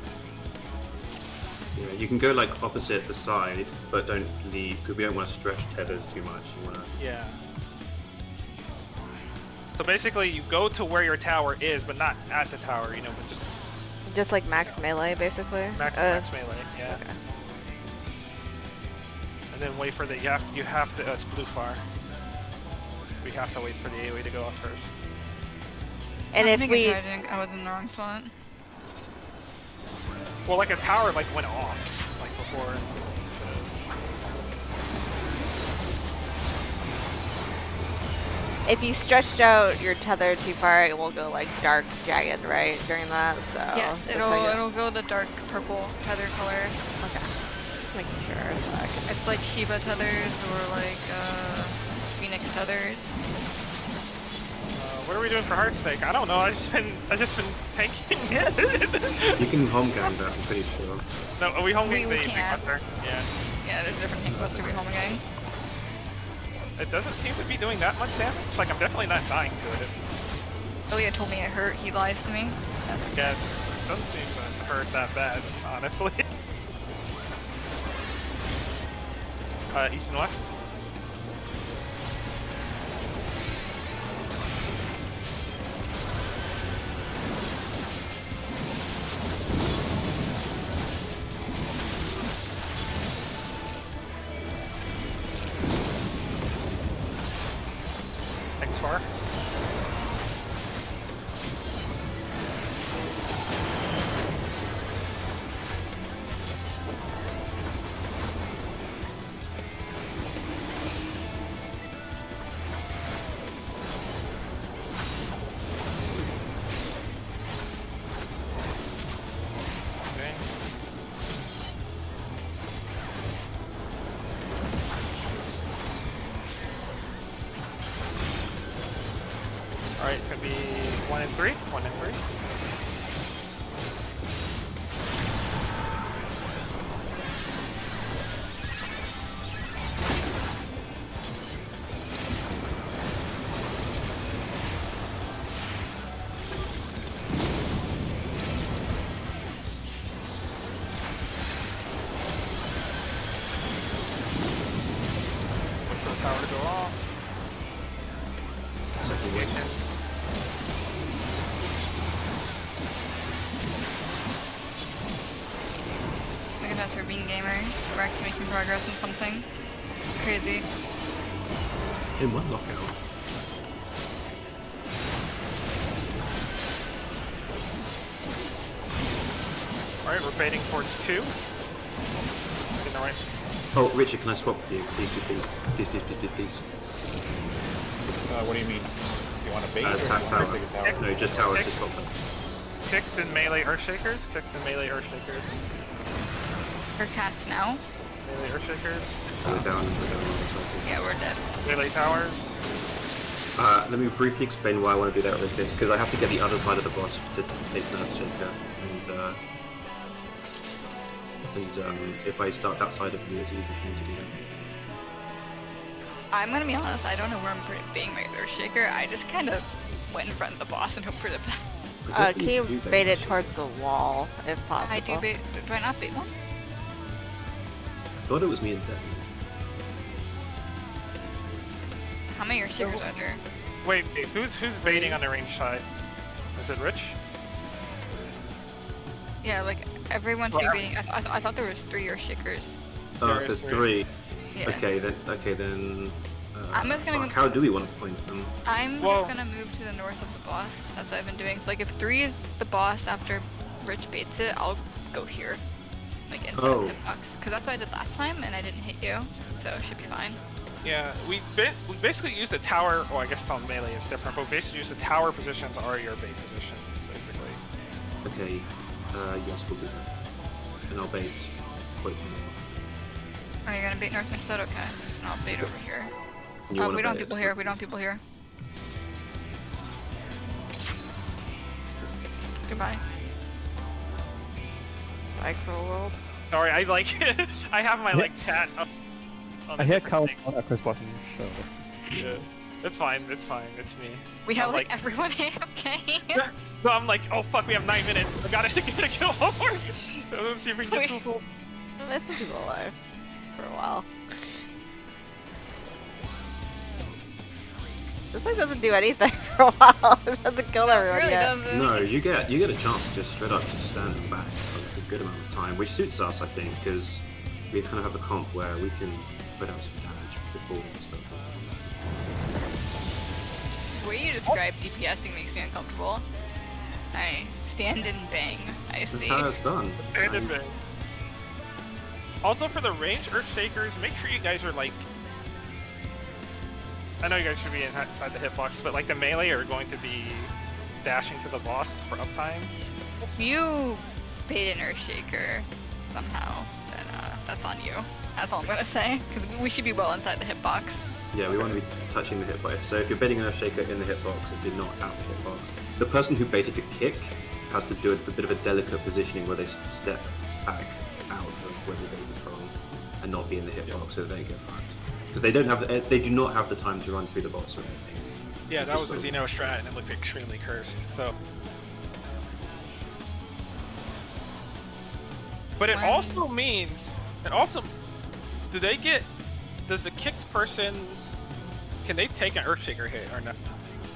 Yeah, you can go like opposite the side, but don't leave because we don't want to stretch tethers too much. You want to. Yeah. So basically, you go to where your tower is, but not at the tower, you know, but Just like max melee, basically. max melee. Yeah. Okay. And then wait for the you have to it's blue fire. We have to wait for the AoE to go off first. And if we, I was in the wrong spot. Well, like a tower like went off like before. if you stretched out your tether too far, it will go like dark jagged, right? During that, so. Yes, that's how you- it'll go the dark purple tether color. Okay. Just making sure. It's like Shiba tethers or like Phoenix tethers. What are we doing for Heartstake? I don't know. I just been tanking it. You can home gang that. I'm pretty sure. No, are we homing We the can't. Buster? Yeah. Yeah, there's different tank buster we home again. It doesn't seem to be doing that much damage. Like I'm definitely not dying to it. Ilya told me it hurt. He lies to me. Yeah, it doesn't seem to hurt that bad, honestly. East and west. Thanks, far. Okay. Alright, it's gonna be 1 and 3. 1 and 3. Wait for the tower to go off. Second wing. Look at us for being gamers. We're actually making progress in something. Crazy. In one lockout. Alright, we're baiting towards 2. In the right. Oh, Richard, can I swap with you? Please, please, please, please, please, please, please. What do you mean? You want to bait or Tap you tower. want to take a tower? No, just towers, just swap them. Kicked and melee Earthshakers. Kicked and melee Earthshakers. Her cast now. Melee Earthshakers. We're down on the side. Yeah, we're dead. Melee towers. Let me briefly explain why I want to do that with this, because I have to get the other side of the boss to take the Earthshaker, and if I start that side of you, it's easy for me to do that. I'm gonna be honest, I don't know where I'm being my Earthshaker. I just kind of went in front of the boss and hope for the best. I don't Can you think do bait it damage. towards the wall if possible? I do bait. Do I not bait one? I thought it was me and Dan. How many Earthshakers are there? Wait, who's baiting on the range side? Is it Rich? Yeah, like everyone should be baiting. I thought there was 3 Earthshakers. Oh, There if there's is 3. Yeah. Okay, then. I'm just gonna How do we want to point them? I'm Well- just gonna move to the north of the boss. That's what I've been doing. So like if 3 is the boss after Rich baits it, I'll go here. Like inside Oh. the hitbox. Because that's what I did last time and I didn't hit you. So it should be fine. Yeah, we basically use the tower. Well, I guess on melee it's different, but we basically use the tower positions are your bait positions, basically. Okay, yes, we'll do that. And I'll bait quite more. Oh, you're gonna bait north instead? Okay. And I'll bait over here. You wanna We don't have bait people it? here. We don't have people here. Goodbye. Like for a world. Sorry, I like I have my like chat up. On I the hear different Cal thing. at this button, so Yeah. It's fine. It's fine. It's me. We have I'm like everyone AFK. So I'm like, oh fuck, we have 9 minutes. I gotta kill one more. Let's see if we can get Wait. two. There's some people alive for a while. This thing doesn't do anything for a while. It hasn't killed It everyone really yet. doesn't. No, you get a chance to just straight up just stand back for like a good amount of time, which suits us, I think, because we kind of have a comp where we can put out some damage before we start. The way you describe DPSing makes me uncomfortable. I stand and bang. I That's see. how it's done. And in bang. Also for the range Earthshakers, make sure you guys are like. I know you guys should be inside the hitbox, but like the melee are going to be dashing to the boss for uptime. If you bait an Earthshaker somehow, then that's on you. That's all I'm gonna say. Because we should be well inside the hitbox. Yeah, we want to be touching the hitbox. So if you're baiting an Earthshaker in the hitbox, if you're not out the hitbox, the person who baited the kick has to do a bit of a delicate positioning where they step back out of where they baited from and not be in the hitbox, so they get fucked. Because they do not have the time to run through the boss or anything. Yeah, that was Just a Xeno strat and it looked extremely cursed. So, but it When- also means do they get? Does the kicked person can they take an Earthshaker hit or no?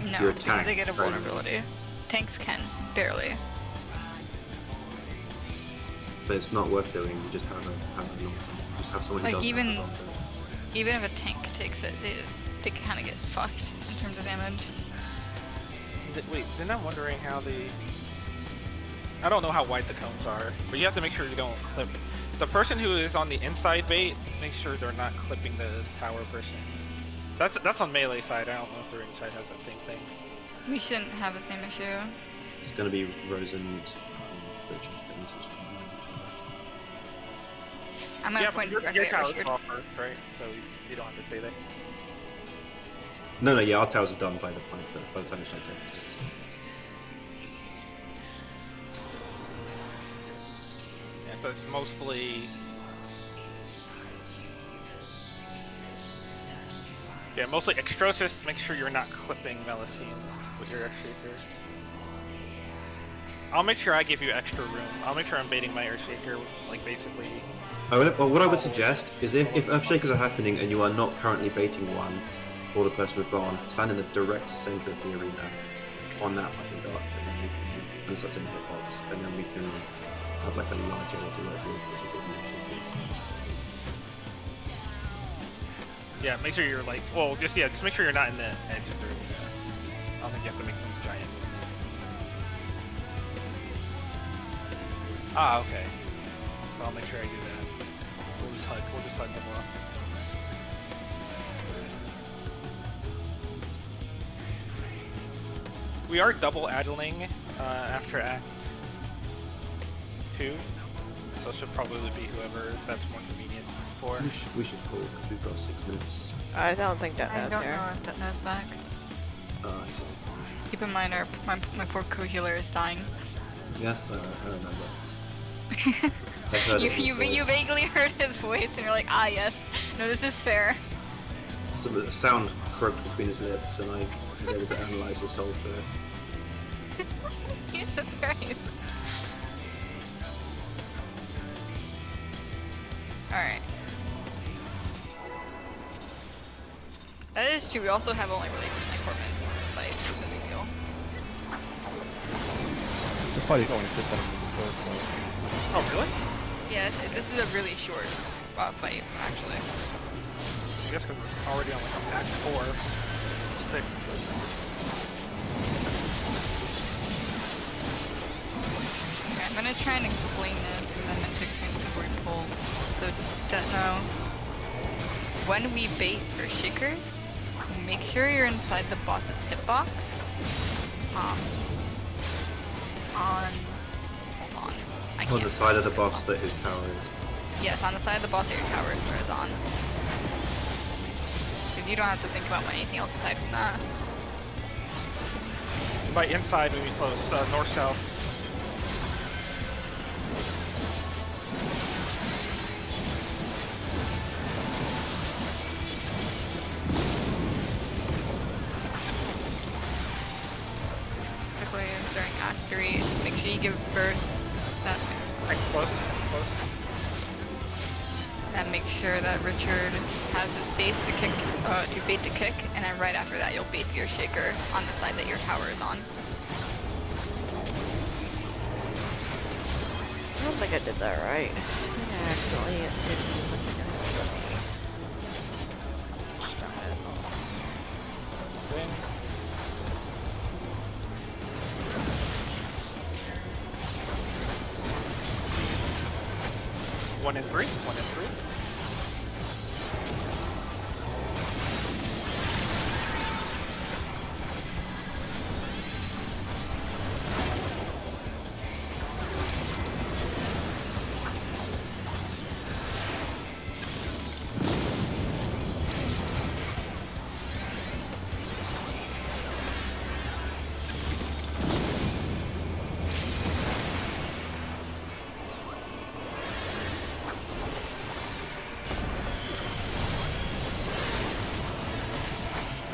No, Your because attack, they get a right. vulnerability. Tanks can, barely. But it's not worth doing. You just have someone who Like, doesn't even- have the Even if a tank takes it, they kind of get fucked in terms of damage. Wait, then I'm wondering how I don't know how wide the cones are, but you have to make sure you don't clip. The person who is on the inside bait, make sure they're not clipping the tower person. That's on melee side. I don't know if the ring side has that same thing. We shouldn't have the same issue. It's going to be Rose and Richard. They need to just remind each other. I'm gonna Yeah, point but directly your at tower's Richard. off first, right? So you don't have to stay there. No, yeah, our towers are done by the time it's done. Yeah, so it's mostly. Yeah, mostly Extrosis. Make sure you're not clipping Melusine with your Earthshaker. I'll make sure I give you extra room. I'll make sure I'm baiting my Earthshaker, like basically. What I would suggest is if Earthshakers are happening and you are not currently baiting one, or the person with Vaughn, stand in the direct center of the arena on that fucking dot, and that's in the hitbox, and then we can have like a large area to work with as we get more Earthshakers. Yeah, make sure you're like, well, just make sure you're not in the edge of the arena. I don't think you have to make some giant movement. Ah, okay. So I'll make sure I do that. We'll just hug the boss. We are double idling after Act 2, so it should probably be whoever that's more convenient for. We should pull because we've got 6 minutes. I don't think that I knows don't here. know if that knows back. I see. Keep in mind, my poor co-healer is dying. Yes, I remember. I heard you it in his you voice. vaguely heard his voice, and you're like, ah, yes, no, this is fair. Some of the sound croaked between his lips, and I was able to analyze his soul through it. Jesus Christ. Alright. That is true. We also have only really 4 minutes in this fight. It's no big deal. The fight is only just so Oh, really? Yeah, this is a really short fight, actually. I guess because we're already on like Act 4. 6. Okay, I'm gonna try and explain this, and then to explain before we pull. So, don't know. When we bait for shakers, make sure you're inside the boss's hitbox. Hold on. I On can't. the side of the boss that his tower is. Yes, on the side of the boss that your tower is on. Because you don't have to think about anything else aside from that. By inside, we mean close, north-south. Typically during Act 3. Make sure you give birth. That, Thanks, close. and make sure that Richard has his base to kick, to bait the kick, and then right after that you'll bait your shaker on the side that your tower is on. I don't think I did that right. I think I accidentally did something One and three.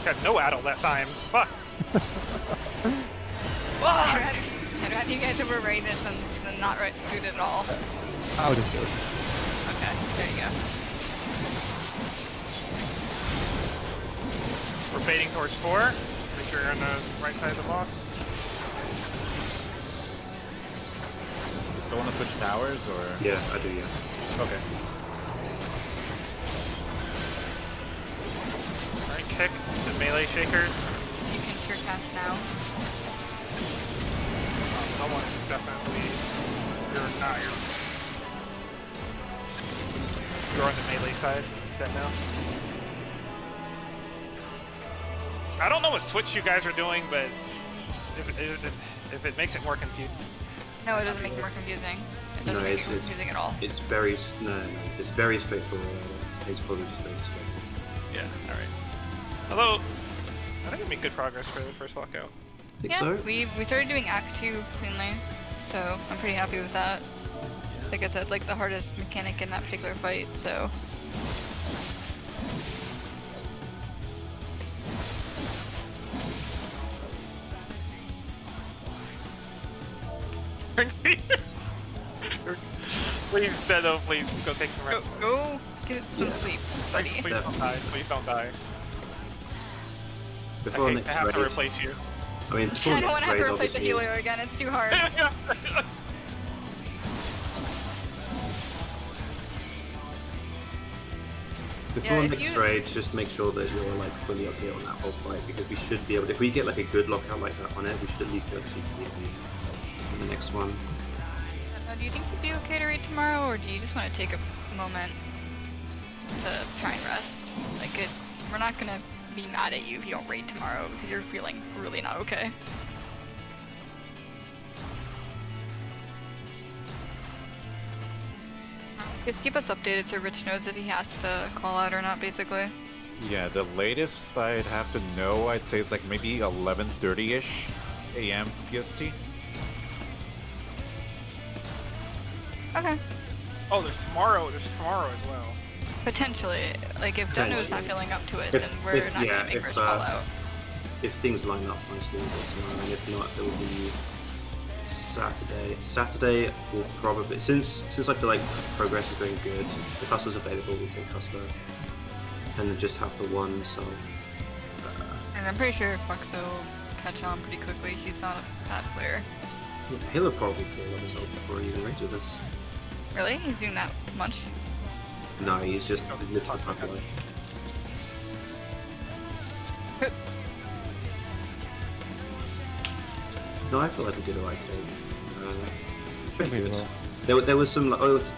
Got no addle that time. Fuck. I'd rather you guys overrate it than not do it at all. I'll just do it. Okay, there you go. We're baiting towards 4. Make sure you're on the right side of the boss. Don't want to push towers or? Yeah, I do. Yeah. Okay. Alright, kick the melee shakers. You can sure cast now. Someone is definitely. You're not. You're on the melee side. That now. I don't know what switch you guys are doing, but if it makes it more confusing. No, it doesn't make it more confusing. It doesn't make it more confusing at all. It's very it's very straightforward. It's probably just very straight. Yeah. All right. Although I think we made good progress for the first lockout. Think Yeah, so? we started doing Act 2 cleanly, so I'm pretty happy with that. Like I said, like the hardest mechanic in that particular fight, so. Please, no, please go take some rest. Go get some sleep, buddy. Please don't die. Please don't die. Before I next have to raid, replace you. I mean, before I don't want next to have to raid, replace the obviously, healer again, it's too hard. Before Yeah, if next you- raid, just make sure that you're like fully up here on that whole fight, because we should be able to, if we get like a good lockout like that on it, we should at least be able to see in the next one. Do you think you'd be okay to raid tomorrow, or do you just want to take a moment to try and rest? Like, we're not gonna be mad at you if you don't raid tomorrow because you're feeling really not okay. Just keep us updated so Rich knows if he has to call out or not, basically. Yeah, the latest I'd have to know, I'd say, is like maybe 11:30ish a.m. PST. Okay. Oh, there's tomorrow as well. Potentially. Like, if Deno's not feeling up to it, If- then we're if- not yeah, gonna make if, Rich call out. If things line up nicely, we'll go tomorrow, and if not, it will be Saturday. Saturday will probably, since I feel like progress is going good, if Hustler's available, we'll take Hustler, and then just have the one. So And I'm pretty sure Foxo will catch on pretty quickly. He's not a bad player. he'll have probably cleared up himself before he even rages us. Really? He's doing that much? No, he's just lived a happy life. No, I feel like we did alright today. Pretty Pretty good. well. There was some, there was